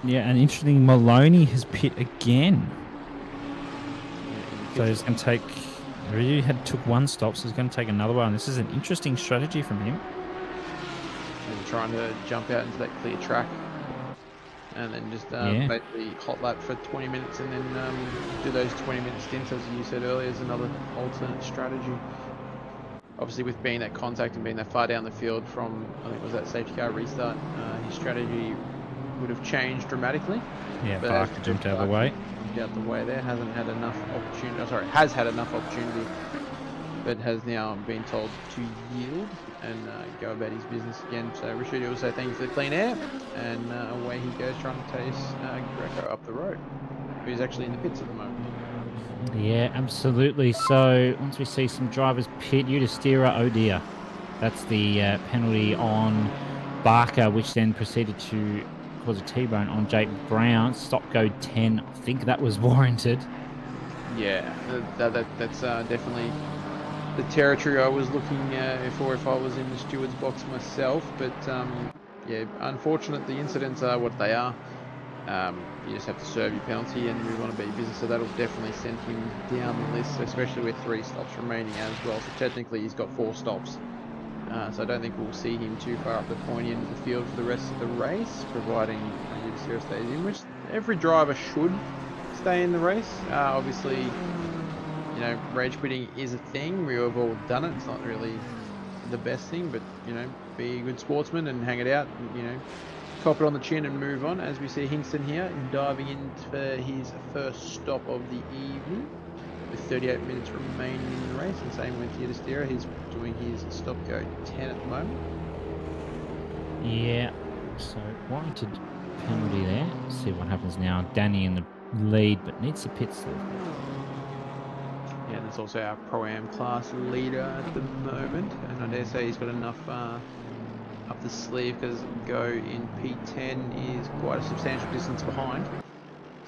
Yeah, and interesting, Maloney has pit again. Yeah, So he's going to take... He already took 1 stop, so he's going to take another one. This is an interesting strategy from him. and trying to jump out into that clear track. And then just basically hot lap for 20 minutes and then do those 20-minute stints, as you said earlier, is another alternate strategy. Obviously, with being that contact and being that far down the field from, I think it was that safety car restart, his strategy would have changed dramatically. Yeah, But Barker jumped out of the way. Jumped out the way there, hasn't had enough opportunity, has had enough opportunity, but has now been told to yield and go about his business again. So Rashidi will say thank you for the clean air, and away he goes trying to chase Greco up the road, who's actually in the pits at the moment. Yeah, absolutely. So once we see some drivers pit, Udistira, oh dear. That's the penalty on Barker, which then proceeded to cause a T-bone on Jake Brown. Stop go 10. I think that was warranted. Yeah, that's definitely the territory I was looking for if I was in the steward's box myself. But yeah, unfortunate the incidents are what they are. You just have to serve your penalty and move on about your business. So that'll definitely send him down the list, especially with 3 stops remaining as well. So technically he's got 4 stops. So I don't think we'll see him too far up the pointy end of the field for the rest of the race, providing Udistira stays in, which every driver should stay in the race. Obviously, you know, rage quitting is a thing. We've all done it. It's not really the best thing, but, you know, be a good sportsman and hang it out, and, you know, cop it on the chin and move on. As we see Hingston here diving in for his first stop of the evening with 38 minutes remaining in the race, and same with Udistira. He's doing his stop go 10 at the moment. Yeah, so warranted penalty there. Let's see what happens now. Danny in the lead, but needs to pit stop. Yeah, and there's also our Pro-Am class leader at the moment, and I dare say he's got enough up the sleeve, because Go in P10 is quite a substantial distance behind.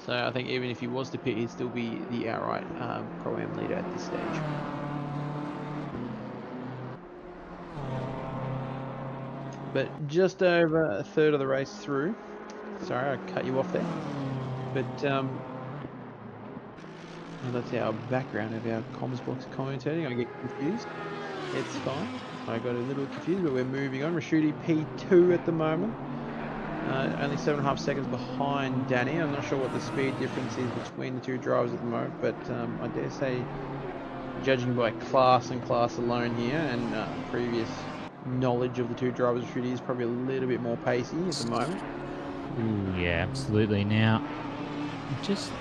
So I think even if he was to pit, he'd still be the outright Pro-Am leader at this stage. But just over a third of the race through. Sorry, I cut you off there. But well, that's our background of our comms box commentating. I get confused. It's fine. I got a little confused, but we're moving on. Rashidi P2 at the moment. Only 7.5 seconds behind Danny. I'm not sure what the speed difference is between the 2 drivers at the moment, but I dare say, judging by class and class alone here, and previous knowledge of the 2 drivers, Rashidi is probably a little bit more pacey at the moment. Ooh, yeah, absolutely. Now, I'm just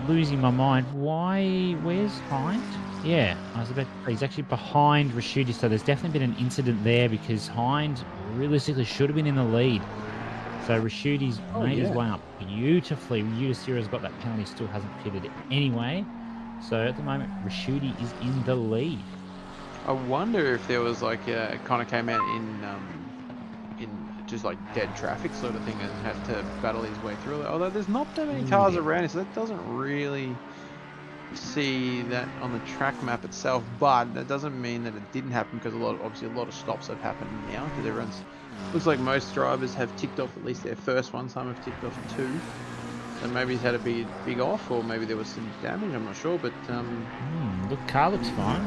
losing my mind. Where's Hind? Yeah, I was about to say, he's actually behind Rashidi, so there's definitely been an incident there, because Hind realistically should have been in the lead. So Rashidi's made his way up beautifully. Udistira's got that penalty, still hasn't pitted anyway. So at the moment, Rashidi is in the lead. I wonder if there was like kind of came out in just like dead traffic sort of thing and had to battle his way through it. Although there's not that many cars around, so that doesn't really see that on the track map itself. But that doesn't mean that it didn't happen, because obviously a lot of stops have happened now, because everyone's looks like most drivers have ticked off at least their first one. Some have ticked off 2. So maybe he's had a big off, or maybe there was some damage. I'm not sure, but look, car looks fine.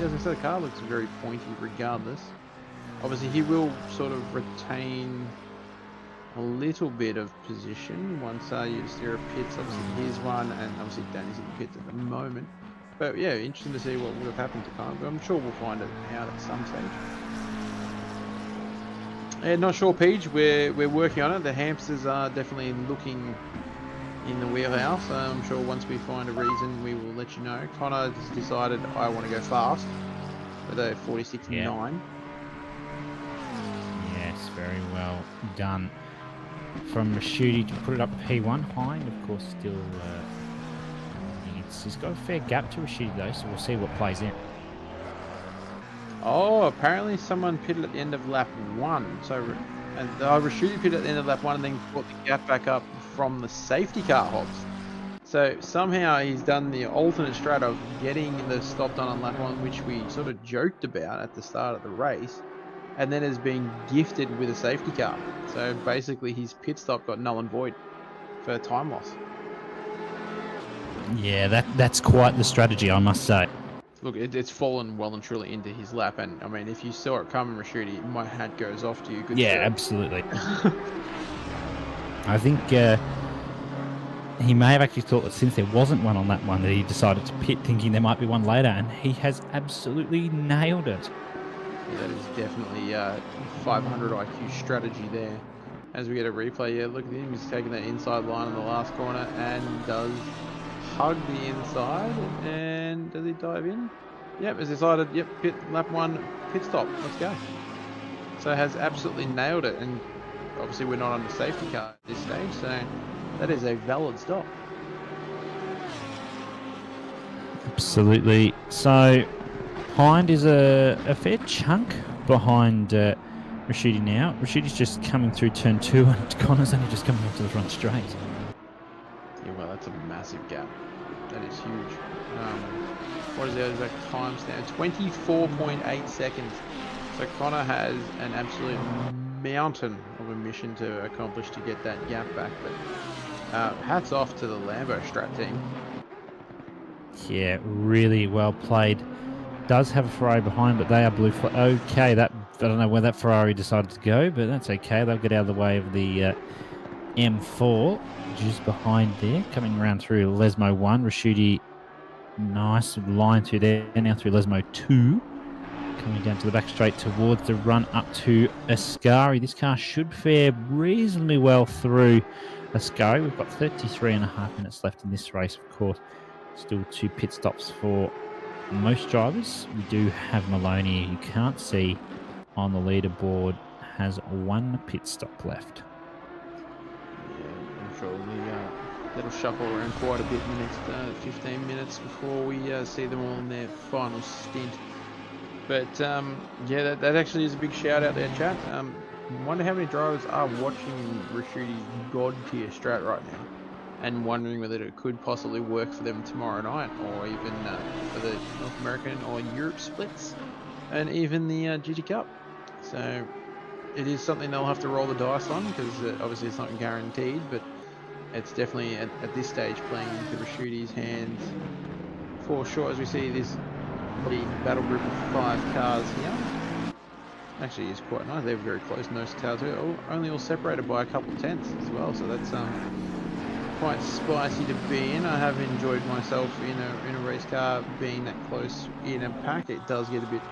yeah, as I said, the car looks very pointy regardless. Obviously, he will sort of retain a little bit of position once Udistira pits. Obviously, here's one, and obviously Danny's in the pits at the moment. But yeah, interesting to see what would have happened to Khan. But I'm sure we'll find it out at some stage. Yeah, not sure, Peach. We're working on it. The hamsters are definitely looking in the wheelhouse. I'm sure once we find a reason, we will let you know. Connor has decided I want to go fast with a 46.9. Yes, very well done from Rashuti to put it up P1. Hind, of course, still he's got a fair gap to Rashuti though, so we'll see what plays in. Oh, apparently someone pitted at the end of lap 1. So, Rashuti pitted at the end of lap 1 and then brought the gap back up from the safety car hops. So somehow he's done the alternate strat of getting the stop done on lap 1, which we sort of joked about at the start of the race, and then has been gifted with a safety car. So basically his pit stop got null and void for time loss. Yeah, that's quite the strategy, I must say. Look, it's fallen well and truly into his lap, and I mean, if you saw it coming, Rashuti, my hat goes off to you. Good Yeah, sir. absolutely. I think he may have actually thought that since there wasn't one on that one, that he decided to pit thinking there might be one later, and he has absolutely nailed it. Yeah, that is definitely 500 IQ strategy there. As we get a replay, yeah, look at him, he's taking that inside line in the last corner and does hug the inside, and does he dive in? Yep, has decided, yep, pit lap 1, pit stop, let's go. So has absolutely nailed it, and obviously we're not on the safety car at this stage, so that is a valid stop. Absolutely. So Hind is a fair chunk behind Rashuti now. Rashuti's just coming through turn 2, and Connor's only just coming onto the front straight. Yeah, well, that's a massive gap. That is huge. What is the exact time stamp? 24.8 seconds. So Connor has an absolute mountain of a mission to accomplish to get that gap back. But hats off to the Lambo strat team. Yeah, really well played. Does have a Ferrari behind, but they are blue flag. Okay, I don't know where that Ferrari decided to go, but that's okay. They'll get out of the way of the M4, just behind there, coming around through Lesmo 1. Rashuti, nice line through there, now through Lesmo 2. Coming down to the back straight towards the run up to Ascari. This car should fare reasonably well through Ascari. We've got 33.5 minutes left in this race, of course. Still 2 pit stops for most drivers. We do have Maloney, you can't see on the leaderboard, has 1 pit stop left. Yeah, I'm sure that'll shuffle around quite a bit in the next 15 minutes before we see them all in their final stint. But yeah, that actually is a big shout out there, chat. Wonder how many drivers are watching Rashuti's god tier strat right now, and wondering whether it could possibly work for them tomorrow night, or even for the North American or Europe splits, and even the GT Cup. So it is something they'll have to roll the dice on, because obviously it's not guaranteed, but it's definitely at this stage playing into Rashuti's hands for sure, as we see this the battle group of 5 cars here. Actually is quite nice, they're very close, nose to tail too. Only all separated by a couple of tenths as well, so that's quite spicy to be in. I have enjoyed myself in a race car being that close in a pack. It does get a bit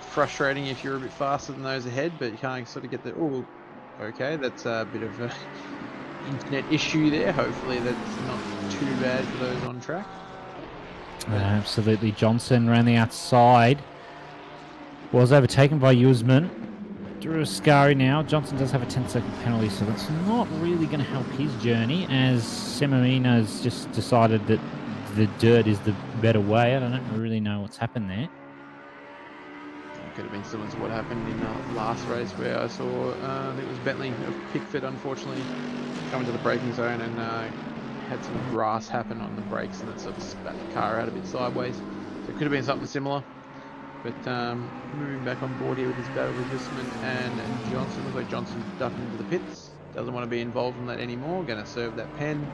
frustrating if you're a bit faster than those ahead, but you can't sort of get the, oh, okay, that's a bit of a internet issue there. Hopefully that's not too bad for those on track. Absolutely. Johnson ran the outside, was overtaken by Usman. Drew Ascari now. Johnson does have a 10-second penalty, so that's not really going to help his journey, as Semina's just decided that the dirt is the better way. I don't really know what's happened there. It could have been similar to what happened in the last race, where I saw, I think it was Bentley of Pickford, unfortunately, coming to the braking zone and had some grass happen on the brakes, and it sort of spat the car out a bit sideways. So it could have been something similar. But moving back on board here with his battle with Usman and Johnson. Looks like Johnson ducking into the pits. Doesn't want to be involved in that anymore. Going to serve that pen.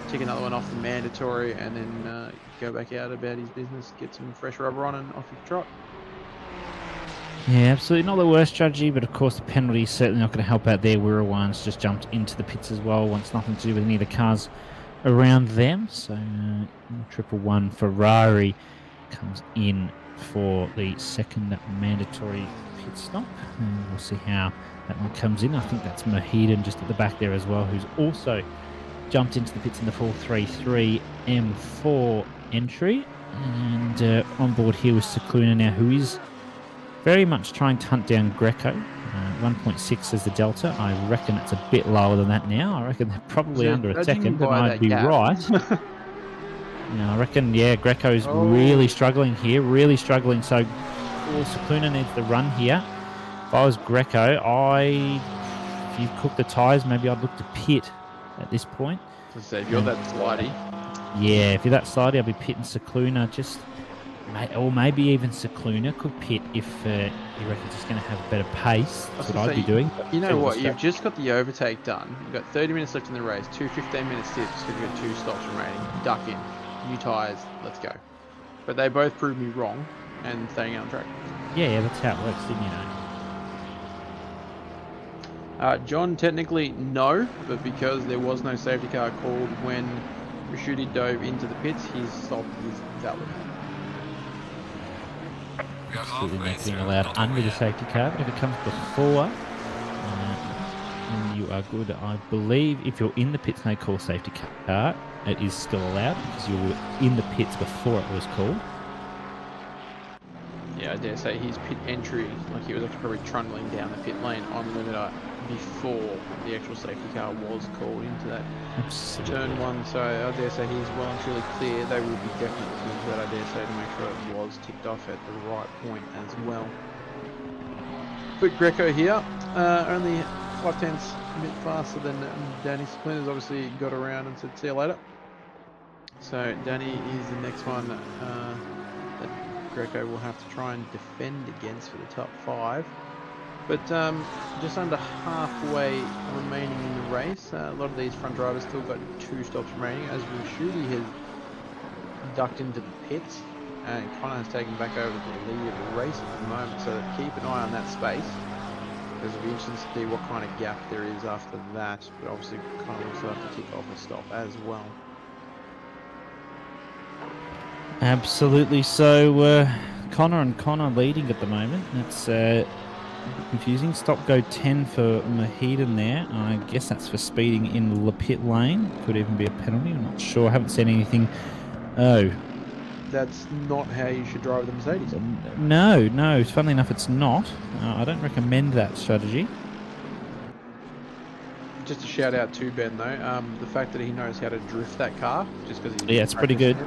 Tick another one off the mandatory, and then go back out about his business. Get some fresh rubber on and off his trot. Yeah, absolutely not the worst strategy, but of course the penalty is certainly not going to help out there. Wirra One's just jumped into the pits as well. Wants nothing to do with any of the cars around them. So 111 Ferrari comes in for the second mandatory pit stop, and we'll see how that one comes in. I think that's Mahedin just at the back there as well, who's also jumped into the pits in the 433 M4 entry. And on board here with Cicluna now, who is very much trying to hunt down Greco. 1.6 is the delta. I reckon it's a bit lower than that now. I reckon they're probably under a second, and I'd be right. I reckon, yeah, Greco's really struggling here, really struggling. So Cicluna needs the run here. If I was Greco, if you've cooked the tyres, maybe I'd look to pit at this point. So if you're that slidey. Yeah, if you're that slidey, I'll be pitting Cicluna. Or maybe even Cicluna could pit if you reckon he's going to have a better pace. That's what I'd be doing. You know what? You've just got the overtake done. You've got 30 minutes left in the race, 2 15-minute tips because you've got 2 stops remaining. Duck in. New tyres, let's go. But they both proved me wrong and staying on track. Yeah, that's how it works, didn't you know? John, technically no, but because there was no safety car called when Rashuti dove into the pits, his stop is valid. Absolutely nothing allowed under the safety car. If it comes before, then you are good. I believe if you're in the pits and they call safety car, it is still allowed because you were in the pits before it was called. Yeah, I dare say his pit entry, like he was actually probably trundling down the pit lane on limiter before the actual safety car was called into that turn 1. So I dare say he's well and truly clear. They will be definitely looking into that, I dare say, to make sure it was ticked off at the right point as well. But Greco here, only 5/10 a bit faster than Danny. Splinter's obviously got around and said see you later. So Danny is the next one that Greco will have to try and defend against for the top 5. But just under halfway remaining in the race, a lot of these front drivers still got 2 stops remaining, as Rashuti has ducked into the pits and Connor has taken back over the lead of the race at the moment, so keep an eye on that space because it'll be interesting to see what kind of gap there is after that, but obviously Connor will also have to tick off a stop as well. Absolutely. So Connor leading at the moment. That's confusing. Stop go 10 for Mahedin there. I guess that's for speeding in the pit lane. Could even be a penalty. I'm not sure. I haven't seen anything. Oh. That's not how you should drive the Mercedes. No. Funnily enough, it's not. I don't recommend that strategy. Just a shout out to Ben though. The fact that he knows how to drift that car, just because he's it's pretty good.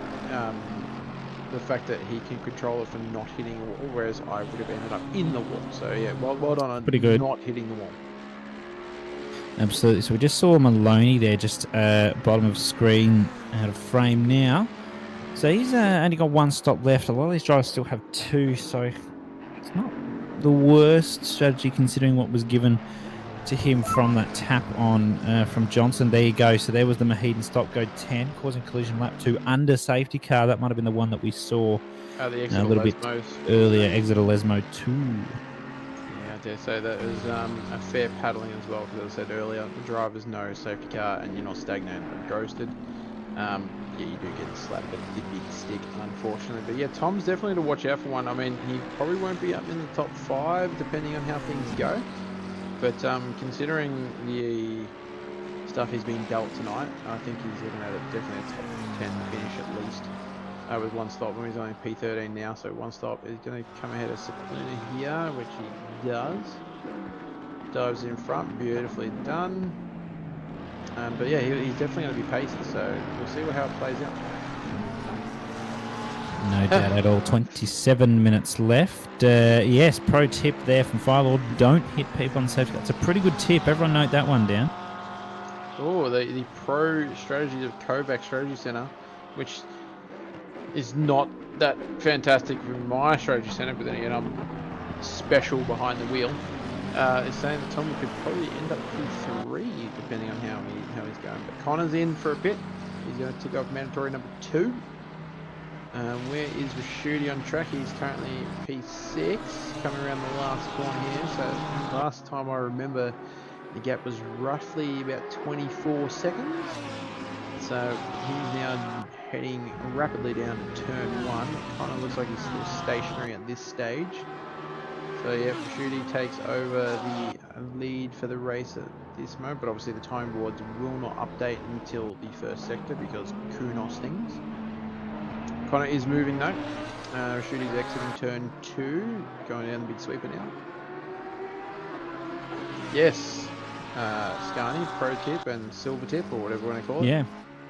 The fact that he can control it for not hitting a wall, whereas I would have ended up in the wall. So yeah, well done on pretty good. Not hitting the wall. Absolutely. So we just saw Maloney there, just bottom of screen, out of frame now. So he's only got 1 stop left. A lot of these drivers still have 2, so it's not the worst strategy considering what was given to him from that tap on from Johnson. There you go. So there was the Mahedin stop go 10, causing collision lap 2 under safety car. That might have been the one that we saw The a little bit earlier. Exeter Lesmo 2. Yeah, I dare say that was a fair paddling as well, because as I said earlier, the drivers know safety car and you're not stagnated or ghosted. Yeah, you do get slapped with the big stick, unfortunately. But yeah, Tom's definitely to watch out for one. I mean, he probably won't be up in the top 5, depending on how things go. But considering the stuff he's been dealt tonight, I think he's looking at definitely a top 10 finish at least. With 1 stop, when he's only P13 now, so 1 stop is going to come ahead of Cicluna here, which he does. Dives in front, beautifully done. But yeah, he's definitely going to be pacey, so we'll see how it plays out. No doubt at all. 27 minutes left. Yes, pro tip there from Firelord. Don't hit people on safety. That's a pretty good tip. Everyone note that one down. Oh, the pro strategies of Kovac Strategy Center, which is not that fantastic from my strategy center, but then again, I'm special behind the wheel. Is saying that Tommy could probably end up P3 depending on how he's going. But Connor's in for a bit. He's going to tick off mandatory number 2. Where is Rashuti on track? He's currently P6, coming around the last corner here. So last time I remember, the gap was roughly about 24 seconds. So he's now heading rapidly down to turn 1. Kind of looks like he's still stationary at this stage. So yeah, Shooty takes over the lead for the race at this moment, but obviously the time boards will not update until the first sector because Kunos things. Connor is moving though. Shooty's exiting turn 2, going down the big sweeper now. Yes, Scarny, pro tip and silver tip or whatever you want to call it. Yeah.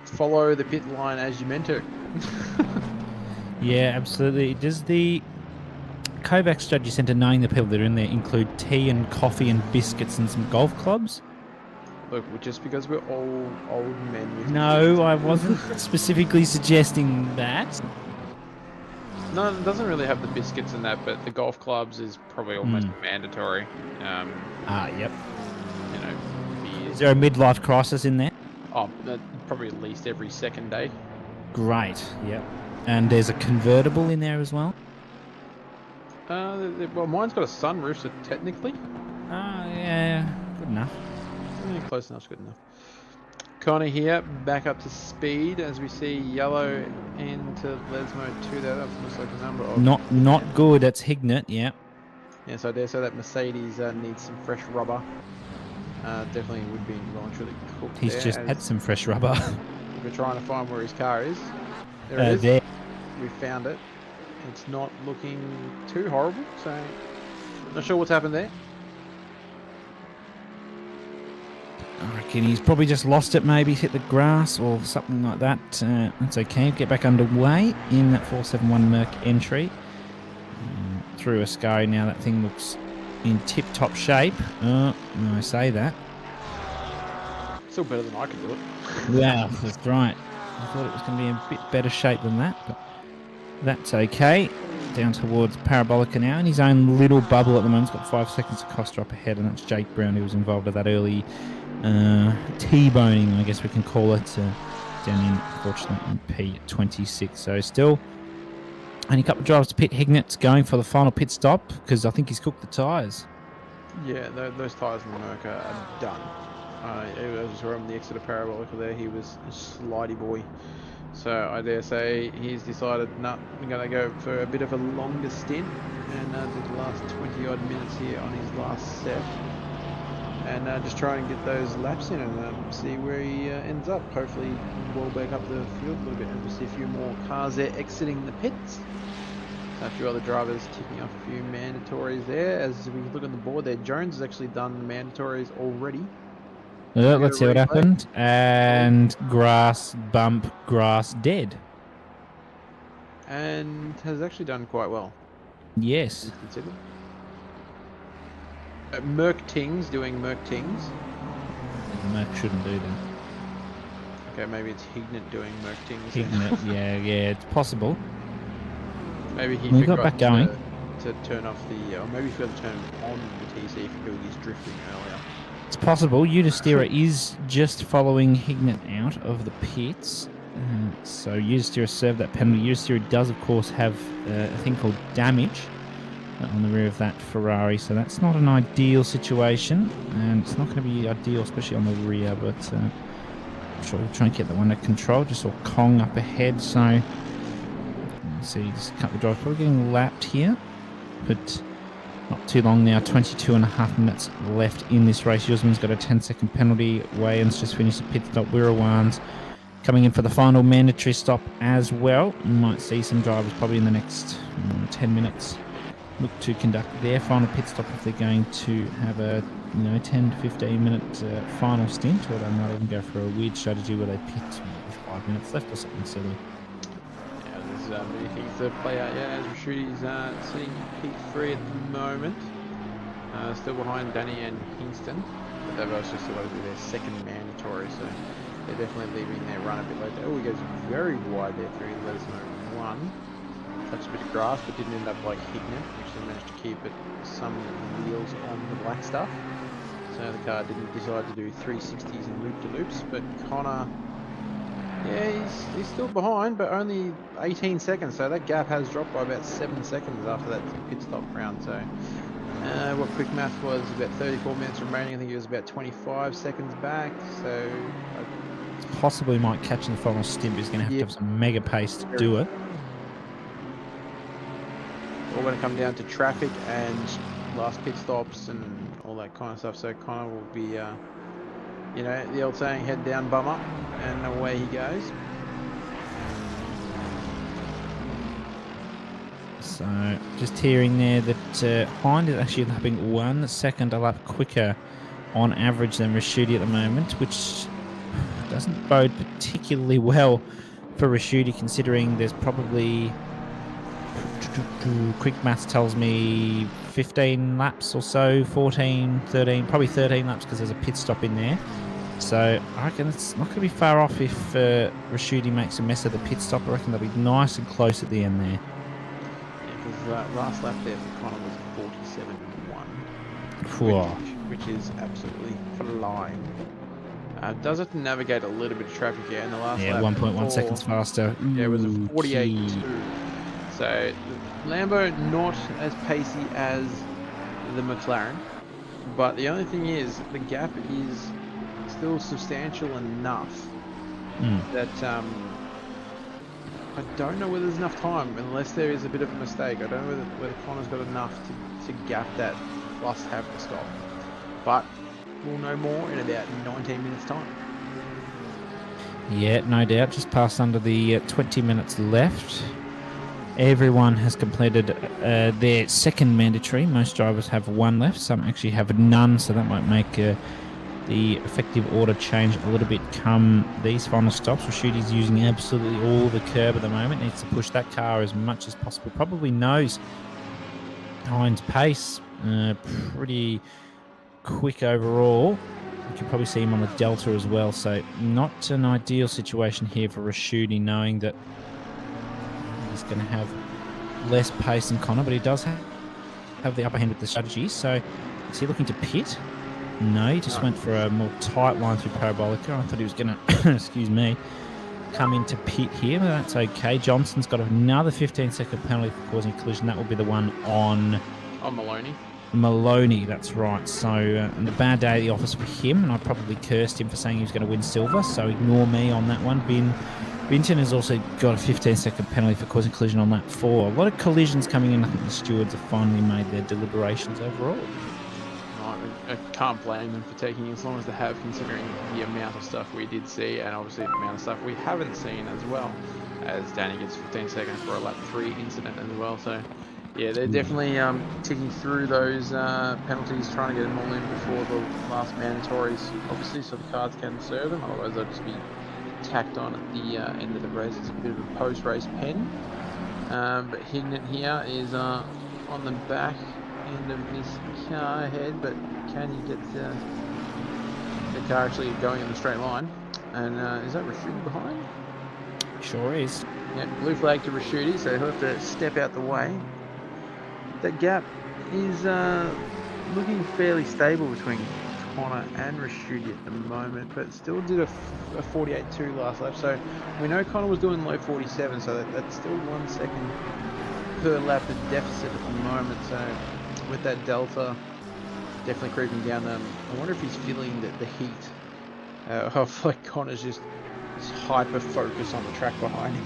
Follow the pit line as you meant to. Yeah, absolutely. Does the Kovac Strategy Centre, knowing the people that are in there, include tea and coffee and biscuits and some golf clubs? Look, just because we're all old men with No, kids. I wasn't specifically suggesting that. No, it doesn't really have the biscuits and that, but the golf clubs is probably almost mandatory. Yep. You know, Is there a midlife crisis in there? oh, probably at least every second day. Great, yep. And there's a convertible in there as well? Well, mine's got a sunroof, so technically. Yeah, good enough. Close enough's good enough. Connor here, back up to speed as we see yellow into Lesmo 2 there. That looks like a number of... Not good, that's Hignett, yeah. Yeah, so I dare say that Mercedes needs some fresh rubber. Definitely would be well and truly cooked. He's just had some fresh rubber. We're trying to find where his car is. There it is. There. We found it. It's not looking too horrible, so not sure what's happened there. I reckon he's probably just lost it, maybe hit the grass or something like that. That's okay. Get back underway in that 471 Merc entry. Through a Ascari now, that thing looks in tip-top shape. No, I say that. Still better than I can do it. Wow, that's right. I thought it was going to be in a bit better shape than that, but that's okay. Down towards Parabolica now, in his own little bubble at the moment. He's got 5 seconds of cost drop ahead, and that's Jake Brown, who was involved with that early T-boning, I guess we can call it, down in, unfortunately, in P26. So still only a couple of drivers to pit. Hignett's going for the final pit stop because I think he's cooked the tyres. Yeah, those tyres in the Merc are done. As you saw him, the exit of Parabolica there, he was a slidey boy. So I dare say he's decided, no, I'm going to go for a bit of a longer stint and do the last 20 odd minutes here on his last set. And just try and get those laps in and see where he ends up. Hopefully well back up the field a little bit, and we see a few more cars there exiting the pits. So a few other drivers ticking off a few mandatories there. As we look on the board there, Jones has actually done mandatories already. Let's see what happened. And grass bump, grass dead. And has actually done quite well. Yes. Considered. Merc Tings doing Merc Tings. Merc shouldn't do that. Okay, maybe it's Hignett doing Merc Tings. Hignett, yeah, it's possible. Maybe he got back going to turn off the, or maybe he forgot to turn on the TC if he doing his drifting earlier. It's possible. Udistira is just following Hignett out of the pits. So Udistira served that penalty. Udistira does, of course, have a thing called damage on the rear of that Ferrari. So that's not an ideal situation. And it's not going to be ideal, especially on the rear. But I'm sure we'll try and get that one under control. Just saw Kong up ahead. So see, just a couple of drivers probably getting lapped here. But not too long now, 22.5 minutes left in this race. Yusman's got a 10-second penalty. Wayans just finished the pit stop. Wirawan's coming in for the final mandatory stop as well. You might see some drivers probably in the next 10 minutes look to conduct their final pit stop if they're going to have a 10 to 15 minute final stint, or they might even go for a weird strategy where they pit with 5 minutes left or something silly. There's many things to play out. Yeah, as Rashudi's sitting P3 at the moment, still behind Danny and Hingston, but they've also still got to do their second mandatory, so they're definitely leaving their run a bit later. Oh, he goes very wide there through Lesmo 1. Touched a bit of grass, but didn't end up like Hignett. Actually managed to keep it some wheels on the black stuff. So the car didn't decide to do 360s and loop-to-loops, but Connor, yeah, he's still behind, but only 18 seconds, so that gap has dropped by about 7 seconds after that pit stop round. So what quick math was, about 34 minutes remaining. I think he was about 25 seconds back, so possibly might catch in the final stint, but he's going to have some mega pace to do it. All going to come down to traffic and last pit stops and all that kind of stuff. So Connor will be, you know, the old saying, head down, bum up, and away he goes. So just hearing there that Hind is actually lapping 1 second a lap quicker on average than Rashidi at the moment, which doesn't bode particularly well for Rashidi, considering there's probably, quick maths tells me 15 laps or so, 14, 13, probably 13 laps because there's a pit stop in there. So I reckon it's not going to be far off if Rashidi makes a mess of the pit stop. I reckon they'll be nice and close at the end there. Because last lap there for Connor was 47.1, which is absolutely flying. Does have to navigate a little bit of traffic here in the last lap. 1.1 seconds faster. Yeah, it was a 48.2. So Lambo not as pacey as the McLaren, but the only thing is the gap is still substantial enough that I don't know whether there's enough time, unless there is a bit of a mistake. I don't know whether Connor's got enough to gap that plus have the stop. But we'll know more in about 19 minutes time. Yeah, no doubt. Just passed under the 20 minutes left. Everyone has completed their second mandatory. Most drivers have 1 left. Some actually have none, so that might make the effective order change a little bit come these final stops. Rashidi's using absolutely all the curb at the moment. Needs to push that car as much as possible. Probably knows Hind's pace. Pretty quick overall. You can probably see him on the Delta as well. So not an ideal situation here for Rashidi, knowing that he's going to have less pace than Connor, but he does have the upper hand with the strategy. So is he looking to pit? No, he just went for a more tight line through Parabolica. I thought he was going to, excuse me, come into pit here, but that's okay. Johnson's got another 15-second penalty for causing a collision. That will be the one on Maloney. Maloney, that's right. So the bad day at the office for him, and I probably cursed him for saying he was going to win silver, so ignore me on that one. Vinton has also got a 15-second penalty for causing a collision on lap 4. A lot of collisions coming in. I think the stewards have finally made their deliberations overall. I can't blame them for taking as long as they have, considering the amount of stuff we did see, and obviously the amount of stuff we haven't seen as well, as Danny gets 15 seconds for a lap 3 incident as well. So yeah, they're definitely ticking through those penalties, trying to get them all in before the last mandatories, obviously, so the cards can serve them. Otherwise they'll just be tacked on at the end of the race. It's a bit of a post-race pen, but hidden it here is on the back end of this car ahead, but can he get the car actually going in the straight line? And is that Rashidi behind? Sure is. Yeah, blue flag to Rashidi, so he'll have to step out the way. That gap is looking fairly stable between Connor and Rashidi at the moment, but still did a 48.2 last lap. So we know Connor was doing low 47, so that's still 1 second per lap of deficit at the moment. So with that delta definitely creeping down, I wonder if he's feeling the heat of like Connor's just hyper focus on the track behind him.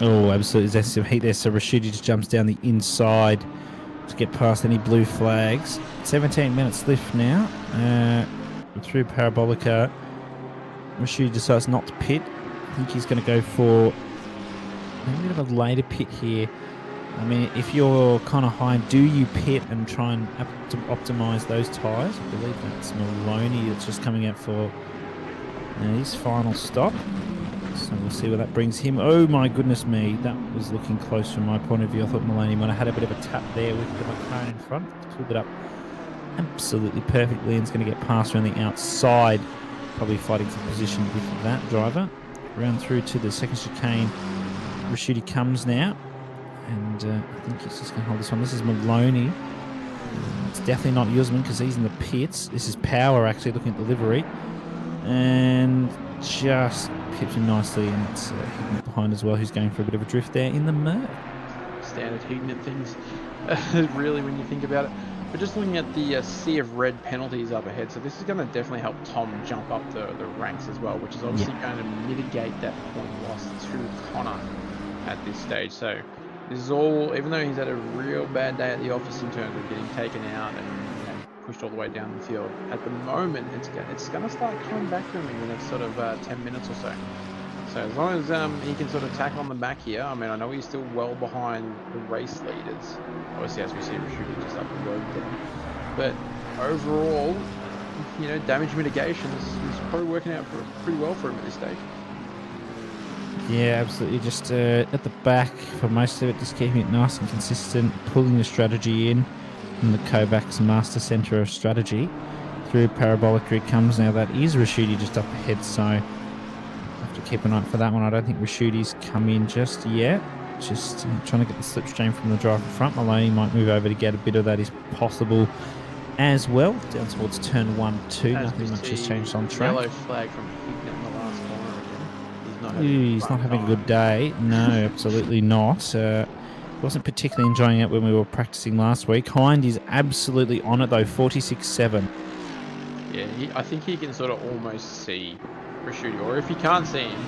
Oh, absolutely. There's some heat there. So Rashidi just jumps down the inside to get past any blue flags. 17 minutes left now. Through Parabolica, Rashidi decides not to pit. I think he's going to go for a bit of a later pit here. I mean, if you're kind of high, do you pit and try and optimize those tyres? I believe that's Maloney that's just coming out for his final stop. So we'll see where that brings him. Oh my goodness me, that was looking close from my point of view. I thought Maloney might have had a bit of a tap there with the McLaren in front. Pulled it up absolutely perfectly and is going to get past around the outside. Probably fighting for position with that driver. Round through to the second chicane. Rashidi comes now. And I think he's just going to hold this one. This is Maloney. It's definitely not Usman because he's in the pits. This is Power actually looking at the livery. And just pips him nicely, and it's Hignett behind as well, who's going for a bit of a drift there in the mud. Standard Hignett things, really, when you think about it. But just looking at the sea of red penalties up ahead, so this is going to definitely help Tom jump up the ranks as well, which is obviously going to mitigate that point loss to Connor at this stage. So this is all, even though he's had a real bad day at the office in terms of getting taken out and pushed all the way down the field, at the moment it's going to start coming back to him in the next sort of 10 minutes or so. So as long as he can sort of tackle on the back here, I mean, I know he's still well behind the race leaders. Obviously, as we see, Rashidi just up the road there. But overall, damage mitigation is probably working out pretty well for him at this stage. Yeah, absolutely. Just at the back for most of it, just keeping it nice and consistent, pulling the strategy in from the Kovacs Master Centre of Strategy. Through parabolic grid comes now. That is Rashidi just up ahead, so keep an eye out for that one. I don't think Rashudi's come in just yet. Just trying to get the slipstream from the driver front. Maloney might move over to get a bit of that if possible as well. Down towards turn 1-2. Nothing much has changed on track. Yellow flag from Hignett in the last corner again. He's not having a good day. No, absolutely not. Wasn't particularly enjoying it when we were practicing last week. Hind is absolutely on it though, 46.7. Yeah, I think he can sort of almost see Rashidi, or if he can't see him,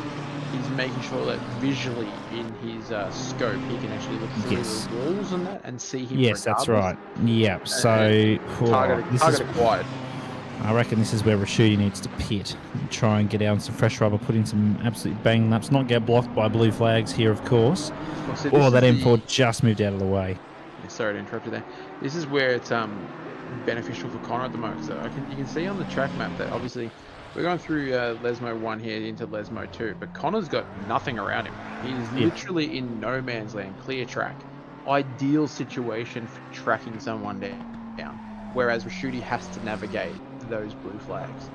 he's making sure that visually in his scope he can actually look through the walls and that and see him. Yes, that's right. Yeah, so target acquired. I reckon this is where Rashidi needs to pit and try and get out some fresh rubber, put in some absolute bang laps, not get blocked by blue flags here, of course. Well, that M4 just moved out of the way. Yeah, sorry to interrupt you there. This is where it's beneficial for Connor at the moment. So you can see on the track map that obviously we're going through Lesmo 1 here into Lesmo 2, but Connor's got nothing around him. He's literally in no man's land, clear track. Ideal situation for tracking someone down. Whereas Rashidi has to navigate those blue flags.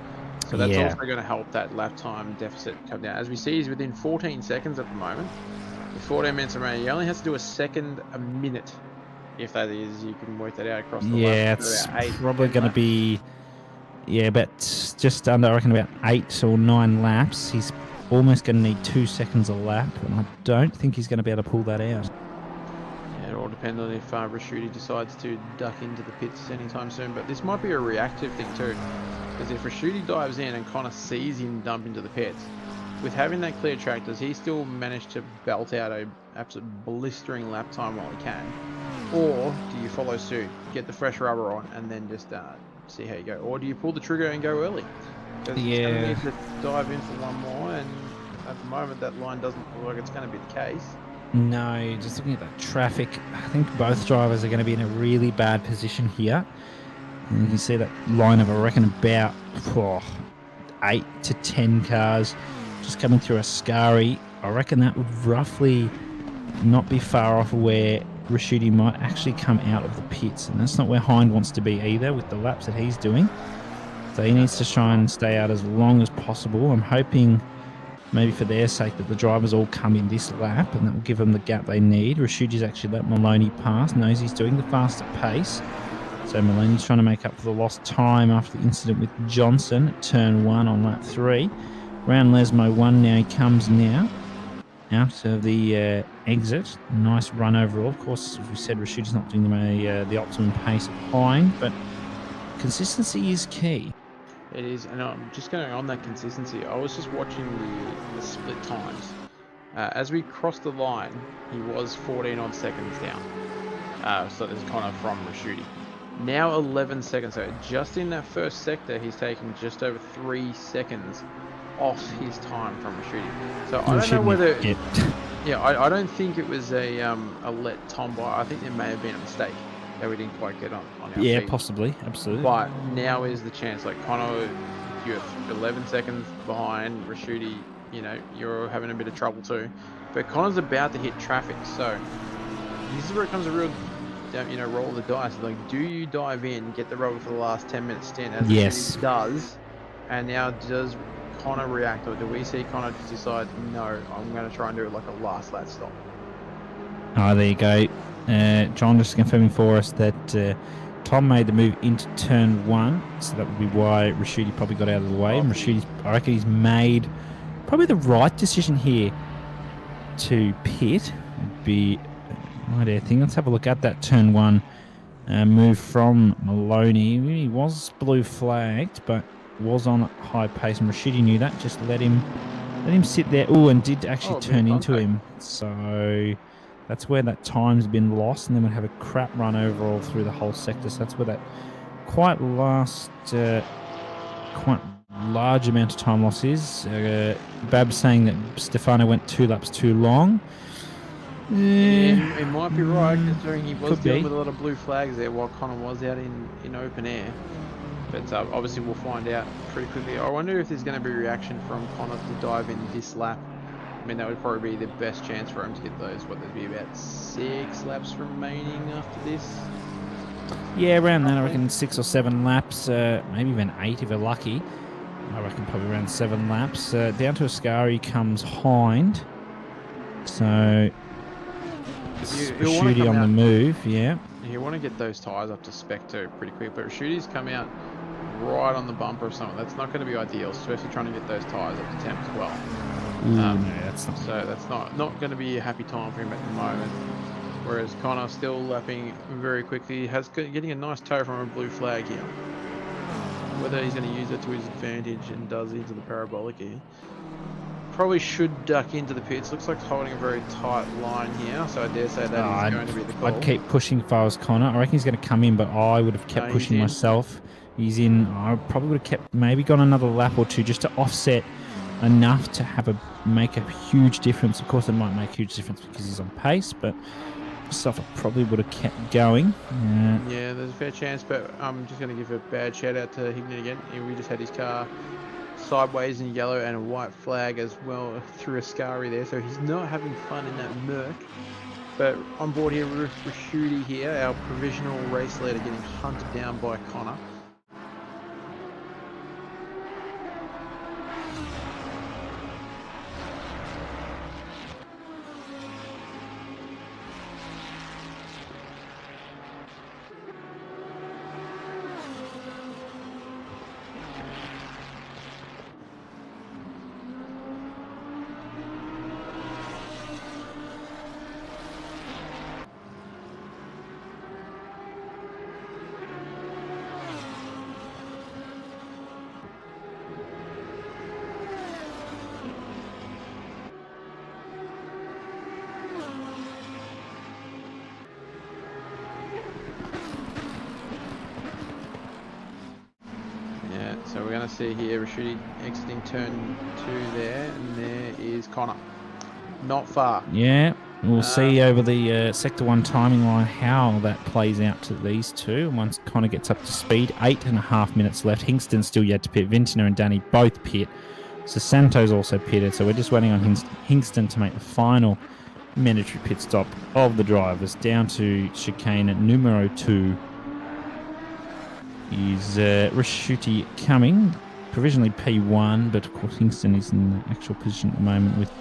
So that's also going to help that lap time deficit come down. As we see, he's within 14 seconds at the moment. With 14 minutes remaining, he only has to do a second a minute. If that is, you can work that out across the lap. Yeah, it's probably going to be... Yeah, about just under, I reckon, about 8 or 9 laps. He's almost going to need 2 seconds a lap, and I don't think he's going to be able to pull that out. Yeah, it all depends on if Rashidi decides to duck into the pits anytime soon, but this might be a reactive thing too, because if Rashidi dives in and Connor sees him dump into the pits, with having that clear track, does he still manage to belt out a absolute blistering lap time while he can? Or do you follow suit, get the fresh rubber on, and then just see how you go? Or do you pull the trigger and go early? Because it's going to need to dive in for one more, and at the moment that line doesn't look like it's going to be the case. No, just looking at that traffic, I think both drivers are going to be in a really bad position here. And you can see that line of, I reckon, about 8 to 10 cars just coming through Ascari. I reckon that would roughly not be far off where Rashidi might actually come out of the pits, and that's not where Hind wants to be either with the laps that he's doing. So he needs to try and stay out as long as possible. I'm hoping, maybe for their sake, that the drivers all come in this lap, and that will give them the gap they need. Rashidi's actually let Maloney pass, knows he's doing the faster pace. So Maloney's trying to make up for the lost time after the incident with Johnson at turn 1 on lap 3. Round Lesmo 1 now, he comes now out of the exit. Nice run overall. Of course, as we said, Rashidi's not doing the optimum pace of Hind, but consistency is key. It is, and I'm just going on that consistency. I was just watching the split times. As we crossed the line, he was 14 odd seconds down. So there's Connor from Rashidi. Now 11 seconds. So just in that first sector, he's taking just over 3 seconds off his time from Rashidi. So I don't know whether... I don't think it was a let Tom by. I think there may have been a mistake that we didn't quite get on our feet. Possibly, absolutely. But now is the chance. Like Connor, you're 11 seconds behind Rashidi. You're having a bit of trouble too. But Connor's about to hit traffic, so this is where it comes a real, roll of the dice. Like, do you dive in, get the rubber for the last 10 minute stint, as Rashidi does, and now does Connor react, or do we see Connor just decide, no, I'm going to try and do like a last lap stop? Oh, there you go. John just confirming for us that Tom made the move into turn 1, so that would be why Rashidi probably got out of the way. And Rashidi's, I reckon he's made probably the right decision here to pit. Would be my idea thing. Let's have a look at that turn 1 move from Maloney. He was blue flagged, but was on high pace, and Rashidi knew that. Just let him sit there. Oh, and did actually turn into him. So that's where that time's been lost, and then we'll have a crap run overall through the whole sector. So that's where that quite large amount of time loss is. Bab's saying that Stefano went 2 laps too long. Yeah, he might be right, considering he was dealing with a lot of blue flags there while Connor was out in open air. But obviously we'll find out pretty quickly. I wonder if there's going to be a reaction from Connor to dive in this lap. I mean, that would probably be the best chance for him to get those. What, there'd be about 6 laps remaining after this? Yeah, around that. I reckon 6 or 7 laps, maybe even 8 if we're lucky. I reckon probably around 7 laps. Down to Ascari comes Hind. So Rashidi on the move, yeah. You want to get those tyres up to spec too pretty quick, but Rashidi's come out right on the bumper or something. That's not going to be ideal, especially trying to get those tyres up to temp as well. No, that's not. So that's not going to be a happy time for him at the moment. Whereas Connor still lapping very quickly, getting a nice tow from a blue flag here. Whether he's going to use it to his advantage and does into the parabolic here. Probably should duck into the pits. Looks like he's holding a very tight line here, so I dare say that is going to be the call. I'd keep pushing if I was Connor. I reckon he's going to come in, but I would have kept pushing myself. He's in. I probably would have kept, maybe gone another lap or two just to offset enough to make a huge difference. Of course, it might make a huge difference because he's on pace, but stuff I probably would have kept going. Yeah, there's a fair chance, but I'm just going to give a bad shout out to Hignett again. We just had his car sideways in yellow and a white flag as well through Ascari there, so he's not having fun in that murk. But on board here, Rashudi here, our provisional race leader, getting hunted down by Connor. So we're going to see here Rashidi exiting turn 2 there, and there is Connor. Not far. Yeah, we'll see over the Sector 1 timing line how that plays out to these two. Once Connor gets up to speed, 8.5 minutes left. Hingston's still yet to pit. Vintner and Danny both pit. Sasanto's also pitted, so we're just waiting on Hingston to make the final mandatory pit stop of the drivers. Down to chicane at numero 2. Is Rashuti coming, provisionally P1, but of course Hingston is in the actual position at the moment with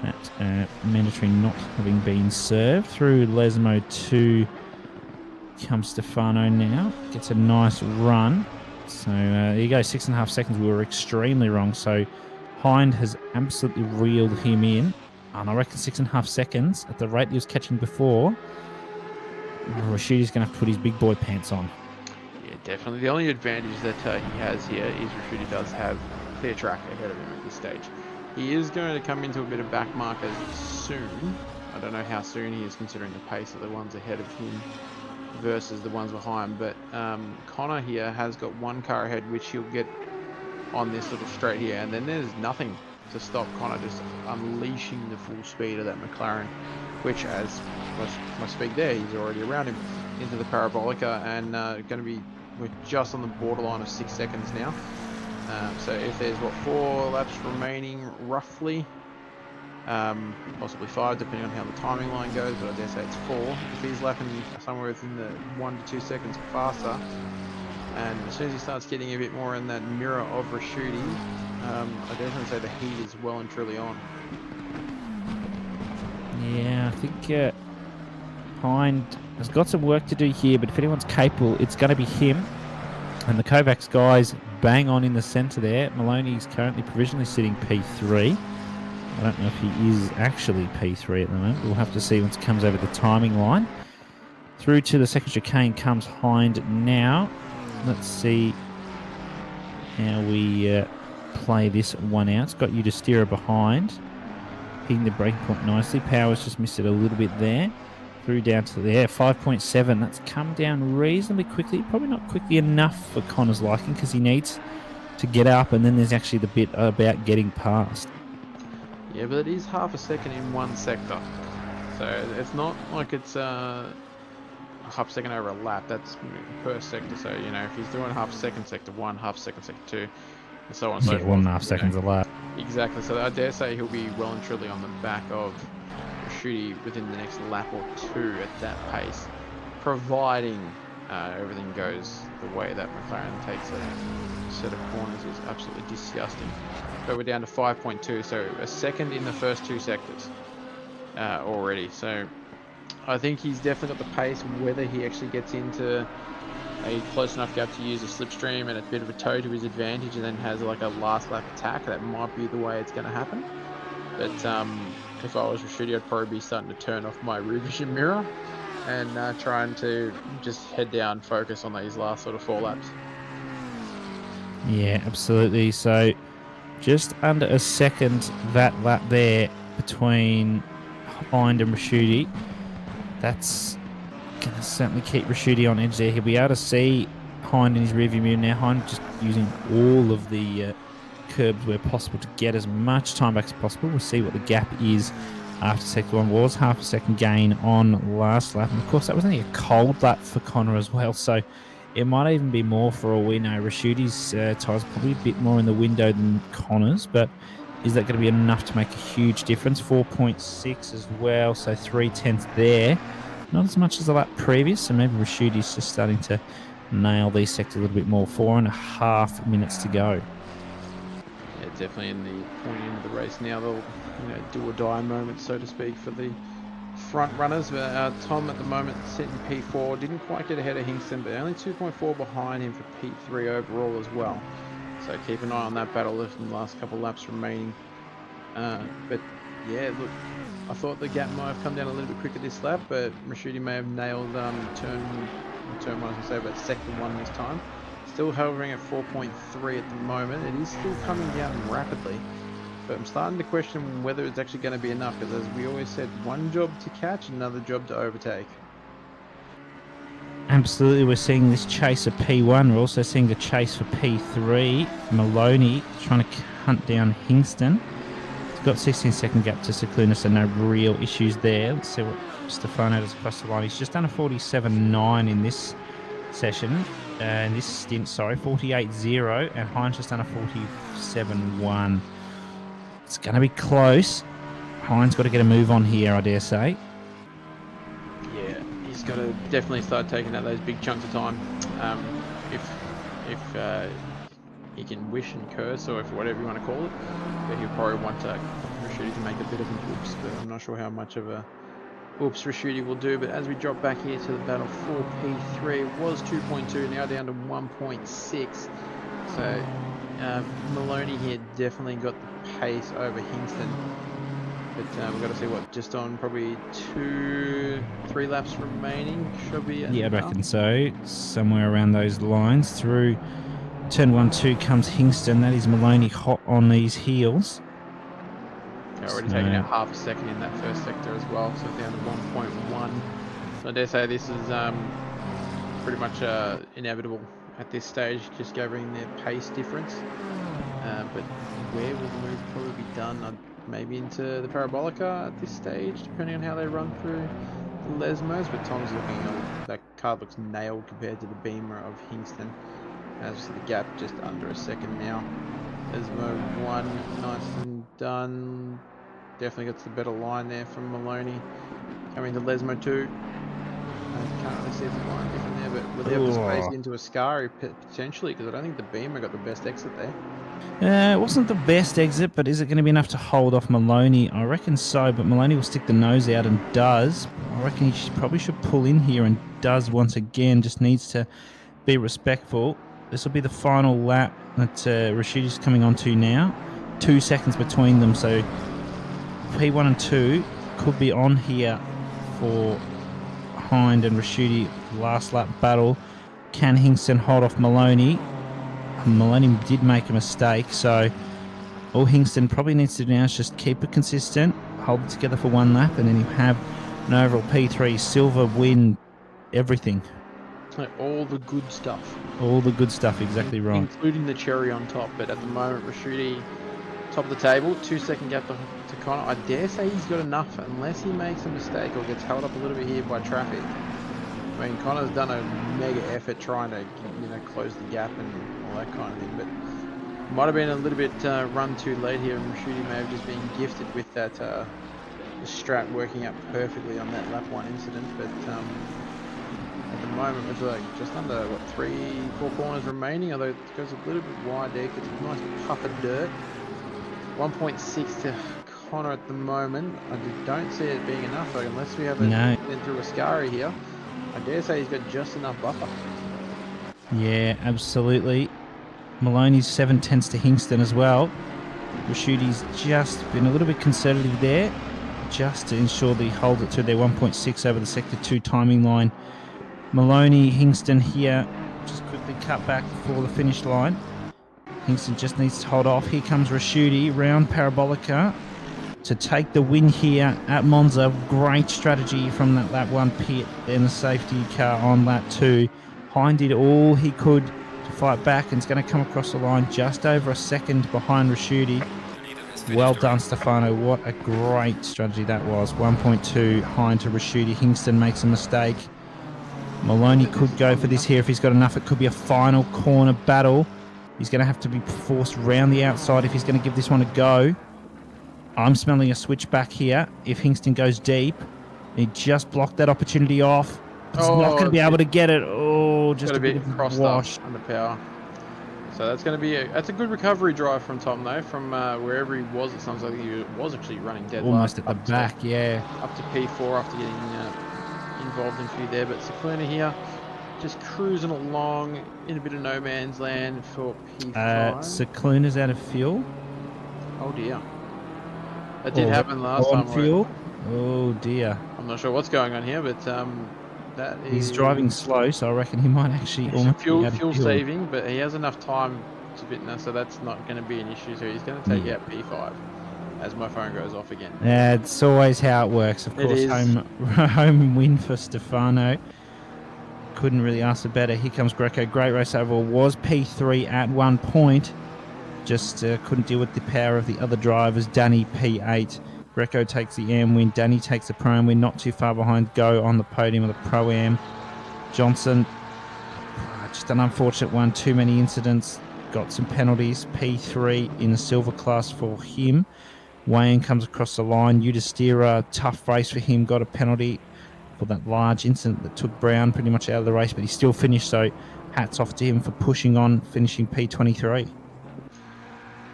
that mandatory not having been served. Through Lesmo 2 comes Stefano now, gets a nice run. So there you go, 6.5 seconds. We were extremely wrong, so Hind has absolutely reeled him in, and I reckon 6.5 seconds at the rate he was catching before. Rashudi's going to have to put his big boy pants on. Definitely. The only advantage that he has here is Rashidi does have clear track ahead of him at this stage. He is going to come into a bit of back markers soon. I don't know how soon he is considering the pace of the ones ahead of him versus the ones behind, but Connor here has got one car ahead which he'll get on this little straight here, and then there's nothing to stop Connor just unleashing the full speed of that McLaren, which, as my speak there, he's already around him into the parabolica, and going to be, we're just on the borderline of 6 seconds now. So if there's 4 laps remaining roughly, possibly 5 depending on how the timing line goes, but I dare say it's 4. If he's lapping somewhere within the 1 to 2 seconds faster, and as soon as he starts getting a bit more in that mirror of Rashudi, I definitely say the heat is well and truly on. Yeah, I think Hind has got some work to do here, but if anyone's capable, it's going to be him. And the Kovacs guys bang on in the centre there. Maloney's currently provisionally sitting P3. I don't know if he is actually P3 at the moment. We'll have to see once it comes over the timing line. Through to the second chicane comes Hind now. Let's see how we play this one out. It's got Udistira behind, hitting the breaking point nicely. Powers just missed it a little bit there. Through down to there, 5.7. That's come down reasonably quickly. Probably not quickly enough for Connor's liking because he needs to get up, and then there's actually the bit about getting past. Yeah, but it is half a second in one sector. So it's not like it's half a second over a lap. That's per sector. So, you know, if he's doing half second sector 1, half second sector 2, and so on and so forth. 1.5 seconds a lap. Exactly. So I dare say he'll be well and truly on the back of Shooty within the next lap or 2 at that pace, providing everything goes the way that McLaren takes a set of corners. Is absolutely disgusting. But we're down to 5.2, so a second in the first 2 sectors already. So I think he's definitely got the pace. Whether he actually gets into a close enough gap to use a slipstream and a bit of a toe to his advantage, and then has like a last lap attack, that might be the way it's going to happen. But if I was Rashidi, I'd probably be starting to turn off my rear vision mirror and trying to just head down, focus on these last sort of 4 laps. Yeah, absolutely. So just under a second that lap there between Hind and Rashidi. That's going to certainly keep Rashidi on edge there. He'll be able to see Hind in his rearview mirror now. Hind just using all of the curbs where possible to get as much time back as possible. We'll see what the gap is after sector 1. Was half a second gain on last lap. And of course, that was only a cold lap for Connor as well. So it might even be more for all we know. Rashidi's tyres probably a bit more in the window than Connor's, but is that going to be enough to make a huge difference? 4.6 as well, so 0.3 there. Not as much as the lap previous, so maybe Rashidi's just starting to nail these sectors a little bit more. 4.5 minutes to go. Yeah, definitely in the point end of the race now. They'll, do or die moment, so to speak, for the front runners. Tom at the moment sitting P4, didn't quite get ahead of Hingston, but only 2.4 behind him for P3 overall as well. So keep an eye on that battle in the last couple of laps remaining. But yeah, look, I thought the gap might have come down a little bit quicker this lap, but Rashidi may have nailed turn 1, I was going to say, but sector 1 this time. Still hovering at 4.3 at the moment. It is still coming down rapidly, but I'm starting to question whether it's actually going to be enough, because as we always said, one job to catch, another job to overtake. Absolutely, we're seeing this chase of P1. We're also seeing the chase for P3. Maloney trying to hunt down Hingston. He's got 16-second gap to Cicluna, so no real issues there. Let's see what Stefano does across the line. He's just done a 47.9 in this session, in this stint, sorry, 48.0, and Heinz just done a 47.1. It's going to be close. Heinz got to get a move on here, I dare say. He's got to definitely start taking out those big chunks of time. If he can wish and curse, or if whatever you want to call it, but he'll probably want Rashidi to make a bit of an oops, but I'm not sure how much of a oops Rashidi will do. But as we drop back here to the battle for P3, it was 2.2, now down to 1.6. So Maloney here definitely got the pace over Hingston. But we've got to see what, just on probably 2-3 laps remaining should be enough. Yeah, I reckon so. Somewhere around those lines. Through turn 1-2 comes Hingston. That is Maloney hot on these heels. Already taking out half a second in that first sector as well, so down to 1.1. So I dare say this is pretty much inevitable at this stage, just gathering their pace difference. But where will the move probably be done? Maybe into the Parabolica at this stage, depending on how they run through the Lesmos. But Tom's looking, that card looks nailed compared to the Beamer of Hingston. As we see the gap just under a second now. Lesmo 1, nice and done. Definitely got the better line there from Maloney. Coming to Lesmo 2. I can't really see the line different there, but will they have the space into Ascari potentially? Because I don't think the Beamer got the best exit there. It wasn't the best exit, but is it going to be enough to hold off Maloney? I reckon so, but Maloney will stick the nose out and does. I reckon he probably should pull in here and does once again. Just needs to be respectful. This will be the final lap that Rashidi's coming on to now. 2 seconds between them, so P1 and 2 could be on here for Hind and Raschuti, last lap battle. Can Hingston hold off Maloney? Maloney did make a mistake, so all Hingston probably needs to do now is just keep it consistent, hold it together for one lap, and then you have an overall P3 silver win, everything. Like all the good stuff. All the good stuff, exactly right. Including the cherry on top, but at the moment, Raschuti, top of the table, 2-second gap to Connor. I dare say he's got enough, unless he makes a mistake or gets held up a little bit here by traffic. I mean, Connor's done a mega effort trying to, close the gap and all that kind of thing, but might have been a little bit run too late here, and Raschuti may have just been gifted with that the strat working out perfectly on that lap 1 incident, but at the moment, it's like just under, 3-4 corners remaining, although it goes a little bit wide there, gets a nice puff of dirt. 1.6 to Connor at the moment. I don't see it being enough, though, unless we have been through a Ascari here. I dare say he's got just enough buffer. Yeah, absolutely. Maloney's 7/10 to Hingston as well. Rashuti's just been a little bit conservative there, just to ensure that he holds it to their 1.6 over the Sector 2 timing line. Maloney, Hingston here, just quickly cut back for the finish line. Hingston just needs to hold off. Here comes Raschuti, round Parabolica to take the win here at Monza. Great strategy from that lap 1 pit and the safety car on lap 2. Hind did all he could to fight back and it's going to come across the line just over a second behind Raschuti. Well done, Stefano. What a great strategy that was. 1.2 Hind to Raschuti. Hingston makes a mistake. Maloney could go for this here if he's got enough. It could be a final corner battle. He's going to have to be forced round the outside if he's going to give this one a go. I'm smelling a switch back here. If Hingston goes deep, he just blocked that opportunity off. It's not going to be able to get it. Oh, just a bit of crossed wash. Up under power. So that's going to be that's a good recovery drive from Tom, though, from wherever he was. It sounds like he was actually running dead almost at the back, yeah. Up to P4 after getting involved in a few there. But Cicluna here, just cruising along in a bit of no man's land for P5. Cicluna's out of fuel. Oh dear. That did happen last time. Fuel. Oh dear. I'm not sure what's going on here, but that is... He's driving slow, so I reckon he might actually almost fuel saving, but he has enough time to fitness, so that's not going to be an issue. So he's going to take out P5 as my phone goes off again. Yeah, it's always how it works. Of course, home win for Stefano. Couldn't really ask for better. Here comes Greco. Great race overall. Was P3 at one point. Just couldn't deal with the power of the other drivers. Danny P8. Greco takes the AM win. Danny takes the Pro-Am win. Not too far behind. Go on the podium of the Pro-Am. Johnson, just an unfortunate one. Too many incidents. Got some penalties. P3 in the silver class for him. Wayne comes across the line. Udistira, tough race for him. Got a penalty for that large incident that took Brown pretty much out of the race, but he still finished. So hats off to him for pushing on, finishing P23.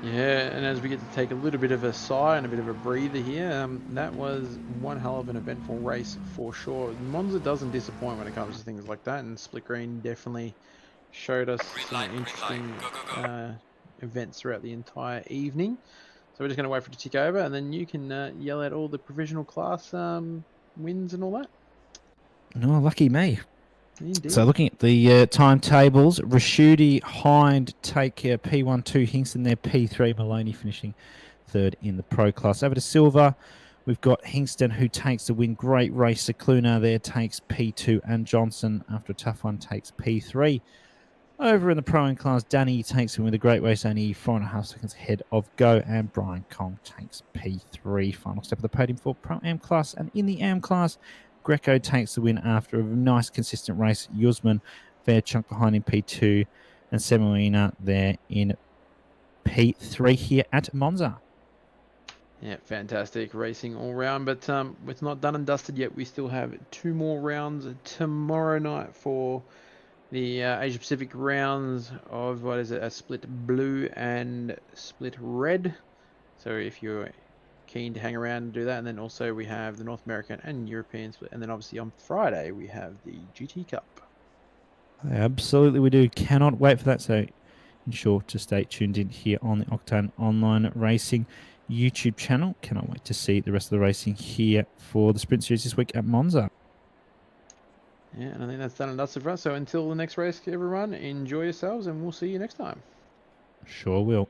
Yeah, and as we get to take a little bit of a sigh and a bit of a breather here, that was one hell of an eventful race for sure. Monza doesn't disappoint when it comes to things like that, and Split Green definitely showed us some interesting events throughout the entire evening. So we're just going to wait for it to tick over, and then you can yell out all the provisional class wins and all that. No, lucky me. Indeed. So looking at the timetables, Raschuti, Hind take P1-2, Hingston there, P3, Maloney finishing third in the Pro class. Over to Silver, we've got Hingston who takes the win. Great race. Cicluna there takes P2, and Johnson, after a tough one, takes P3. Over in the Pro-Am class, Danny takes him with a great race, only 4.5 seconds ahead of Go, and Brian Kong takes P3. Final step of the podium for Pro-Am class, and in the Am class, Greco takes the win after a nice consistent race. Yuzman, fair chunk behind in P2, and Semolina there in P3 here at Monza. Yeah, fantastic racing all round, but it's not done and dusted yet. We still have 2 more rounds tomorrow night for the Asia Pacific rounds of, what is it, a split blue and split red. So if you're keen to hang around and do that, and then also we have the North American and European split, and then obviously on Friday we have the GT Cup. Absolutely we do. Cannot wait for that, so ensure to stay tuned in here on the Octane Online Racing YouTube channel. Cannot wait to see the rest of the racing here for the Sprint Series this week at Monza. Yeah, and I think that's done and dusted for us. So until the next race, everyone, enjoy yourselves, and we'll see you next time. Sure will.